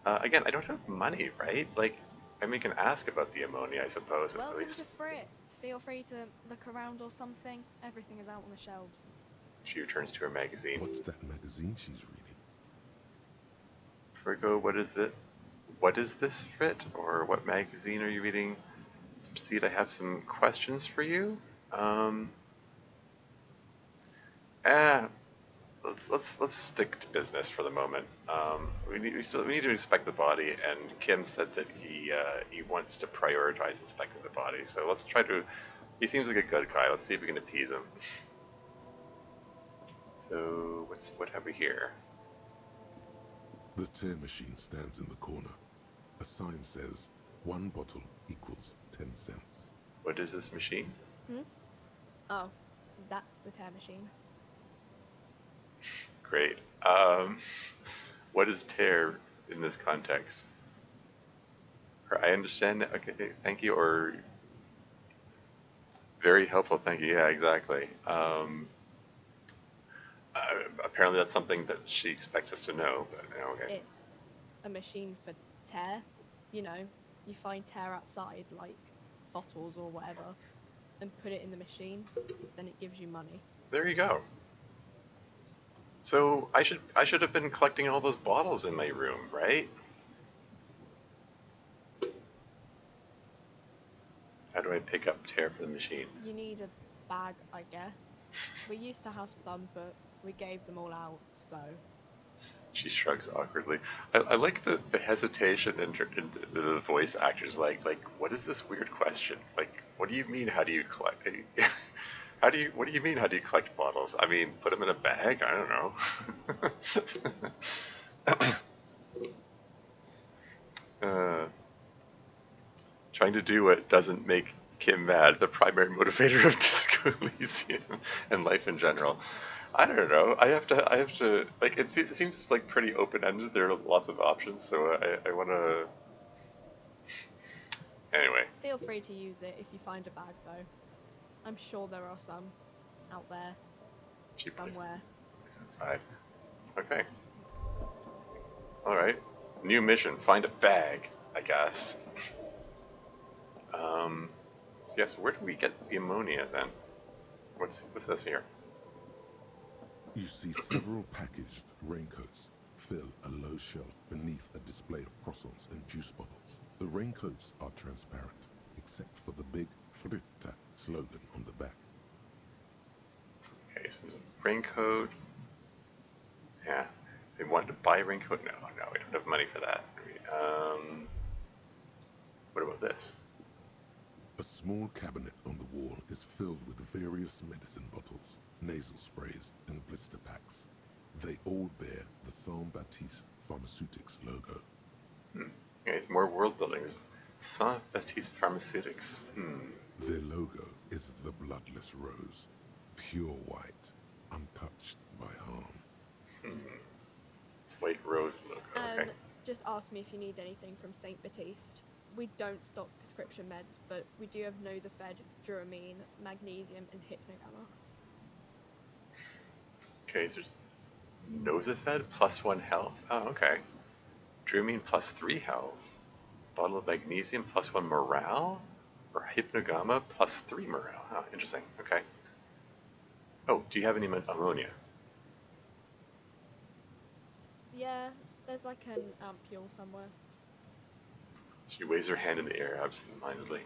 Again, I don't have money, right? Like, I mean, we can ask about the ammonia, I suppose, at Welcome least. to Frit. Feel free to look around or something. Everything is out on the shelves. She returns to her magazine. What's that magazine she's reading? Virgo, what is it? What is this, Frit? Or what magazine are you reading? Let's proceed. I have some questions for you. Eh, let's stick to business for the moment. We need to inspect the body, and Kim said that he wants to prioritize inspecting the body. So let's try to. He seems like a good guy. Let's see if we can appease him. So what have we here? The tear machine stands in the corner. A sign says, 1 bottle equals 10 cents. What is this machine? Oh, that's the tear machine. Great. What is tear in this context? I understand. Okay, thank you. Or very helpful. Thank you. Yeah, exactly. Apparently, that's something that she expects us to know. But okay. It's a machine for tear. You know, you find tear outside, like bottles or whatever, and put it in the machine, then it gives you money. There you go. So I should have been collecting all those bottles in my room, right? How do I pick up tear for the machine? You need a bag, I guess. We used to have some, but we gave them all out, so... She shrugs awkwardly. I like the hesitation in the voice actors. Like, what is this weird question? Like, what do you mean? How do you collect? What do you mean? How do you collect bottles? I mean, put them in a bag? I don't know. uh, Trying to do what doesn't make Kim mad. The primary motivator of Disco Elysium and life in general. I don't know. I have to, like, it seems like pretty open-ended. There are lots of options, so I want to, anyway. Feel free to use it if you find a bag, though. I'm sure there are some out there She somewhere. plays inside. Okay. Alright. New mission. Find a bag, I guess. So yes, where do we get the ammonia then? What's this here? You see several packaged raincoats fill a low shelf beneath a display of croissants and juice bottles. The raincoats are transparent, except for the big Fritta slogan on the back. Okay, so there's a raincoat. Yeah. They wanted to buy a raincoat? No, we don't have money for that. What about this? A small cabinet on the wall is filled with various medicine bottles, nasal sprays, and blister packs. They all bear the Saint Baptiste Pharmaceutics logo. Okay, it's more world building. There's Saint Baptiste Pharmaceutics. Their logo is the bloodless rose, pure white, untouched by harm. White rose logo. Okay. Just ask me if you need anything from Saint Baptiste. We don't stock prescription meds, but we do have Nosafed, Duramine, Magnesium, and Hypnogamma. Okay, so Nosafed +1 health. Oh, okay. Dramine +3 health. Bottle of magnesium +1 morale? Or Hypnogamma +3 morale. Oh, interesting. Okay. Oh, do you have any ammonia? Yeah, there's like an ampule somewhere. She waves her hand in the air absentmindedly.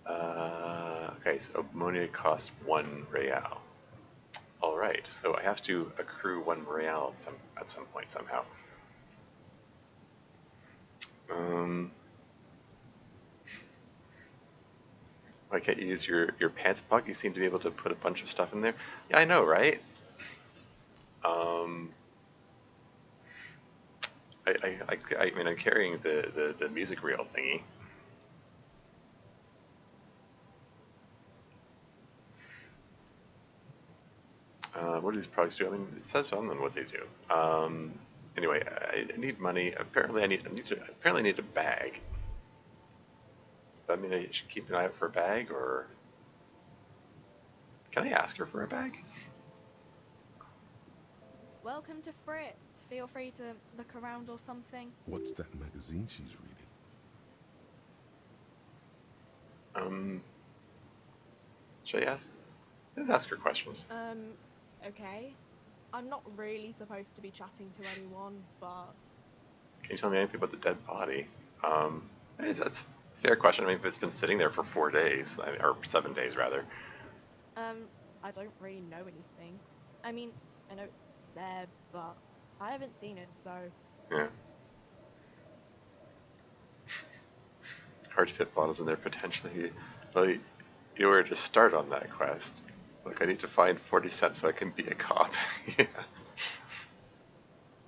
Okay, so ammonia costs 1 real. Alright, so I have to accrue 1 real at some point somehow. Why can't you use your pants pocket? You seem to be able to put a bunch of stuff in there. Yeah, I know, right? I mean, I'm carrying the music reel thingy. What do these products do? I mean, it says on them what they do. Anyway, I need money. Apparently, I need a bag. Does that mean I should keep an eye out for a bag, or can I ask her for a bag? Welcome to Frit. Feel free to look around or something. What's that magazine she's reading? Should I ask? Let's ask her questions. Okay. I'm not really supposed to be chatting to anyone, but... Can you tell me anything about the dead body? That's a fair question. I mean, if it's been sitting there for 4 days, or 7 days rather. I don't really know anything. I mean, I know it's there, but I haven't seen it, so... Yeah. Hard to fit bottles in there potentially. Well, you were to start on that quest. Look, I need to find 40 cents so I can be a cop. Yeah.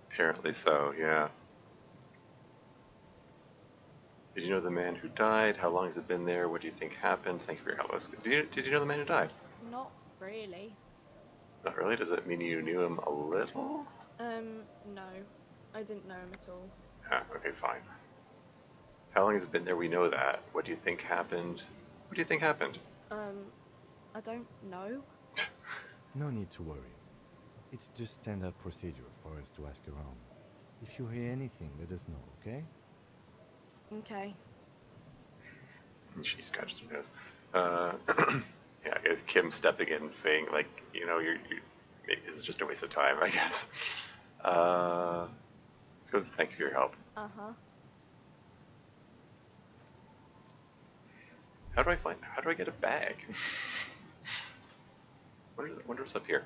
Apparently so, yeah. Did you know the man who died? How long has it been there? What do you think happened? Thank you for your help. Did you know the man who died? Not really. Not really? Does it mean you knew him a little? No. I didn't know him at all. Ah, okay, fine. How long has it been there? We know that. What do you think happened? What do you think happened? I don't know. No need to worry. It's just standard procedure for us to ask around. If you hear anything, let us know, okay? Okay. And she scratches her nose. Yeah, I guess Kim stepping in, saying, like, you know, maybe this is just a waste of time, I guess. Let's go. Thank you for your help. Uh-huh. How do I get a bag? Wonder what's up here.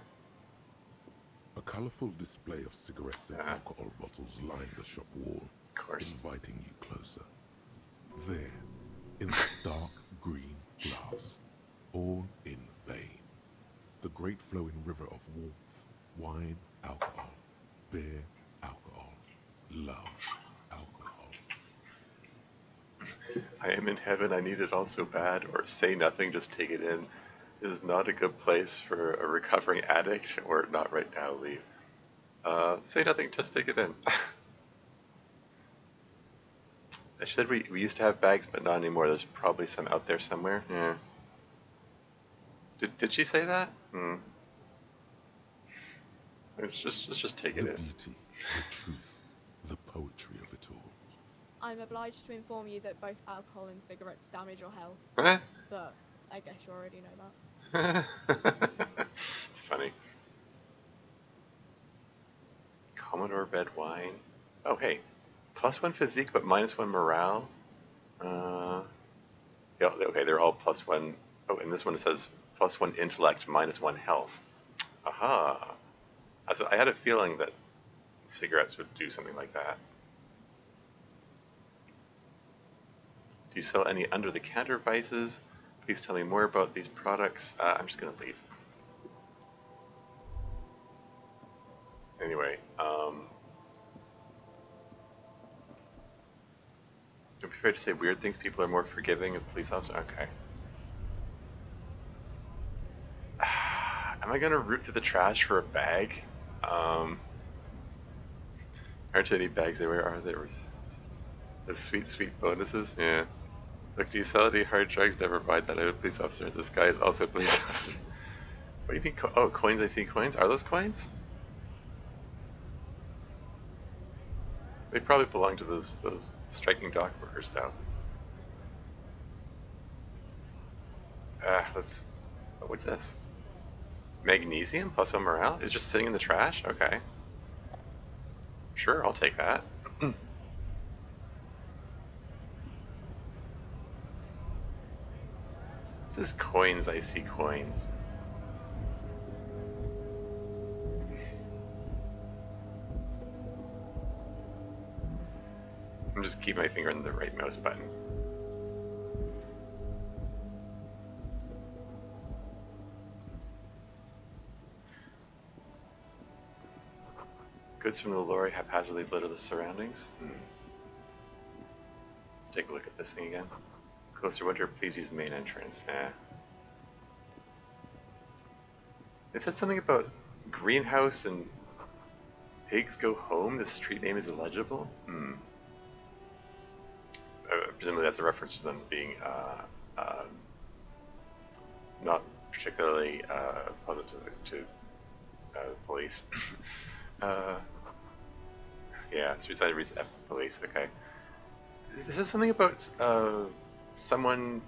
A colourful display of cigarettes and alcohol bottles lined the shop wall, Of course. inviting you closer. There, in the dark green glass, all in vain, the great flowing river of warmth, wine, alcohol, beer, alcohol, love, alcohol. I am in heaven, I need it all so bad, or say nothing, just take it in. This is not a good place for a recovering addict, or not right now, leave. Say nothing, just take it in. She said we used to have bags, but not anymore. There's probably some out there somewhere. Yeah. Did she say that? Hmm. Let's just take The it in. beauty, the truth, the poetry of it all. I'm obliged to inform you that both alcohol and cigarettes damage your health, Huh? but I guess you already know that. Funny. Commodore red wine. Oh hey, +1 physique but -1 morale. Yeah, okay, they're all +1. Oh, and this one says +1 intellect, -1 health. Aha. I had a feeling that cigarettes would do something like that. Do you sell any under-the-counter vices? Please tell me more about these products. I'm just gonna leave. Anyway, don't be afraid to say weird things. People are more forgiving of police officers. Okay. Am I gonna root through the trash for a bag? Aren't any bags anywhere, are there? The sweet, sweet bonuses? Yeah. Look, do you sell any hard drugs? Never mind that. I'm a police officer. This guy is also a police officer. What do you mean? Oh, coins. I see coins. Are those coins? They probably belong to those striking dock workers, though. Let's. Oh, what's this? Magnesium +1 morale? Is just sitting in the trash? Okay. Sure, I'll take that. This is coins. I see coins. I'm just keep my finger on the right mouse button. Goods from the lorry haphazardly litter the surroundings. Let's take a look at this thing again. Closer winter, please use main entrance. It said something about greenhouse and pigs go home. The street name is illegible. Presumably that's a reference to them being not particularly pleasant to the police. Yeah, street side reads F the police. Okay. Is this something about someone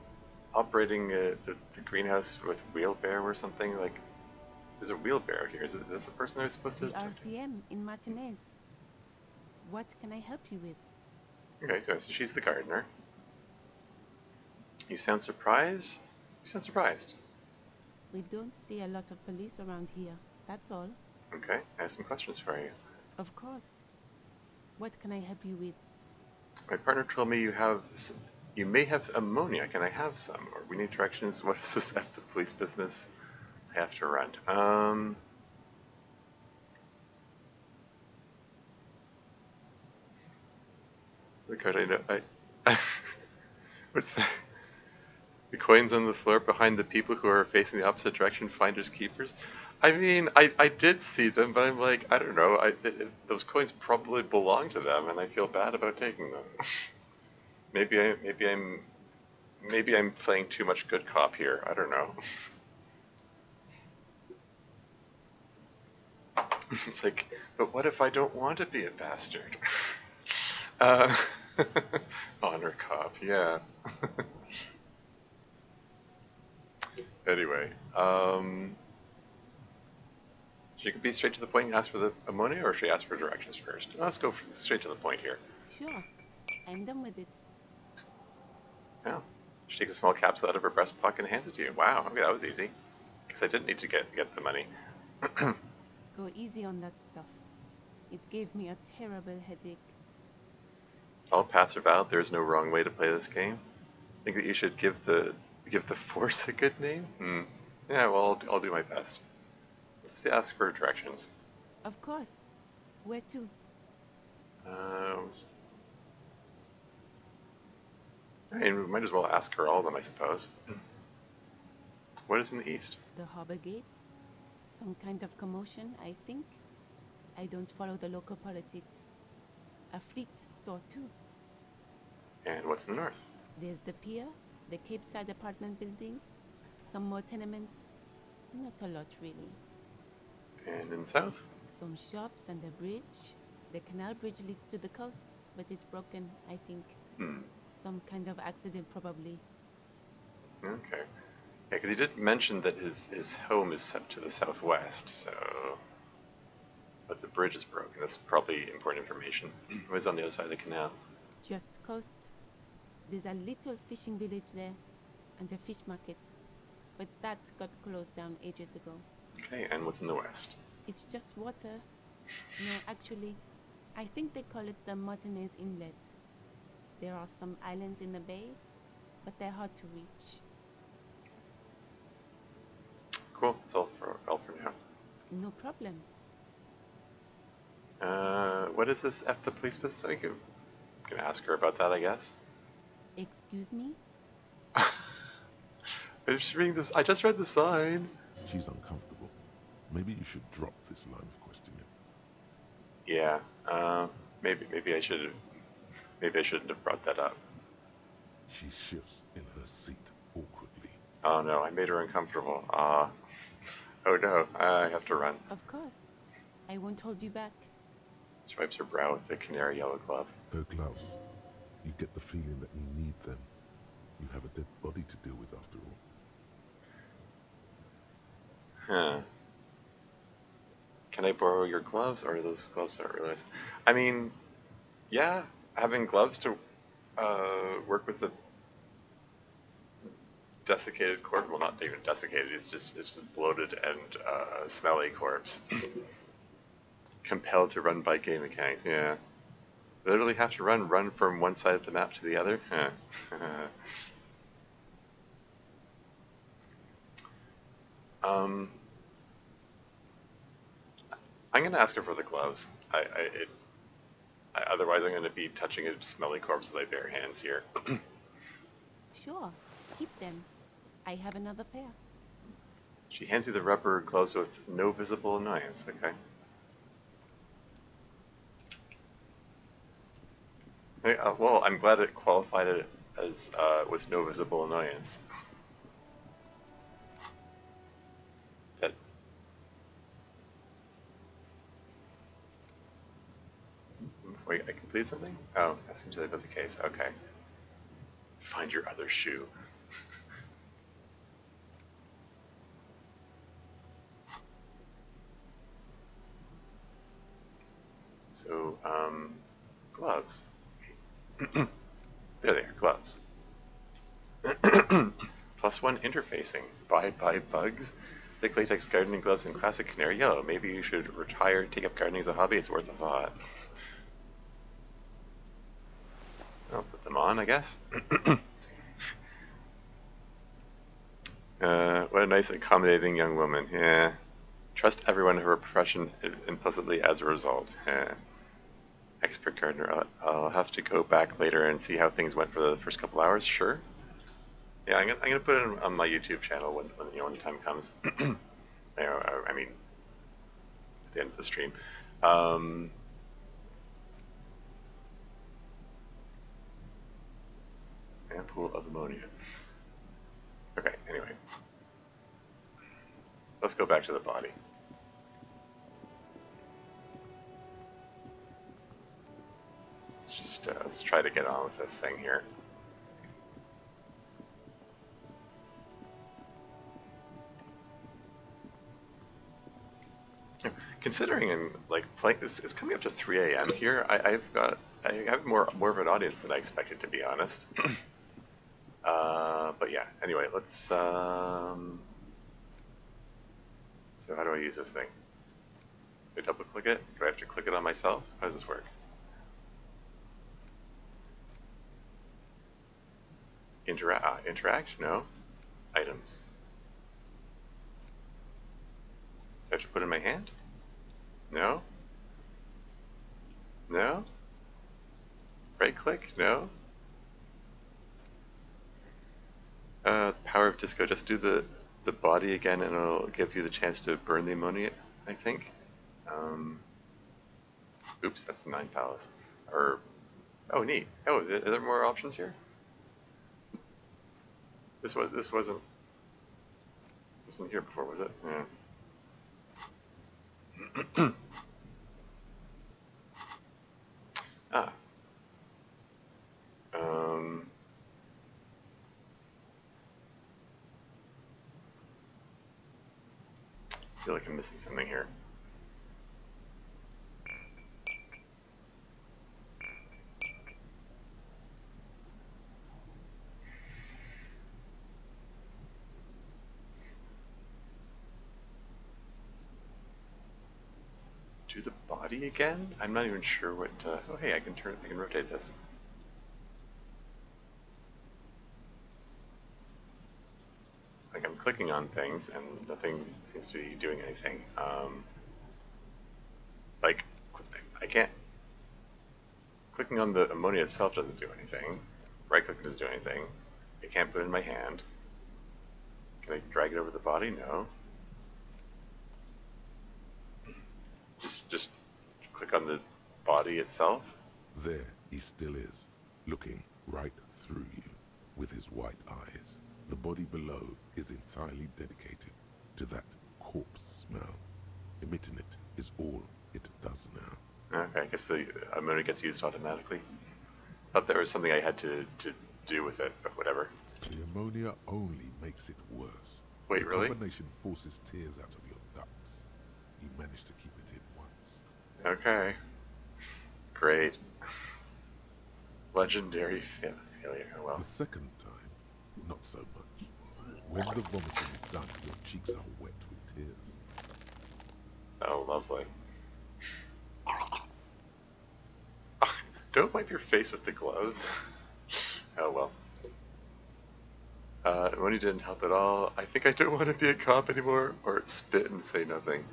operating the greenhouse with wheelbarrow or something? Like, there's a wheelbarrow here. Is this the person I was supposed to? The RCM in Martinez. What can I help you with? Okay, so she's the gardener. You sound surprised? You sound surprised. We don't see a lot of police around here. That's all. Okay, I have some questions for you. Of course. What can I help you with? My partner told me you may have ammonia. Can I have some? Or we need directions. What is this F the police business? I have to run. The card I know. What's that? The coins on the floor behind the people who are facing the opposite direction, finders keepers. I mean, I did see them, but I'm like, I don't know. Those coins probably belong to them, and I feel bad about taking them. maybe I'm playing too much good cop here. I don't know. It's like, but what if I don't want to be a bastard? Honor cop, yeah. Anyway, she could be straight to the point and ask for the ammonia, or should she ask for directions first? Let's go straight to the point here. Sure. I'm done with it. Yeah. She takes a small capsule out of her breast pocket and hands it to you. Wow, okay, that was easy. Because I didn't need to get the money. Go easy on that stuff. It gave me a terrible headache. All paths are valid. There's no wrong way to play this game. Think that you should give the Force a good name? Hmm. Yeah, well, I'll do my best. Let's ask for directions. Of course. Where to? Um, I mean, we might as well ask her all of them, I suppose. What is in the east? The harbor gates? Some kind of commotion, I think. I don't follow the local politics. A fleet store too. And what's in the north? There's the pier, the Cape Side apartment buildings, some more tenements. Not a lot really. And in the south? Some shops and a bridge. The canal bridge leads to the coast, but it's broken, I think. Hmm. Some kind of accident probably. Okay. Yeah, because he did mention that his home is set to the southwest, so... But the bridge is broken. That's probably important information. It was on the other side of the canal. Just coast. There's a little fishing village there, and a fish market. But that got closed down ages ago. Okay, and what's in the west? It's just water. No, actually, I think they call it the Martinez Inlet. There are some islands in the bay, but they're hard to reach. Cool, that's all for now. No problem. What is this F the police business? I can ask her about that, I guess. Excuse me? I'm just reading this. I just read the sign. She's uncomfortable. Maybe you should drop this line of questioning. Yeah. Maybe I should have. Maybe I shouldn't have brought that up. She shifts in her seat awkwardly. Oh no, I made her uncomfortable. Oh no, I have to run. Of course. I won't hold you back. She wipes her brow with the canary yellow glove. Her gloves. You get the feeling that you need them. You have a dead body to deal with after all. Huh. Can I borrow your gloves, or are those gloves not realized? I mean, yeah, having gloves to work with a desiccated corpse. Well, not even desiccated. It's just bloated and smelly corpse. Compelled to run by game mechanics. Yeah. Literally have to run from one side of the map to the other. Huh. I'm gonna ask her for the gloves. Otherwise, I'm gonna be touching a smelly corpse with my bare hands here. Sure. Keep them. I have another pair. She hands you the rubber gloves with no visible annoyance. Okay. Hey, well, I'm glad it qualified it as with no visible annoyance. That. Wait, I completed something? Oh, that seems like the case. Okay. Find your other shoe. So, gloves. There they are, gloves. +1 interfacing. Bye bugs. Thick latex gardening gloves in classic canary yellow. Maybe you should retire, take up gardening as a hobby. It's worth a thought. I'll put them on, I guess. What a nice, accommodating young woman. Yeah. Trust everyone in her profession implicitly as a result. Yeah. Expert gardener. I'll have to go back later and see how things went for the first couple hours. Sure. Yeah, I'm gonna put it on my YouTube channel when the time comes. I mean, at the end of the stream. Pool of ammonia. Okay. Anyway, let's go back to the body. Let's try to get on with this thing here. Considering I'm like playing this, it's coming up to 3 a.m. here. I have more of an audience than I expected, to be honest. But yeah. Anyway, let's. So how do I use this thing? Do I double click it? Do I have to click it on myself? How does this work? Interact? No. Items. Do I have to put it in my hand? No. No. Right click? No. Power of disco. Just do the body again, and it'll give you the chance to burn the ammonia. I think. Oops, that's 9 palace. Or oh, neat. Oh, are there more options here? This wasn't here before, was it? Yeah. Ah. I feel like I'm missing something here. Do the body again? I'm not even sure what. Oh, hey, I can rotate this. Like I'm clicking on things and nothing seems to be doing anything. Like I can't. Clicking on the ammonia itself doesn't do anything. Right clicking doesn't do anything. I can't put it in my hand. Can I drag it over the body? No. Just click on the body itself. There he still is, looking right through you with his white eyes. The body below is entirely dedicated to that corpse smell. Emitting it is all it does now. Okay, I guess the ammonia gets used automatically. Thought there was something I had to do with it, but whatever. The ammonia only makes it worse. Wait, the really? combination forces tears out of your ducts. You managed to keep it in once. Okay. Great. Legendary failure. Oh well. The second time, not so much. When the vomiting is done, your cheeks are wet with tears. Oh, lovely. Don't wipe your face with the gloves. Oh well. Money didn't help at all. I think I don't want to be a cop anymore, or spit and say nothing.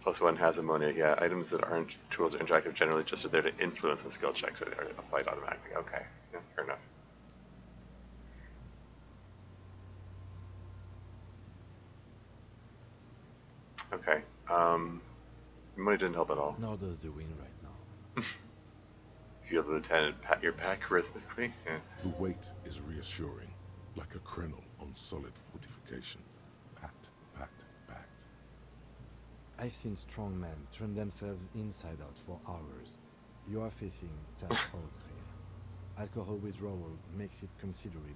+1 has ammonia. Yeah, items that aren't tools or interactive generally just are there to influence the skill checks that are applied automatically. Okay, yeah, fair enough. Okay. Money didn't help at all. Nor does the wind right now. Feel the lieutenant pat your back rhythmically. Yeah. The weight is reassuring, like a krenel on solid fortification. Pat, pat, pat. I've seen strong men turn themselves inside out for hours. You are facing tough odds here. Alcohol withdrawal makes it considerably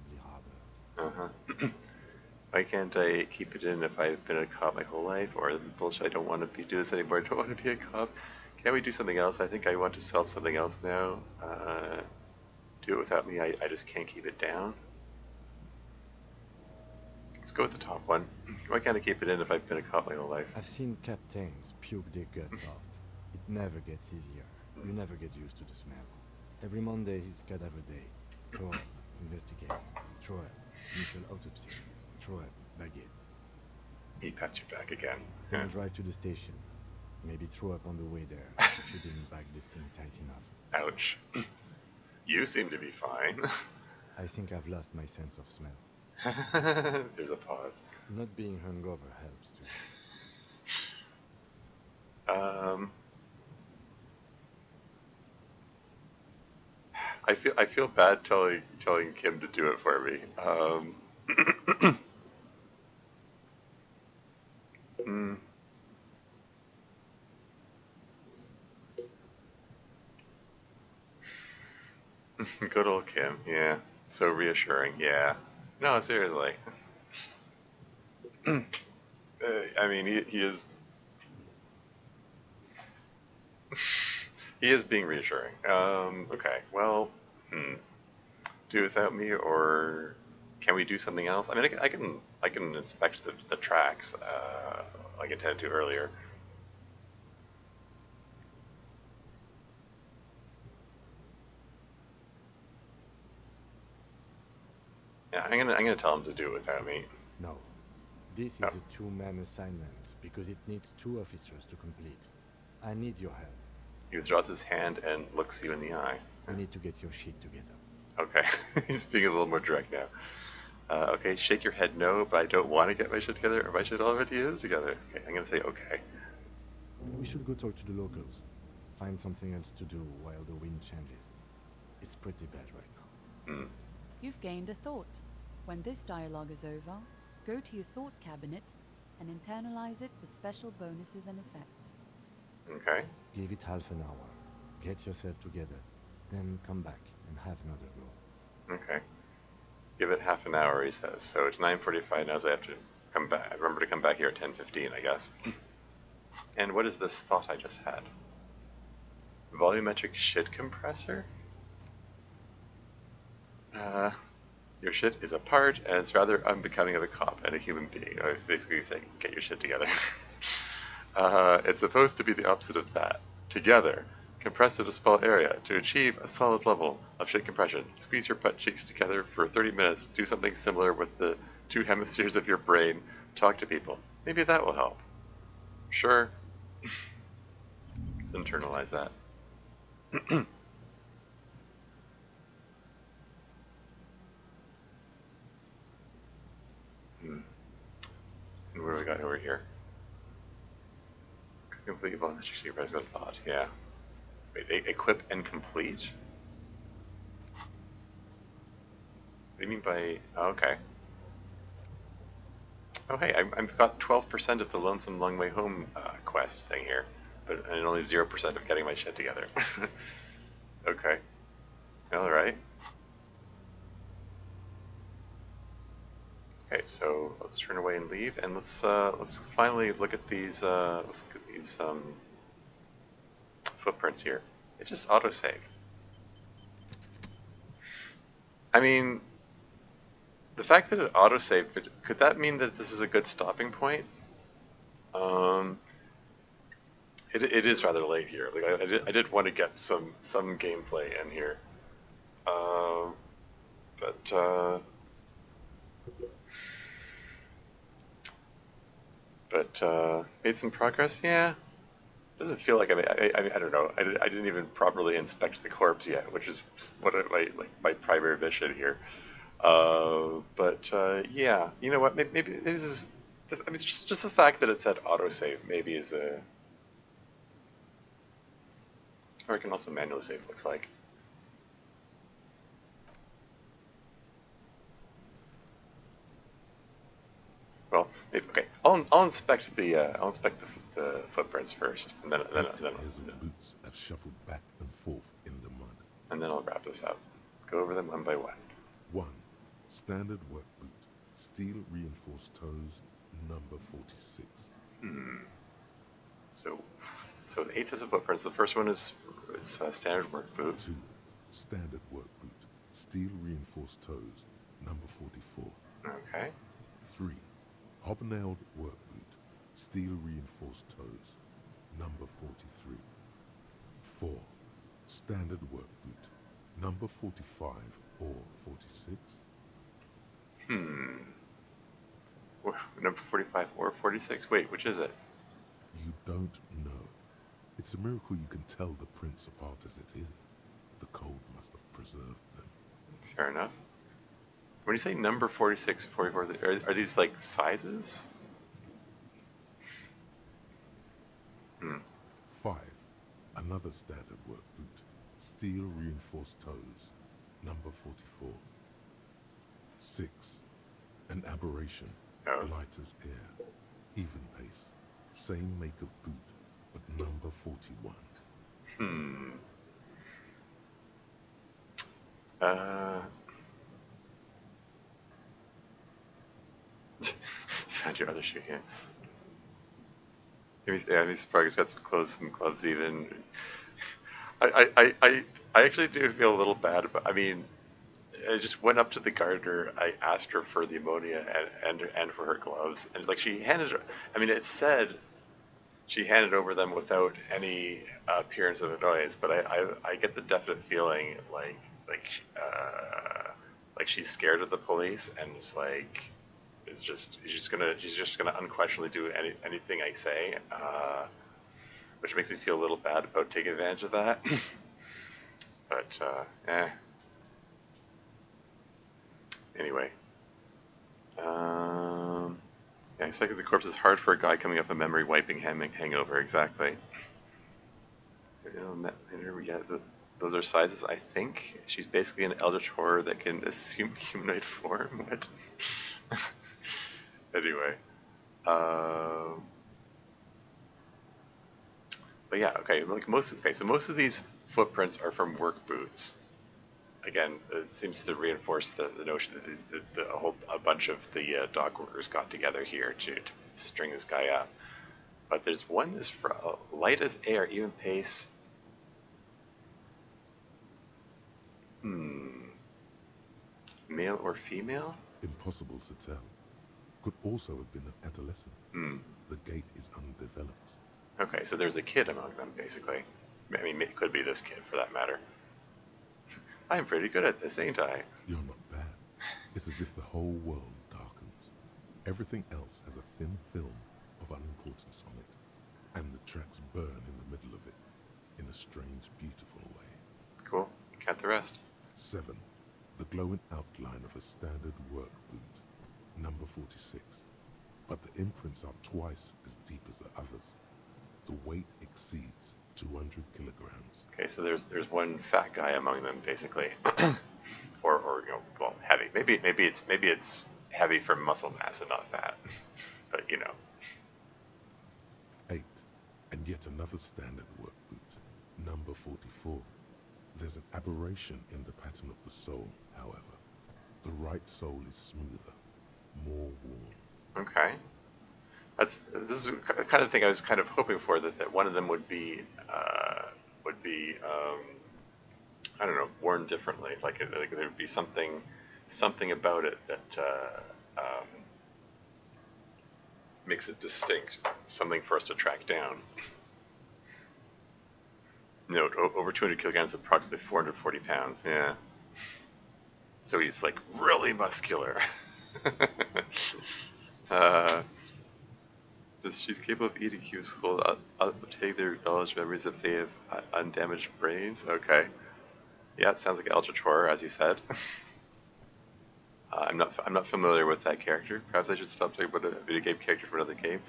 harder. Why can't I keep it in if I've been a cop my whole life? Or this is bullshit, I don't want to do this anymore, I don't want to be a cop. Can't we do something else? I think I want to solve something else now. Do it without me, I just can't keep it down. Let's go with the top one. Why can't I keep it in if I've been a cop my whole life? I've seen captains puke their guts out. It never gets easier. You never get used to the smell. Every Monday is cadaver day. Throw up, investigate. Throw up, initial autopsy. Throw up, bag it. He pats your back again. Then drive to the station. Maybe throw up on the way there if you didn't bag the thing tight enough. Ouch. You seem to be fine. I think I've lost my sense of smell. There's a pause. Not being hungover helps too. I feel bad telling Kim to do it for me. Good old Kim, yeah. So reassuring, yeah. No, seriously. I mean, he is... he is being reassuring. Okay, well... do without me, or can we do something else? I mean, I can inspect the tracks like I intended to earlier. Yeah, I'm gonna tell him to do it without me. No. This is Oh. a two-man assignment because it needs 2 officers to complete. I need your help. He withdraws his hand and looks you in the eye. We need to get your shit together. Okay, he's being a little more direct now. Okay, shake your head no, but I don't want to get my shit together, or my shit already is together. Okay, I'm gonna say okay. We should go talk to the locals. Find something else to do while the wind changes. It's pretty bad right now. Hmm. You've gained a thought. When this dialogue is over, go to your thought cabinet and internalize it with special bonuses and effects. Okay. Give it half an hour. Get yourself together. Then come back and have another go. Okay. Give it half an hour, he says. So it's 9:45 now, so I have to come back. I remember to come back here at 10:15, I guess. And what is this thought I just had? Volumetric shit compressor? Your shit is apart, and it's rather unbecoming of a cop and a human being. I was basically saying, get your shit together. It's supposed to be the opposite of that. Together. Compress in a small area to achieve a solid level of shit compression. Squeeze your butt cheeks together for 30 minutes. Do something similar with the 2 hemispheres of your brain. Talk to people. Maybe that will help. Sure. Let's internalize that. And what do we got over here? Complete volumetric sheet press of thought. Yeah. Wait, equip and complete? What do you mean by... Oh, okay. Oh, hey, I've got 12% of the Lonesome Long Way Home quest thing here, but and only 0% of getting my shit together. Okay. Alright. Okay, so let's turn away and leave, and let's finally look at these footprints here. It just autosave. I mean, the fact that it autosaved, could that mean that this is a good stopping point? It is rather late here. Like I did want to get some gameplay in here, but made some progress. Yeah, doesn't feel like I don't know. I didn't even properly inspect the corpse yet, which is what my primary mission here. Yeah, you know what? Maybe this is. I mean, just the fact that it said autosave maybe is a. Or I can also manually save. Looks like. Well, okay. I'll inspect the footprints first, and then Pairs of boots have shuffled back and forth in the mud. and then I'll wrap this up. Go over them one by one. 1. Standard work boot. Steel reinforced toes, number 46. So the 8 sets of footprints. The first one is standard work boot. 2. Standard work boot. Steel reinforced toes, number 44. Okay. 3. Hobnailed work boot. Steel reinforced toes, number 43. 4. Standard work boot. Number 45 or 46. Number 45 or 46. Wait, which is it? You don't know. It's a miracle you can tell the prints apart as it is. The cold must have preserved them. Fair enough. When you say number 46, 44, are these like sizes? 5. Another standard work boot. Steel reinforced toes, number 44. 6. An aberration. Oh. Light as air. Even pace. Same make of boot, but number 41. Found your other shoe here. Maybe Spark's got some clothes, some gloves even. I actually do feel a little bad, but I mean, I just went up to the gardener. I asked her for the ammonia and for her gloves, and like she handed. I mean, it said she handed over them without any appearance of annoyance, but I get the definite feeling like like she's scared of the police, and it's like she's just gonna unquestionably do anything I say, which makes me feel a little bad about taking advantage of that. But anyway, yeah, expecting the corpse is hard for a guy coming off a memory wiping hangover. Exactly. You know, yeah, those are sizes. I think she's basically an eldritch horror that can assume humanoid form. What? Anyway, but yeah, okay. So most of these footprints are from work boots. Again, it seems to reinforce the notion that a bunch of the dock workers got together here to string this guy up. But there's one that's light as air, even pace. Male or female? Impossible to tell. Could also have been an adolescent. The gait is undeveloped. Okay, so there's a kid among them, basically. I mean, it could be this kid, for that matter. I'm pretty good at this, ain't I? You're not bad. It's as if the whole world darkens. Everything else has a thin film of unimportance on it, and the tracks burn in the middle of it, in a strange, beautiful way. Cool. Count the rest. 7. The glowing outline of a standard work boot, number 46. But the imprints are twice as deep as the others. The weight exceeds 200 kilograms. Okay, so there's one fat guy among them, basically, or you know, well, heavy. Maybe it's heavy for muscle mass and not fat, but you know. 8. And yet another standard work boot, number 44. There's an aberration in the pattern of the sole, however. The right sole is smoother, more worn. Okay. This is the kind of thing I was kind of hoping for, that one of them would be I don't know, worn differently. Like there would be something about it that makes it distinct, something for us to track down. Note, over 200 kilograms, approximately 440 pounds. Yeah. So he's like really muscular. She's capable of eating cubes whole, uptake their knowledge memories if they have undamaged brains. Okay. Yeah, it sounds like Eldritch Horror, as you said. I'm not familiar with that character. Perhaps I should stop talking about a video game character from another game.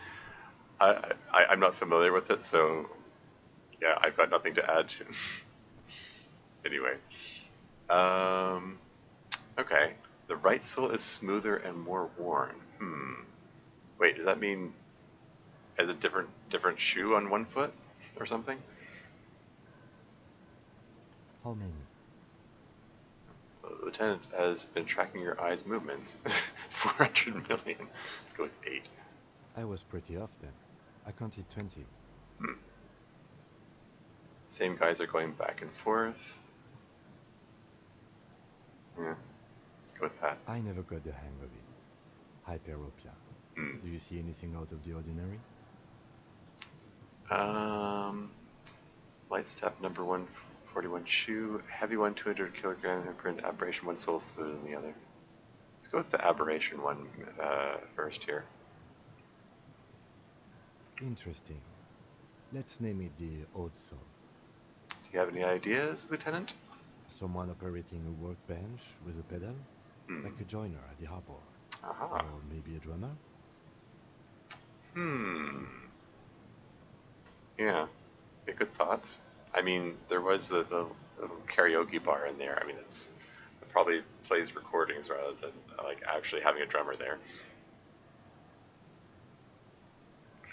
I'm not familiar with it, so yeah, I've got nothing to add to. Anyway, okay. The right sole is smoother and more worn. Wait, does that mean as a different shoe on one foot or something? How many? The Lieutenant has been tracking your eye's movements. 400 million. Let's go with 8. I was pretty off then. I counted 20. Same guys are going back and forth. Yeah, let's go with that. I never got the hang of it. Hyperopia. Do you see anything out of the ordinary? Light step number 141 shoe, heavy one 200 kilogram imprint, aberration one sole smoother than the other. Let's go with the aberration one first here. Interesting. Let's name it the odd sole. Do you have any ideas, Lieutenant? Someone operating a workbench with a pedal? Like a joiner at the harbor. Aha. Or maybe a drummer? Yeah. Good thoughts. I mean, there was the karaoke bar in there. I mean, it probably plays recordings rather than like actually having a drummer there.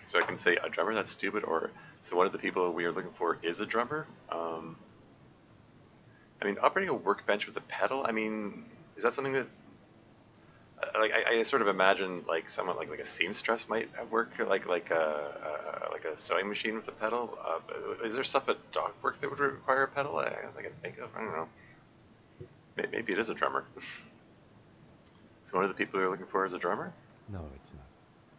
So I can say a drummer, that's stupid, or so one of the people we are looking for is a drummer. I mean, operating a workbench with a pedal, I mean, is that something that, like, I sort of imagine like someone like a seamstress might work like a sewing machine with a pedal. Is there stuff at dock work that would require a pedal? I can think of. I don't know. Maybe it is a drummer. So one of the people you're looking for is a drummer? No, it's not.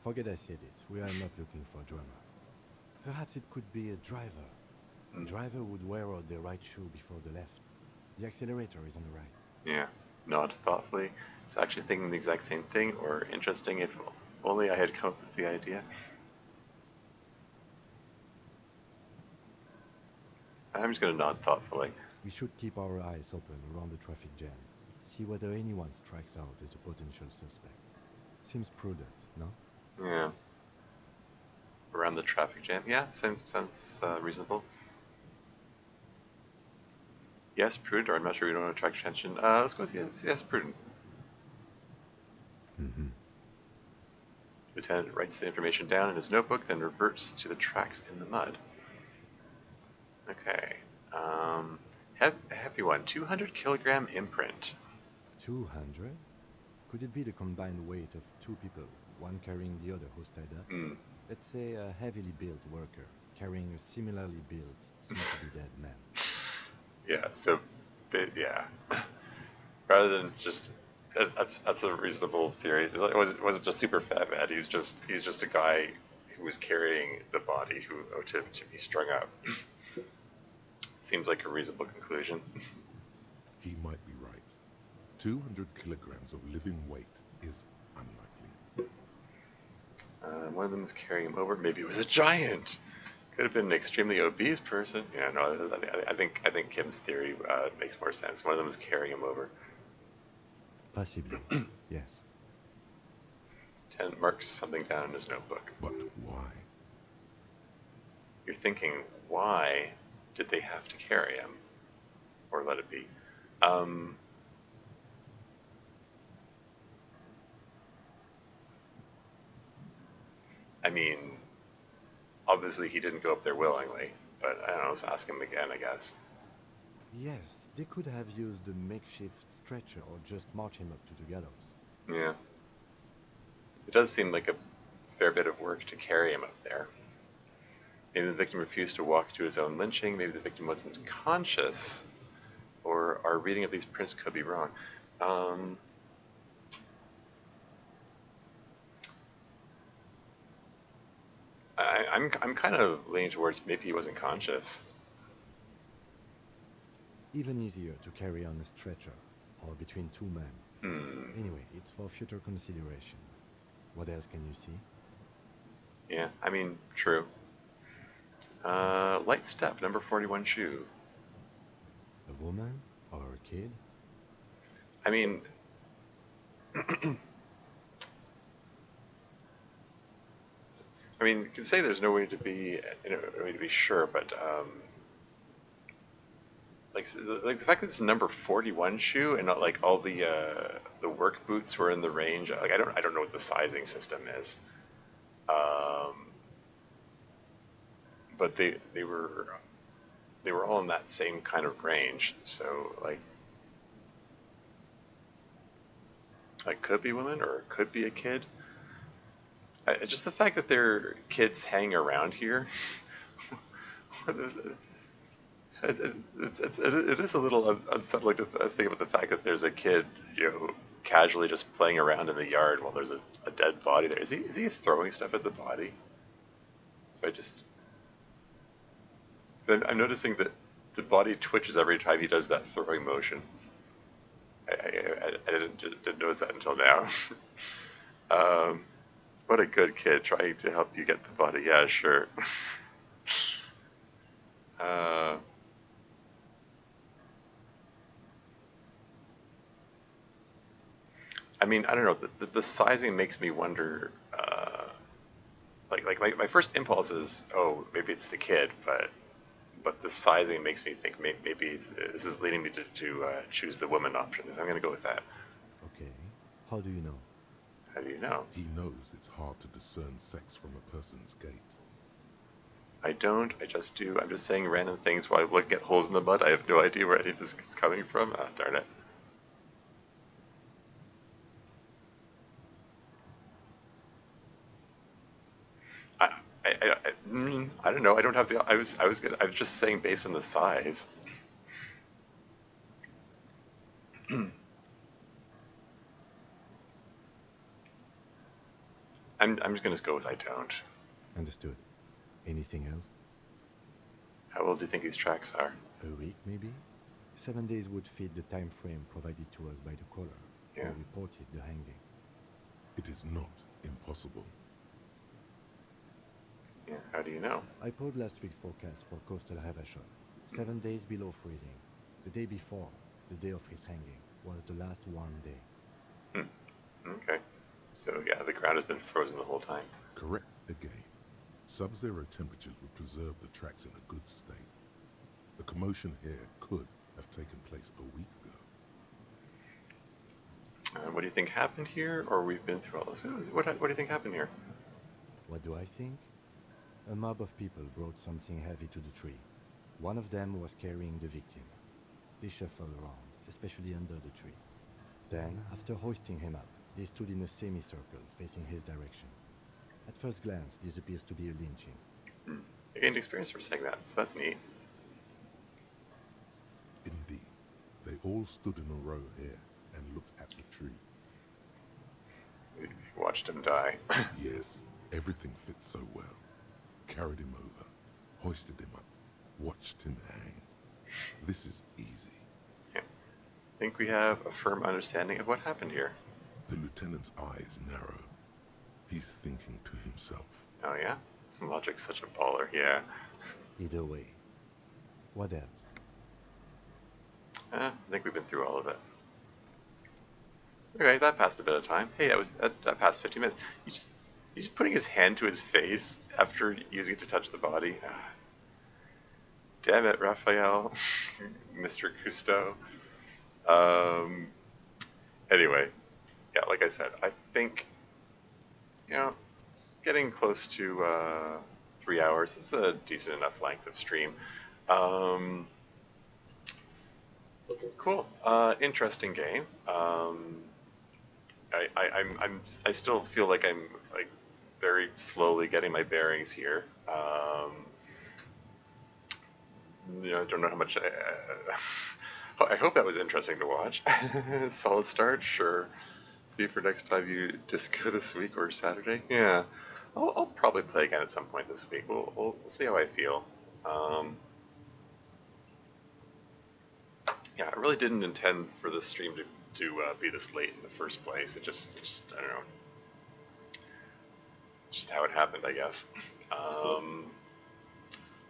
Forget I said it. We are not looking for a drummer. Perhaps it could be a driver. A driver would wear out the right shoe before the left. The accelerator is on the right. Yeah. Nod thoughtfully. Is actually thinking the exact same thing, or interesting if only I had come up with the idea. I'm just going to nod thoughtfully. We should keep our eyes open around the traffic jam. See whether anyone strikes out as a potential suspect. Seems prudent, no? Yeah. Around the traffic jam. Yeah, sounds reasonable. Yes, prudent, or I'm not sure we don't want to attract attention. Let's go with yes, prudent. Mm-hmm. Lieutenant writes the information down in his notebook, then reverts to the tracks in the mud. Okay. Heavy one, 200 kilogram imprint. 200? Could it be the combined weight of two people, one carrying the other host tied up? Let's say a heavily built worker carrying a similarly built, soon-to-be-dead man. Yeah, so, yeah. Rather than just, that's a reasonable theory. It wasn't just super fat man. He's just a guy who was carrying the body who to be strung up. Seems like a reasonable conclusion. He might be right. 200 kilograms of living weight is unlikely. One of them is carrying him over. Maybe it was a giant. Could have been an extremely obese person. Yeah, no, I think Kim's theory makes more sense. One of them is carrying him over. Possibly, yes. Lieutenant marks something down in his notebook. But why? You're thinking, why did they have to carry him? Or let it be. I mean, obviously he didn't go up there willingly, but I don't know, let's ask him again, I guess. Yes, they could have used a makeshift stretcher or just march him up to the gallows. Yeah. It does seem like a fair bit of work to carry him up there. Maybe the victim refused to walk to his own lynching, maybe the victim wasn't conscious, or our reading of these prints could be wrong. I'm kind of leaning towards maybe he wasn't conscious. Even easier to carry on a stretcher, or between two men. Anyway, it's for future consideration. What else can you see? Yeah, I mean, true. Light step, number 41 shoe. A woman or a kid? I mean, you can say there's no way to be, sure, but like the fact that it's number 41 shoe and not like all the work boots were in the range. Like I don't know what the sizing system is. But they were all in that same kind of range. So like could be women or it could be a kid. Just the fact that there are kids hanging around here. It is a little unsettling to think about the fact that there's a kid, casually just playing around in the yard while there's a dead body there. Is he throwing stuff at the body? So then I'm noticing that the body twitches every time he does that throwing motion. I didn't notice that until now. What a good kid trying to help you get the body. Yeah, sure. I mean, I don't know. The sizing makes me wonder. Like my first impulse is, oh, maybe it's the kid, but the sizing makes me think maybe this is leading me to choose the woman option. I'm going to go with that. Okay. How do you know? How do you know? He knows it's hard to discern sex from a person's gait. I don't. I just do. I'm just saying random things while I look at holes in the mud. I have no idea where any of this is coming from. Ah, darn it. I don't know. I don't have the. I was just saying based on the size. I'm just gonna go with I don't. Understood. Anything else? How old do you think these tracks are? A week, maybe? 7 days would fit the time frame provided to us by the caller, Yeah. who reported the hanging. It is not impossible. Yeah. How do you know? I pulled last week's forecast for coastal Havashon. 7 days below freezing. The day before, the day of his hanging, was the last warm day. Okay. So yeah, the ground has been frozen the whole time. Correct again. Sub-zero temperatures would preserve the tracks in a good state. The commotion here could have taken place a week ago. What do you think happened here, or we've been through all this? What do you think happened here? What do I think? A mob of people brought something heavy to the tree. One of them was carrying the victim. They shuffled around, especially under the tree. Then, after hoisting him up, they stood in a semicircle facing his direction. At first glance, this appears to be a lynching. You gained experience for saying that, so that's neat. Indeed, they all stood in a row here and looked at the tree. You watched him die. Yes, everything fits so well. Carried him over, hoisted him up, watched him hang. This is easy. Yeah. I think we have a firm understanding of what happened here. The lieutenant's eyes narrow. He's thinking to himself. Oh yeah? Logic's such a baller, yeah. Either way. What else? I think we've been through all of it. Okay, that passed a bit of time. Hey, that passed 15 minutes. He's just putting his hand to his face after using it to touch the body. Damn it, Raphael. Mr. Cousteau. Anyway, yeah, like I said, I think, it's getting close to 3 hours. It's a decent enough length of stream. Cool. Interesting game. I still feel like I'm like very slowly getting my bearings here. I don't know how much. I hope that was interesting to watch. Solid start, sure. See you for next time you disco this week or Saturday. Yeah, I'll probably play again at some point this week. We'll see how I feel. Yeah, I really didn't intend for this stream to be this late in the first place. It just I don't know. Just how it happened, I guess.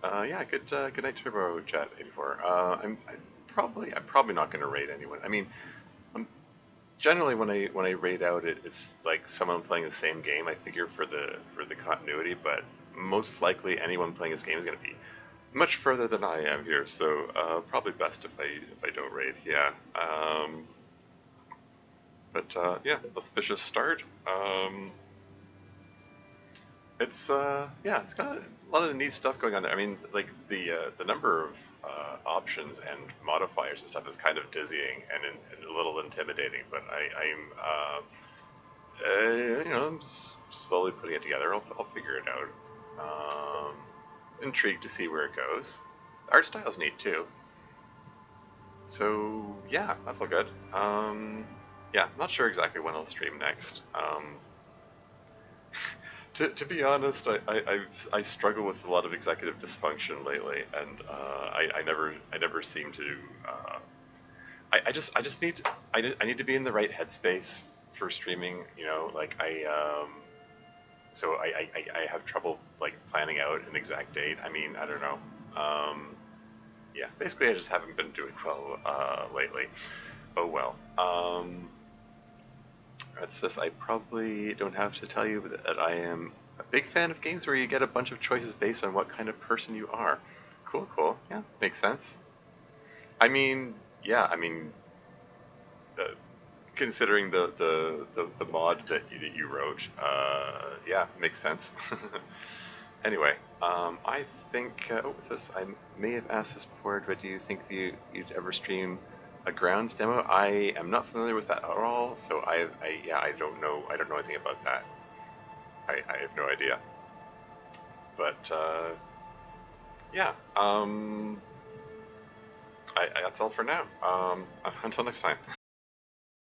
Yeah, good night, Turbo Jet 84. I'm probably not going to raid anyone. I mean, generally when I raid out, it's like someone playing the same game. I figure for the continuity, but most likely anyone playing this game is going to be much further than I am here. So probably best if I don't raid. Yeah. But yeah, auspicious start. It's it's got a lot of neat stuff going on there. I mean, like the number of options and modifiers and stuff is kind of dizzying and a little intimidating. But I'm slowly putting it together. I'll figure it out. Intrigued to see where it goes. The art style's neat too. So yeah, that's all good. Yeah, I'm not sure exactly when I'll stream next. To be honest, I struggle with a lot of executive dysfunction lately, and I never seem to. I need to be in the right headspace for streaming. So I have trouble like planning out an exact date. I mean, I don't know. Yeah, basically I just haven't been doing well lately. Oh well. That's this. I probably don't have to tell you that I am a big fan of games where you get a bunch of choices based on what kind of person you are. Cool. Yeah, makes sense. I mean, yeah, considering the mod that you wrote, yeah, makes sense. Anyway, I think, what's this? I may have asked this before, but do you think you'd ever stream a grounds demo? I am not familiar with that at all, so I don't know anything about that. I have no idea. But, yeah, that's all for now. Until next time.